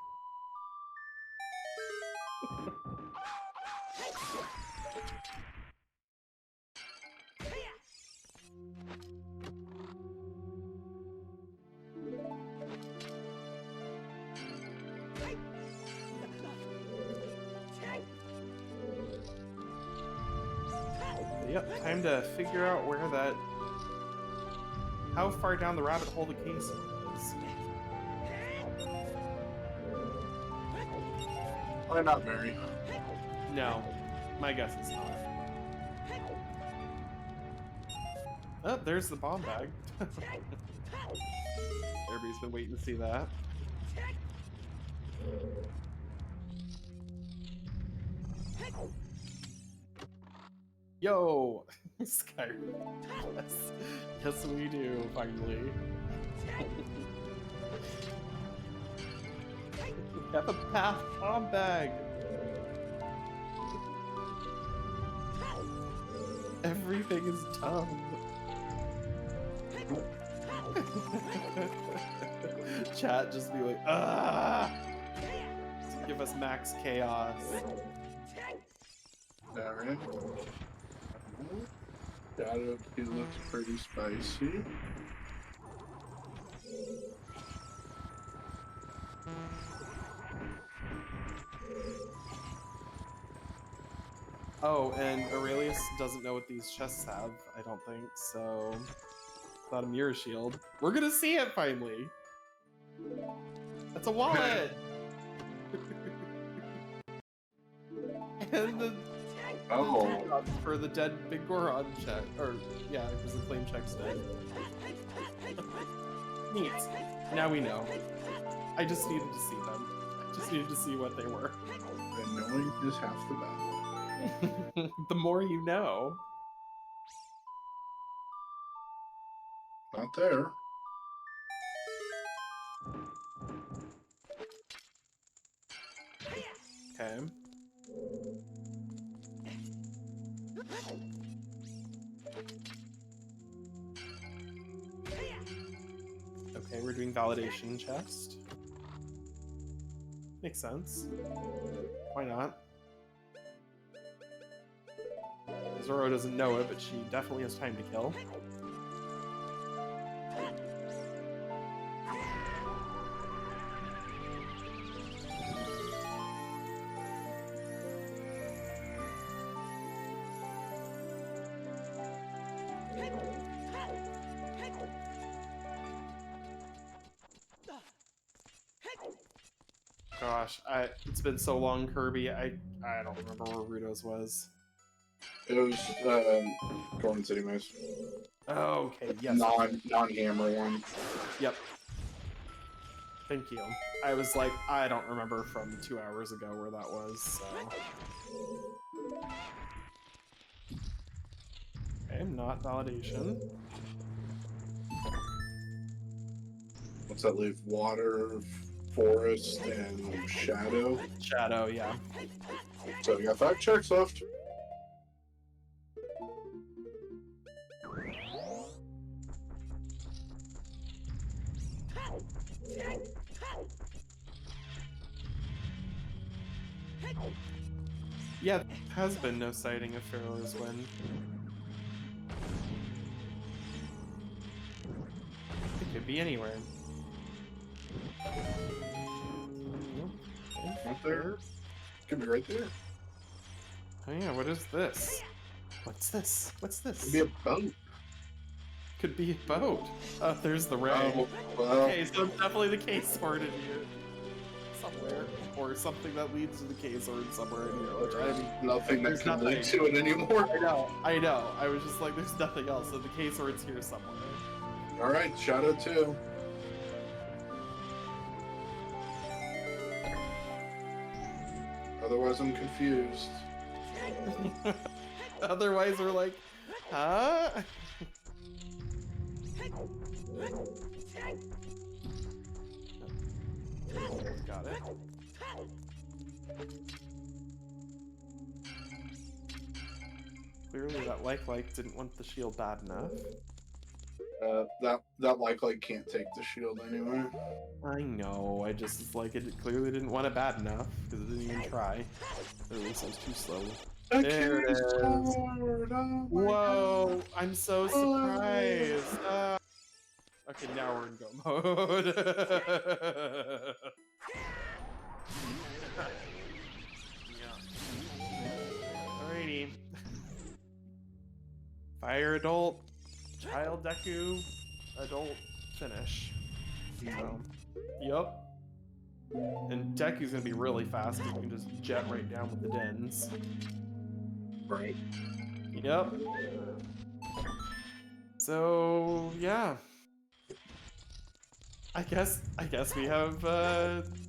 [SPEAKER 3] Yep, time to figure out where that... How far down the rabbit hole the case is.
[SPEAKER 2] Probably not very.
[SPEAKER 3] No, my guess is not. Oh, there's the bomb bag. Everybody's been waiting to see that. Yo! Skyrim. Yes. Yes, we do, finally. We have a path bomb bag! Everything is dumb. Chat just be like, ah! To give us max chaos.
[SPEAKER 2] Alright. That looks pretty spicy.
[SPEAKER 3] Oh, and Aurelius doesn't know what these chests have, I don't think, so... Not a mirror shield. We're gonna see it finally! That's a wallet! And the for the dead Big Goron check, or yeah, because the flame check's dead. Neat. Now we know. I just needed to see them. I just needed to see what they were.
[SPEAKER 2] And knowing is half the battle.
[SPEAKER 3] The more you know.
[SPEAKER 2] Not there.
[SPEAKER 3] Okay. Okay, we're doing validation chest. Makes sense. Why not? Zorro doesn't know it, but she definitely has time to kill. Gosh, it's been so long, Kirby. I don't remember where Rudo's was.
[SPEAKER 2] It was Golden City Mouse.
[SPEAKER 3] Oh, okay, yes.
[SPEAKER 2] Non-hammer one.
[SPEAKER 3] Yep. Thank you. I was like, I don't remember from 2 hours ago where that was, so... Okay, not validation.
[SPEAKER 2] What's that leave? Water, forest, and shadow?
[SPEAKER 3] Shadow, yeah.
[SPEAKER 2] So we got 5 checks left.
[SPEAKER 3] Yeah, there has been no sighting of Pharaoh's Wind. It could be anywhere.
[SPEAKER 2] Right there. Could be right there.
[SPEAKER 3] Oh yeah, what is this? What's this? What's this?
[SPEAKER 2] Could be a boat.
[SPEAKER 3] Could be a boat. Oh, there's the ring.
[SPEAKER 2] Oh, well.
[SPEAKER 3] Okay, so definitely the case sword in here. Somewhere. Or something that leads to the case sword somewhere in here. Which I mean,
[SPEAKER 2] nothing that
[SPEAKER 3] there's
[SPEAKER 2] can lead
[SPEAKER 3] nothing.
[SPEAKER 2] to it anymore.
[SPEAKER 3] I know. I was just like, there's nothing else. So the case sword's here somewhere.
[SPEAKER 2] Alright, Shadow 2. Otherwise, I'm confused.
[SPEAKER 3] Otherwise, we're like, huh? Got it. Clearly that like didn't want the shield bad enough.
[SPEAKER 2] That like can't take the shield anyway.
[SPEAKER 3] I know, I just like it clearly didn't want it bad enough because it didn't even try. Or at least it was too slow. There it is. Whoa, I'm so surprised. Okay, now we're in go mode. Alrighty. Fire adult, child Deku, adult finish. So, yup. And Deku's gonna be really fast because you can just jet right down with the dens.
[SPEAKER 2] Right.
[SPEAKER 3] Yep. So yeah. I guess we have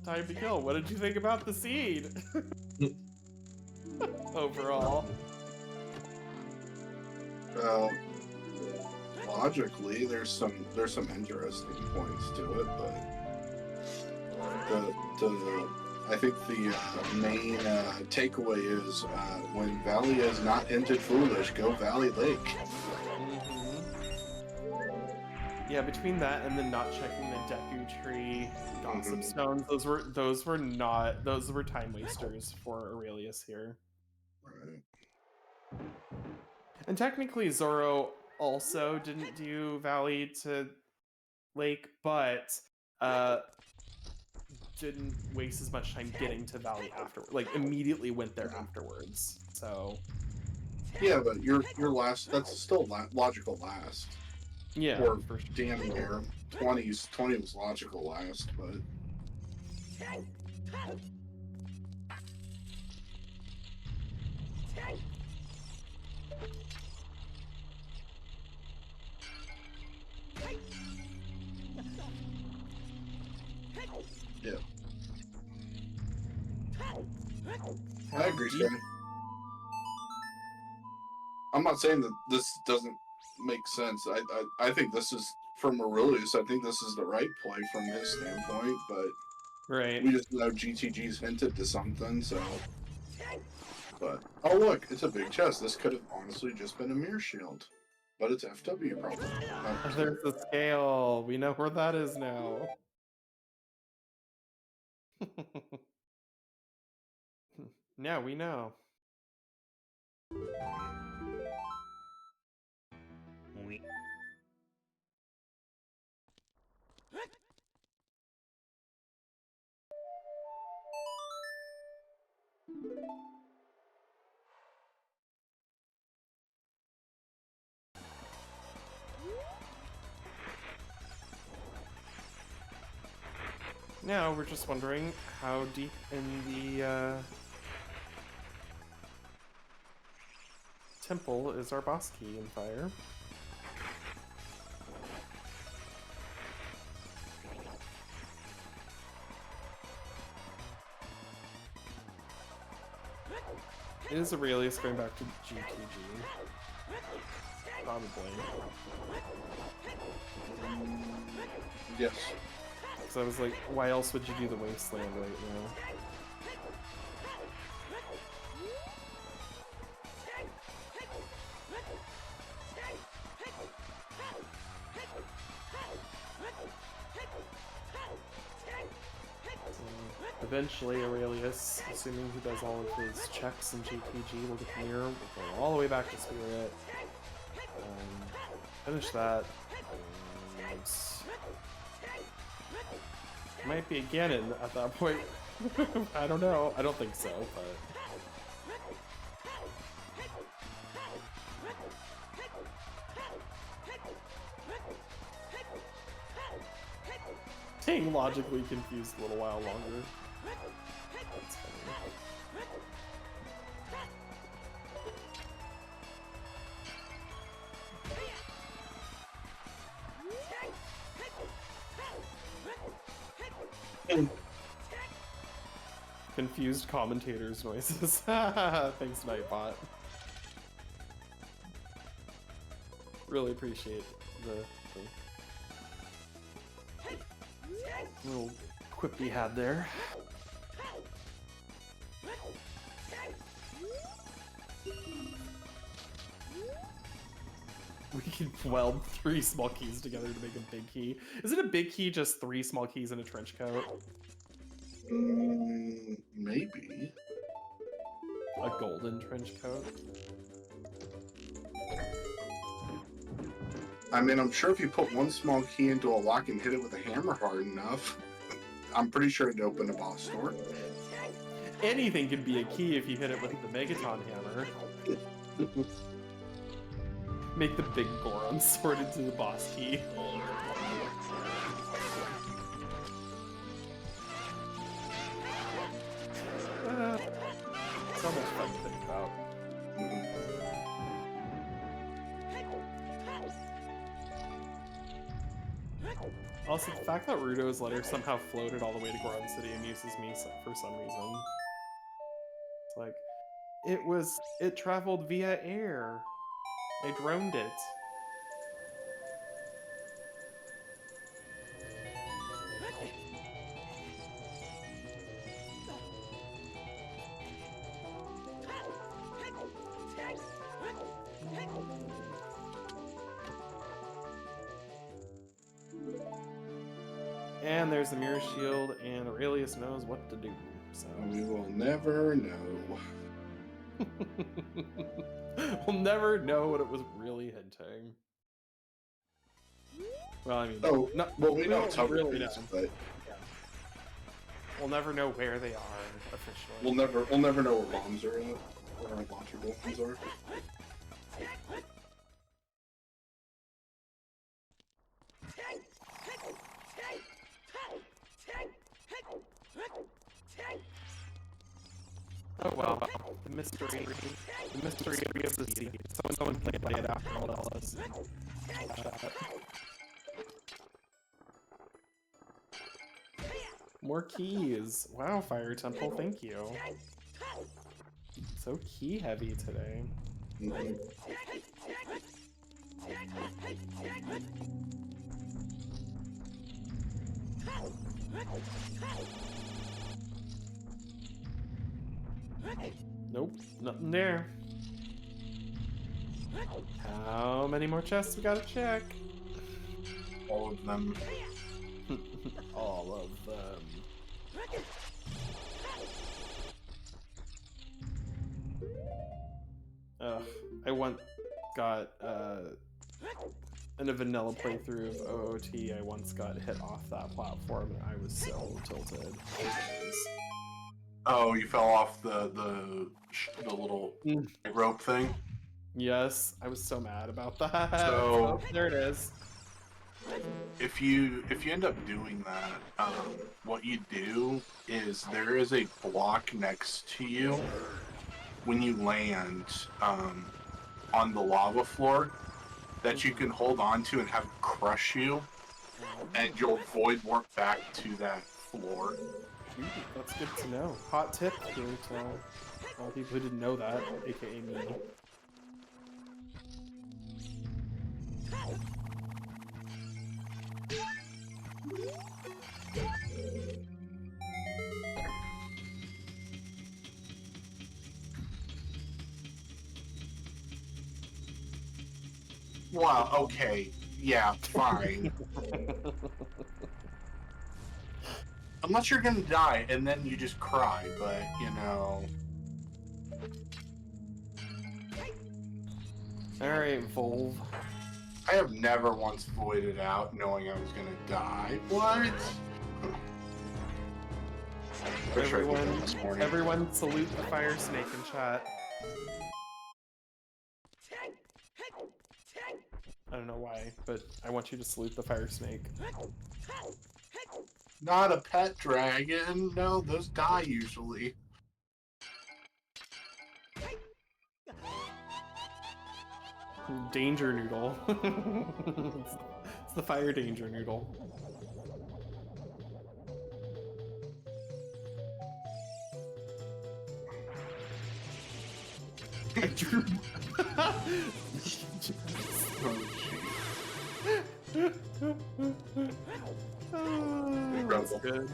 [SPEAKER 3] time to kill. What did you think about the seed? Overall.
[SPEAKER 2] Well, logically, there's some interesting points to it, but I think the main takeaway is when Valley is not hinted foolish, go Valley Lake.
[SPEAKER 3] Yeah, between that and then not checking the Deku tree gossip stones, those were time wasters for Aurelius here.
[SPEAKER 2] Right.
[SPEAKER 3] And technically Zorro also didn't do Valley to Lake, but didn't waste as much time getting to Valley after, like immediately went there afterwards. So
[SPEAKER 2] yeah, but your last, that's still logical last.
[SPEAKER 3] Yeah,
[SPEAKER 2] Or
[SPEAKER 3] for sure.
[SPEAKER 2] damn near. 20 was logical last, but yeah. I agree,
[SPEAKER 3] deep-
[SPEAKER 2] Sam. I'm not saying that this doesn't make sense. I think this is, from Aurelius, I think this is the right play from his standpoint, but
[SPEAKER 3] Right.
[SPEAKER 2] we just know GTG's hinted to something, so. But, oh look, it's a big chest. This could have honestly just been a mirror shield. But it's FW probably.
[SPEAKER 3] There's the scale. We know where that is now. Now we know. Now we're just wondering how deep in the temple is our boss key in fire. Is Aurelius going back to GTG? Probably.
[SPEAKER 2] Yes.
[SPEAKER 3] Because I was like, why else would you do the Wasteland right now? Eventually, Aurelius, assuming he does all of his checks in GTG, will get the mirror, we'll go all the way back to Spirit. Finish that. And might be a Ganon at that point. I don't know. I don't think so, but... Staying logically confused a little while longer. That's funny. Confused commentators' noises. Thanks, Nightbot. Really appreciate the little quip he had there. We can weld 3 small keys together to make a big key. Is it a big key just 3 small keys in a trench coat?
[SPEAKER 2] Maybe.
[SPEAKER 3] A golden trench coat?
[SPEAKER 2] I mean, I'm sure if you put one small key into a lock and hit it with a hammer hard enough, I'm pretty sure it'd open a boss door.
[SPEAKER 3] Anything can be a key if you hit it with the Megaton hammer. Make the big Goron sword into the boss key. So much fun to think about. Also, the fact that Rudo's letter somehow floated all the way to Goron City amuses me for some reason. It's like, it traveled via air. They droned it. And there's the mirror shield, and Aurelius knows what to do. So
[SPEAKER 2] We will never know.
[SPEAKER 3] We'll never know what it was really hinting. Well, I mean,
[SPEAKER 2] Oh, well, we know
[SPEAKER 3] won't
[SPEAKER 2] some
[SPEAKER 3] really
[SPEAKER 2] things,
[SPEAKER 3] know.
[SPEAKER 2] but
[SPEAKER 3] Yeah. We'll never know where they are officially.
[SPEAKER 2] we'll never know where bombs are at, or our launcher bombs are.
[SPEAKER 3] Oh well, the mystery of the sea. Someone play it after all tell us. More keys. Wow, Fire Temple, thank you. So key heavy today. Nope, nothing there. How many more chests we gotta check?
[SPEAKER 2] All of them.
[SPEAKER 3] All of them. Ugh, I once got, in a vanilla playthrough of OOT, I once got hit off that platform and I was so tilted.
[SPEAKER 2] Oh, you fell off the little rope thing?
[SPEAKER 3] Yes, I was so mad about that.
[SPEAKER 2] So,
[SPEAKER 3] Oh, there it is.
[SPEAKER 2] if you end up doing that, what you do is there is a block next to you when you land on the lava floor that you can hold on to and have it crush you, and you'll void warp back to that floor.
[SPEAKER 3] Ooh, that's good to know. Hot tip here to all people who didn't know that, aka me.
[SPEAKER 2] Wow, okay. Yeah, fine. Unless you're gonna die and then you just cry, but you know.
[SPEAKER 3] Alright, Volve.
[SPEAKER 2] I have never once voided out knowing I was gonna die. What?
[SPEAKER 3] Everyone salute the fire snake in chat. I don't know why, but I want you to salute the fire snake.
[SPEAKER 2] Not a pet dragon. No, those die usually.
[SPEAKER 3] Danger noodle. It's the fire danger noodle. I drew. Oh, that's good.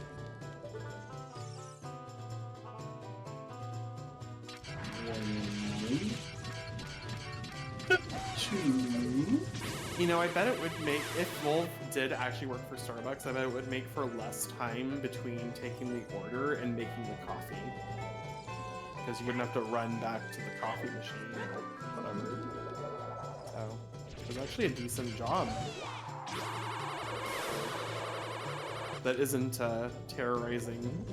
[SPEAKER 3] You know, I bet it would make, if Wolf did actually work for Starbucks, I bet it would make for less time between taking the order and making the coffee. Because you wouldn't have to run back to the coffee machine or whatever. So, it was actually a decent job. That isn't terrorizing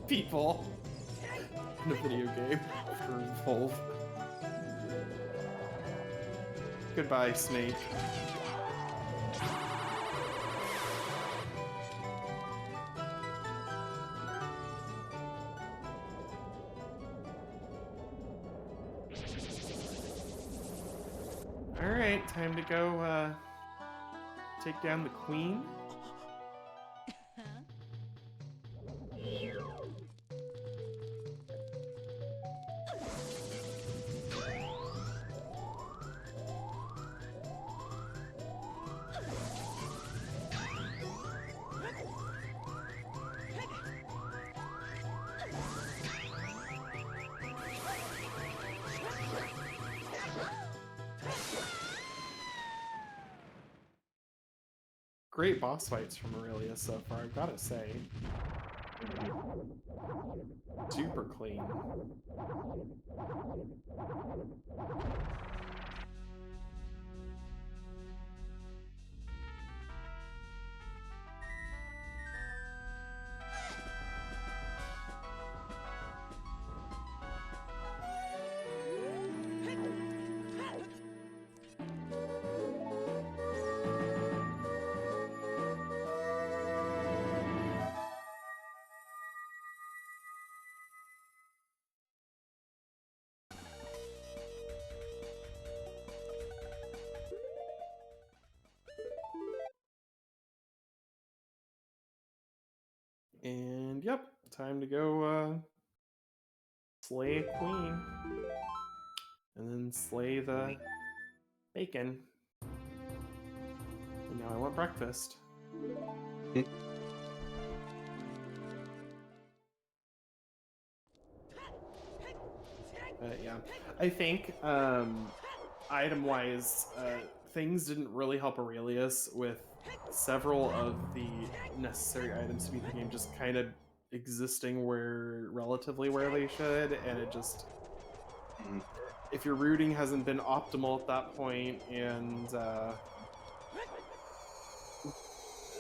[SPEAKER 3] people in a video game for Wolf. Goodbye, Snake. Alright, time to go take down the queen. Great boss fights from Aurelius so far, I've gotta say. Super clean. And yep, time to go slay a queen. And then slay the bacon. And now I want breakfast. Yeah, I think item-wise, things didn't really help Aurelius with several of the necessary items to beat the game just kind of existing relatively where they should, and it just if your routing hasn't been optimal at that point, and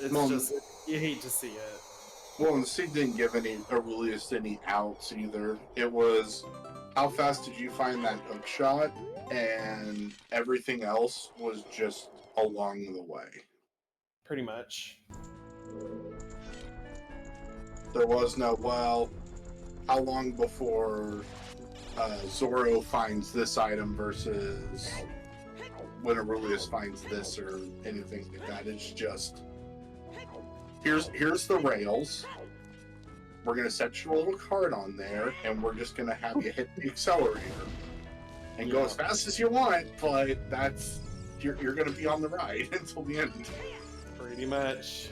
[SPEAKER 3] it's just you hate to see it.
[SPEAKER 2] Well, and the seed didn't give Aurelius any outs either. It was, how fast did you find that hook shot? And everything else was just along the way.
[SPEAKER 3] Pretty much.
[SPEAKER 2] There was no, well, how long before Zorro finds this item versus when Aurelius finds this or anything like that. It's just, here's the rails. We're going to set your little card on there, and we're just going to have you hit the accelerator and go as fast as you want, but that's, you're going to be on the ride until the end.
[SPEAKER 3] Pretty much.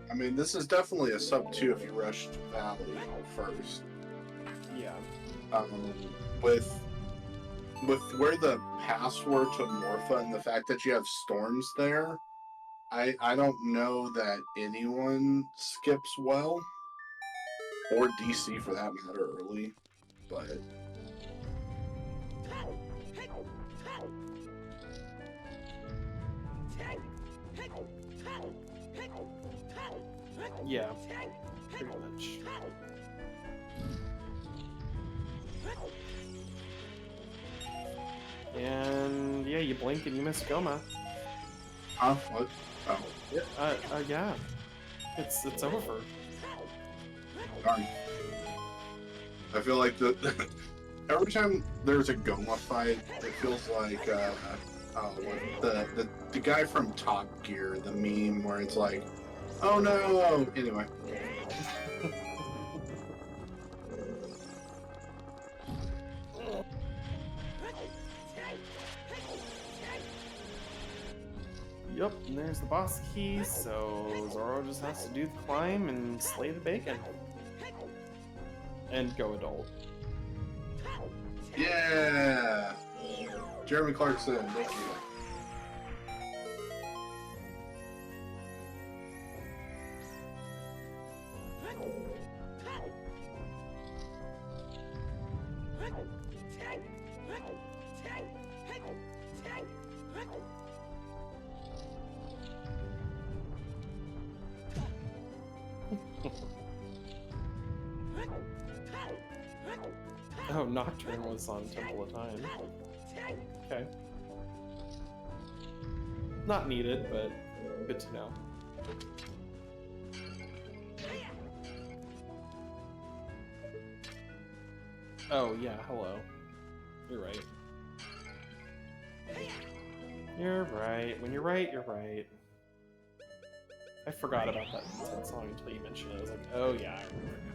[SPEAKER 2] I mean, this is definitely a sub 2 if you rushed Valley first.
[SPEAKER 3] Yeah.
[SPEAKER 2] With where the paths were to Morpha and the fact that you have storms there, I don't know that anyone skips well, or DC for that matter, early, but...
[SPEAKER 3] Yeah, pretty much. And yeah, you blink and you miss Goma.
[SPEAKER 2] Huh? What? Oh.
[SPEAKER 3] Yeah. It's over.
[SPEAKER 2] Darn. I feel like every time there's a Goma fight, it feels like the guy from Top Gear, the meme where it's like, oh no! Anyway.
[SPEAKER 3] Yep, and there's the boss key, so Zorro just has to do the climb and slay the bacon. And go adult.
[SPEAKER 2] Yeah! Jeremy Clarkson, thank you.
[SPEAKER 3] Oh, Nocturne was on Temple of Time. Okay. Not needed, but good to know. Oh, yeah, hello. You're right. You're right. When you're right, you're right. I forgot about that song until you mentioned it. I was like, oh yeah, I remember now.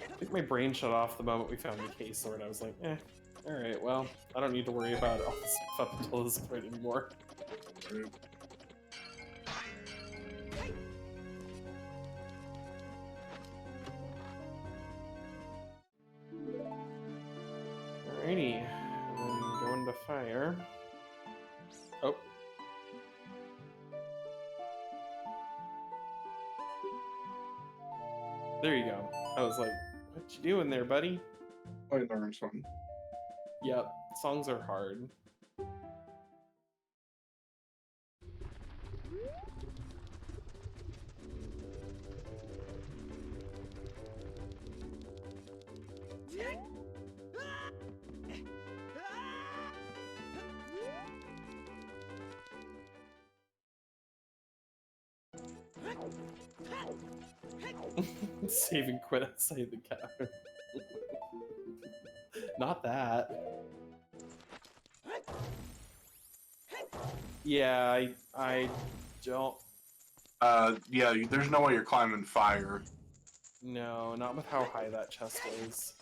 [SPEAKER 3] I think my brain shut off the moment we found the case sword. I was like, alright, well, I don't need to worry about all this stuff up until this point anymore. Alrighty, and then go into fire. Oh. There you go. I was like, what you doing there, buddy?
[SPEAKER 2] I learned something.
[SPEAKER 3] Yep, songs are hard. Saving Quinn outside the cabin. Not that. Yeah, I don't.
[SPEAKER 2] Yeah, there's no way you're climbing fire.
[SPEAKER 3] No, not with how high that chest is.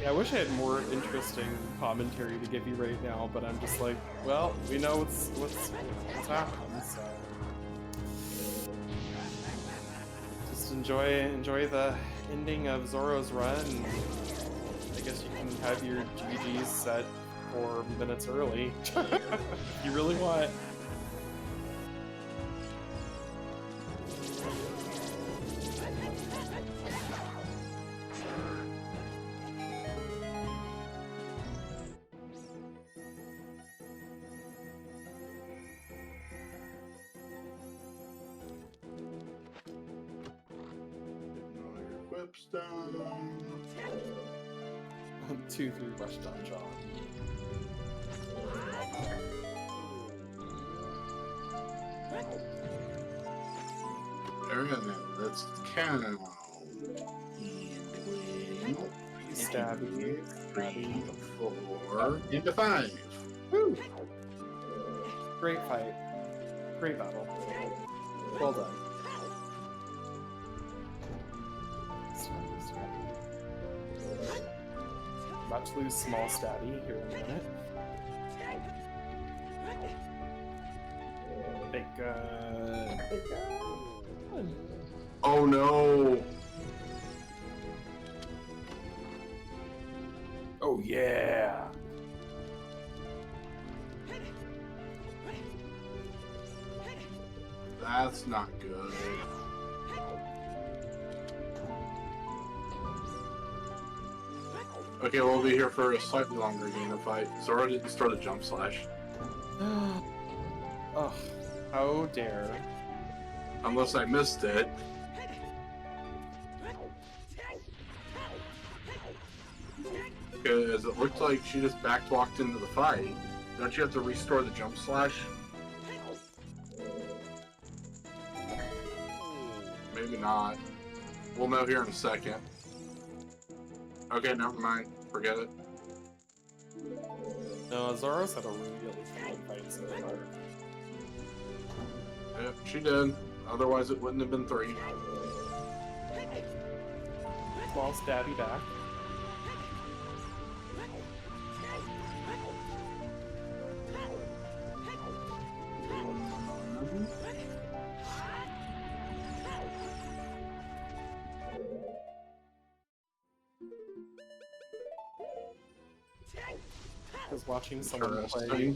[SPEAKER 3] Yeah, I wish I had more interesting commentary to give you right now, but I'm just like, well, we know what's happening, so just enjoy the ending of Zorro's run. I guess you can have your GGs set 4 minutes early if you really want.
[SPEAKER 2] Whips down.
[SPEAKER 3] 2-3 rush down, John.
[SPEAKER 2] Everything that's count.
[SPEAKER 3] Stabby.
[SPEAKER 2] 3, 4, into 5. Woo!
[SPEAKER 3] Great fight. Great battle. Well done. About to lose small stabby here in a minute. Big gun. Big gun.
[SPEAKER 2] Oh no!
[SPEAKER 3] Oh yeah!
[SPEAKER 2] That's not good. Okay, we'll be here for a slightly longer game of fight. Zorro didn't start a jump slash.
[SPEAKER 3] Oh, how dare.
[SPEAKER 2] Unless I missed it. Because it looked like she just back-walked into the fight. Don't you have to restore the jump slash? Maybe not. We'll know here in a second. Okay, never mind. Forget it.
[SPEAKER 3] No, Zorro's had a really fun fight so far.
[SPEAKER 2] Yep, she did. Otherwise it wouldn't have been 3.
[SPEAKER 3] Small stabby back. I was watching someone play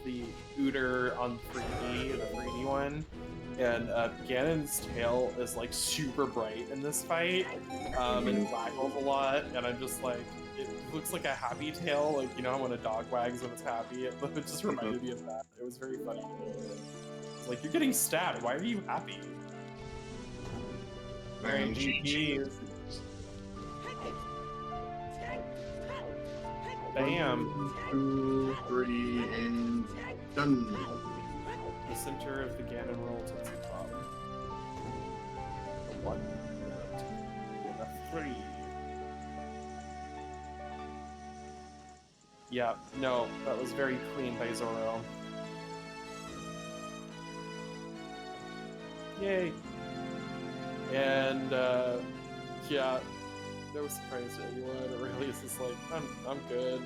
[SPEAKER 3] the Ooter on 3D, the 3D one, and Ganon's tail is like super bright in this fight, and it waggles a lot, and I'm just like, it looks like a happy tail, like, you know when a dog wags when it's happy? It just reminded me of that. It was very funny to me. It's like, you're getting stabbed, why are you happy? Alright, GG's. Bam!
[SPEAKER 2] 1, 2, 3, and done.
[SPEAKER 3] The center of the Ganon roll to the top. A 1, a 2, and a 3. Yeah, no, that was very clean by Zorro. Yay! And, yeah, no surprise to anyone. Aurelius is like, I'm good.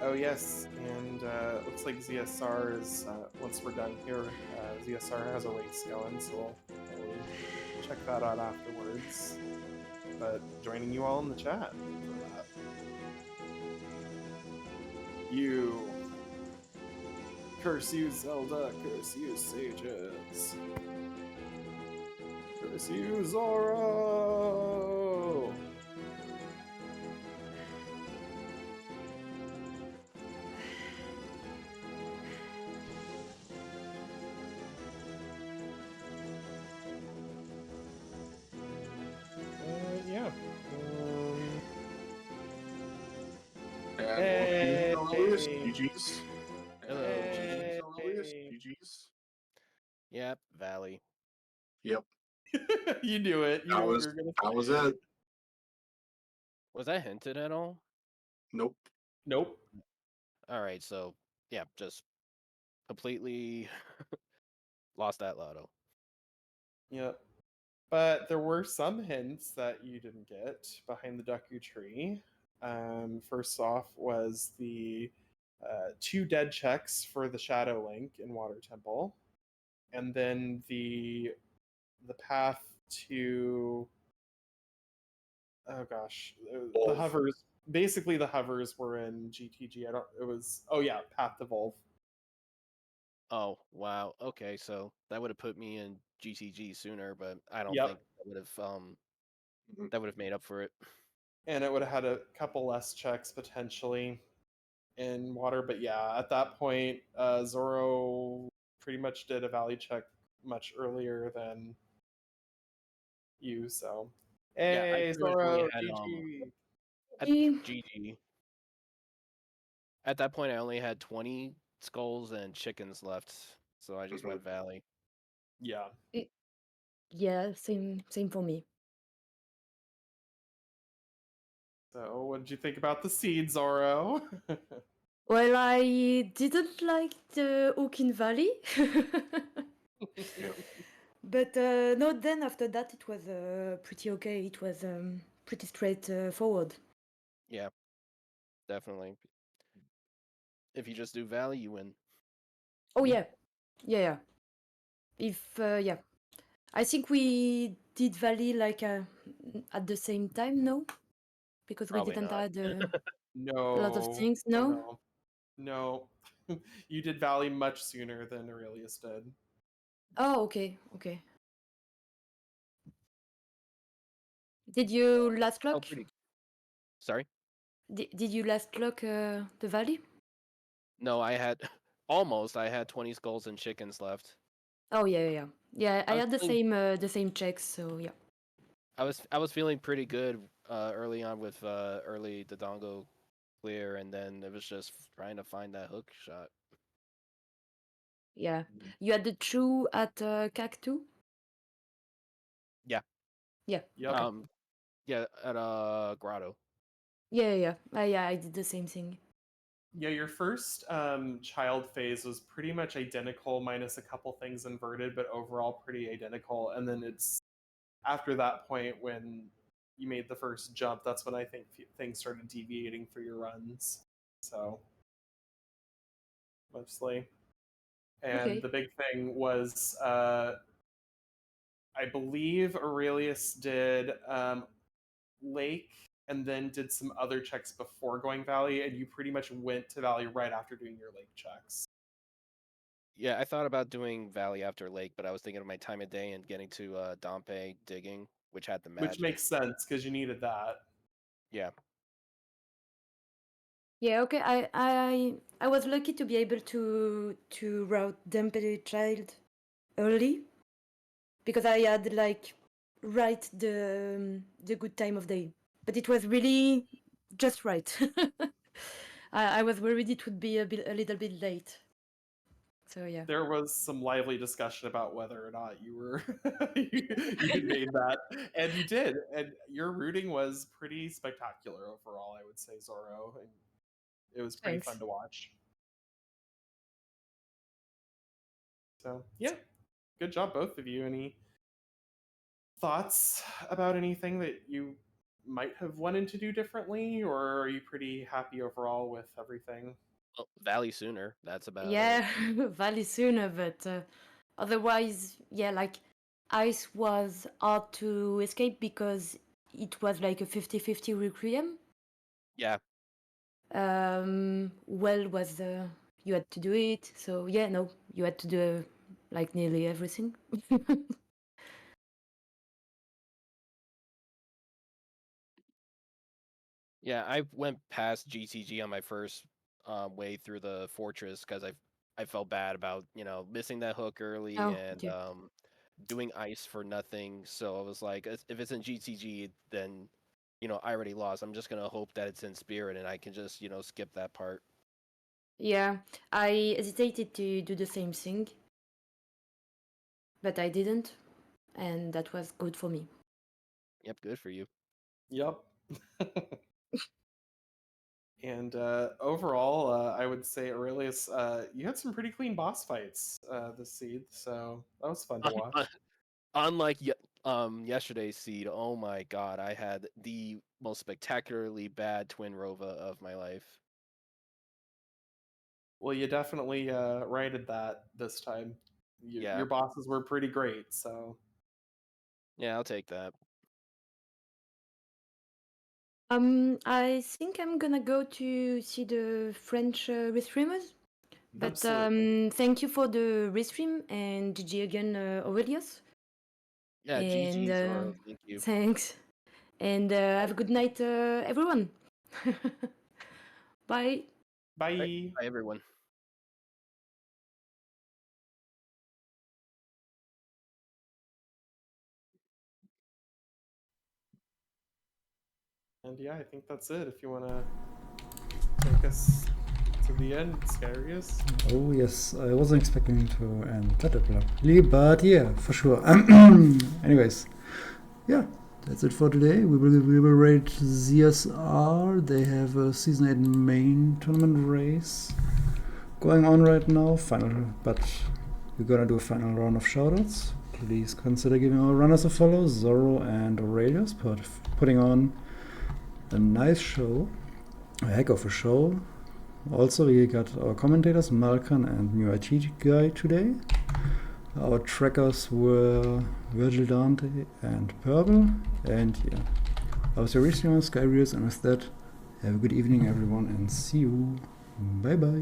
[SPEAKER 3] Oh yes, and looks like ZSR is, once we're done here, ZSR has a race going, so we'll check that out afterwards. But joining you all in the chat for that. You. Curse you, Zelda. Curse you, sages. Curse you, Zorro. Yeah.
[SPEAKER 2] And
[SPEAKER 3] Hey.
[SPEAKER 2] Aurelius, GG's.
[SPEAKER 4] Hello.
[SPEAKER 2] GG's, Aurelius,
[SPEAKER 3] Hey.
[SPEAKER 2] GG's.
[SPEAKER 4] Yep, Valley.
[SPEAKER 2] Yep,
[SPEAKER 3] You knew it. You
[SPEAKER 2] that
[SPEAKER 3] knew what
[SPEAKER 2] was
[SPEAKER 3] we were gonna
[SPEAKER 2] that was
[SPEAKER 3] say.
[SPEAKER 2] it.
[SPEAKER 4] Was that hinted at all?
[SPEAKER 2] Nope.
[SPEAKER 3] Nope.
[SPEAKER 4] All right, so yeah, just completely lost that lotto.
[SPEAKER 3] Yep. But there were some hints that you didn't get behind the Deku tree. First off was the 2 dead checks for the Shadow Link in Water Temple, and then the path to oh gosh, the
[SPEAKER 2] Volve.
[SPEAKER 3] hovers. Basically, the hovers were in GTG. I don't. It was path to Volve.
[SPEAKER 4] Oh wow. Okay, so that would have put me in GTG sooner, but I don't
[SPEAKER 3] Yep.
[SPEAKER 4] think that would have made up for it.
[SPEAKER 3] And it would have had a couple less checks potentially in water. But yeah, at that point, Zorro pretty much did a valley check much earlier than you. So,
[SPEAKER 4] Yeah, I
[SPEAKER 3] hey,
[SPEAKER 4] pretty much only
[SPEAKER 3] Zorro,
[SPEAKER 4] had
[SPEAKER 3] GG.
[SPEAKER 4] GG. At that point, I only had 20 skulls and chickens left, so I just went Valley.
[SPEAKER 3] Yeah.
[SPEAKER 5] Yeah, same for me.
[SPEAKER 3] So, what did you think about the seed, Zorro?
[SPEAKER 5] Well, I didn't like the Oakin Valley. But no, then after that it was pretty okay. It was pretty straightforward.
[SPEAKER 4] Yeah, definitely. If you just do Valley, you win.
[SPEAKER 5] Oh yeah. Yeah. If yeah. I think we did Valley like at the same time, no? Because
[SPEAKER 4] Probably
[SPEAKER 5] we didn't
[SPEAKER 4] not.
[SPEAKER 5] add
[SPEAKER 3] No.
[SPEAKER 5] a lot of things, no?
[SPEAKER 3] No. You did Valley much sooner than Aurelius did.
[SPEAKER 5] Oh, okay. Did you last
[SPEAKER 4] Oh,
[SPEAKER 5] luck?
[SPEAKER 4] pretty. Sorry?
[SPEAKER 5] Did you last luck the Valley?
[SPEAKER 4] No, I had almost. I had 20 skulls and chickens left.
[SPEAKER 5] Oh yeah. I
[SPEAKER 4] I was
[SPEAKER 5] had the
[SPEAKER 4] feeling-
[SPEAKER 5] same checks, so yeah.
[SPEAKER 4] I was feeling pretty good early on with early Dodongo clear, and then it was just trying to find that hook shot.
[SPEAKER 5] Yeah. You had the true at CAC2?
[SPEAKER 4] Yeah.
[SPEAKER 5] Yeah.
[SPEAKER 3] Yep.
[SPEAKER 5] Okay.
[SPEAKER 4] Yeah, at Grotto.
[SPEAKER 5] Yeah. I did the same thing.
[SPEAKER 3] Yeah, your first child phase was pretty much identical, minus a couple things inverted, but overall pretty identical. And then it's after that point when you made the first jump, that's when I think things started deviating for your runs. So, mostly. And
[SPEAKER 5] Okay.
[SPEAKER 3] the big thing was, I believe Aurelius did Lake and then did some other checks before going Valley, and you pretty much went to Valley right after doing your Lake checks.
[SPEAKER 4] Yeah, I thought about doing Valley after Lake, but I was thinking of my time of day and getting to Dompe digging, which had the magic.
[SPEAKER 3] Which makes sense because you needed that.
[SPEAKER 4] Yeah.
[SPEAKER 5] Yeah, okay. I was lucky to be able to route Dempsey Child early because I had like right the good time of day. But it was really just right. I was worried it would be a little bit late. So yeah.
[SPEAKER 3] There was some lively discussion about whether or not you were you made that, and you did, and your routing was pretty spectacular overall. I would say, Zorro, and it was pretty fun
[SPEAKER 5] Thanks.
[SPEAKER 3] to watch. So yeah, good job, both of you. Any thoughts about anything that you might have wanted to do differently, or are you pretty happy overall with everything?
[SPEAKER 4] Well, Valley sooner. That's about
[SPEAKER 5] Yeah, Valley sooner, but otherwise, yeah, like ice was hard to escape because it was like a 50-50 requiem.
[SPEAKER 4] Yeah.
[SPEAKER 5] Well was you had to do it, so yeah, no, you had to do like nearly everything.
[SPEAKER 4] Yeah, I went past GTG on my first way through the fortress because I felt bad about missing that hook early
[SPEAKER 5] Oh,
[SPEAKER 4] and
[SPEAKER 5] dear.
[SPEAKER 4] doing ice for nothing. So I was like, if it's in GTG, then I already lost. I'm just gonna hope that it's in Spirit and I can just skip that part.
[SPEAKER 5] Yeah, I hesitated to do the same thing, but I didn't, and that was good for me.
[SPEAKER 4] Yep, good for you.
[SPEAKER 3] Yep. And overall, I would say Aurelius, you had some pretty clean boss fights this seed, so that was fun to watch.
[SPEAKER 4] Unlike yesterday's seed, oh my god, I had the most spectacularly bad Twin Rova of my life.
[SPEAKER 3] Well, you definitely righted that this time.
[SPEAKER 4] Yeah.
[SPEAKER 3] Your bosses were pretty great, so
[SPEAKER 4] Yeah, I'll take that.
[SPEAKER 5] I think I'm gonna go to see the French restreamers. But
[SPEAKER 3] absolutely.
[SPEAKER 5] thank you for the restream and GG again, Aurelius.
[SPEAKER 4] Yeah,
[SPEAKER 5] And
[SPEAKER 4] GG, Zoro. Thank you.
[SPEAKER 5] thanks. And have a good night, everyone. Bye.
[SPEAKER 3] Bye.
[SPEAKER 4] Right. Bye, everyone.
[SPEAKER 3] And yeah, I think that's it. If you want to take us to the end, Scarius.
[SPEAKER 1] Oh yes, I wasn't expecting to end that abruptly, but yeah, for sure. Anyways, yeah, that's it for today. We will rate ZSR. They have a Season 8 main tournament race going on right now. But we're gonna do a final round of shoutouts. Please consider giving our runners a follow, Zorro and Aurelius, putting on a nice show, a heck of a show. Also, we got our commentators, Malkon and NewITGuy today. Our trackers were Virgil Dante and Purple. And yeah, I was your restreamer, Skyrius, and with that, have a good evening, everyone, and see you. Bye bye.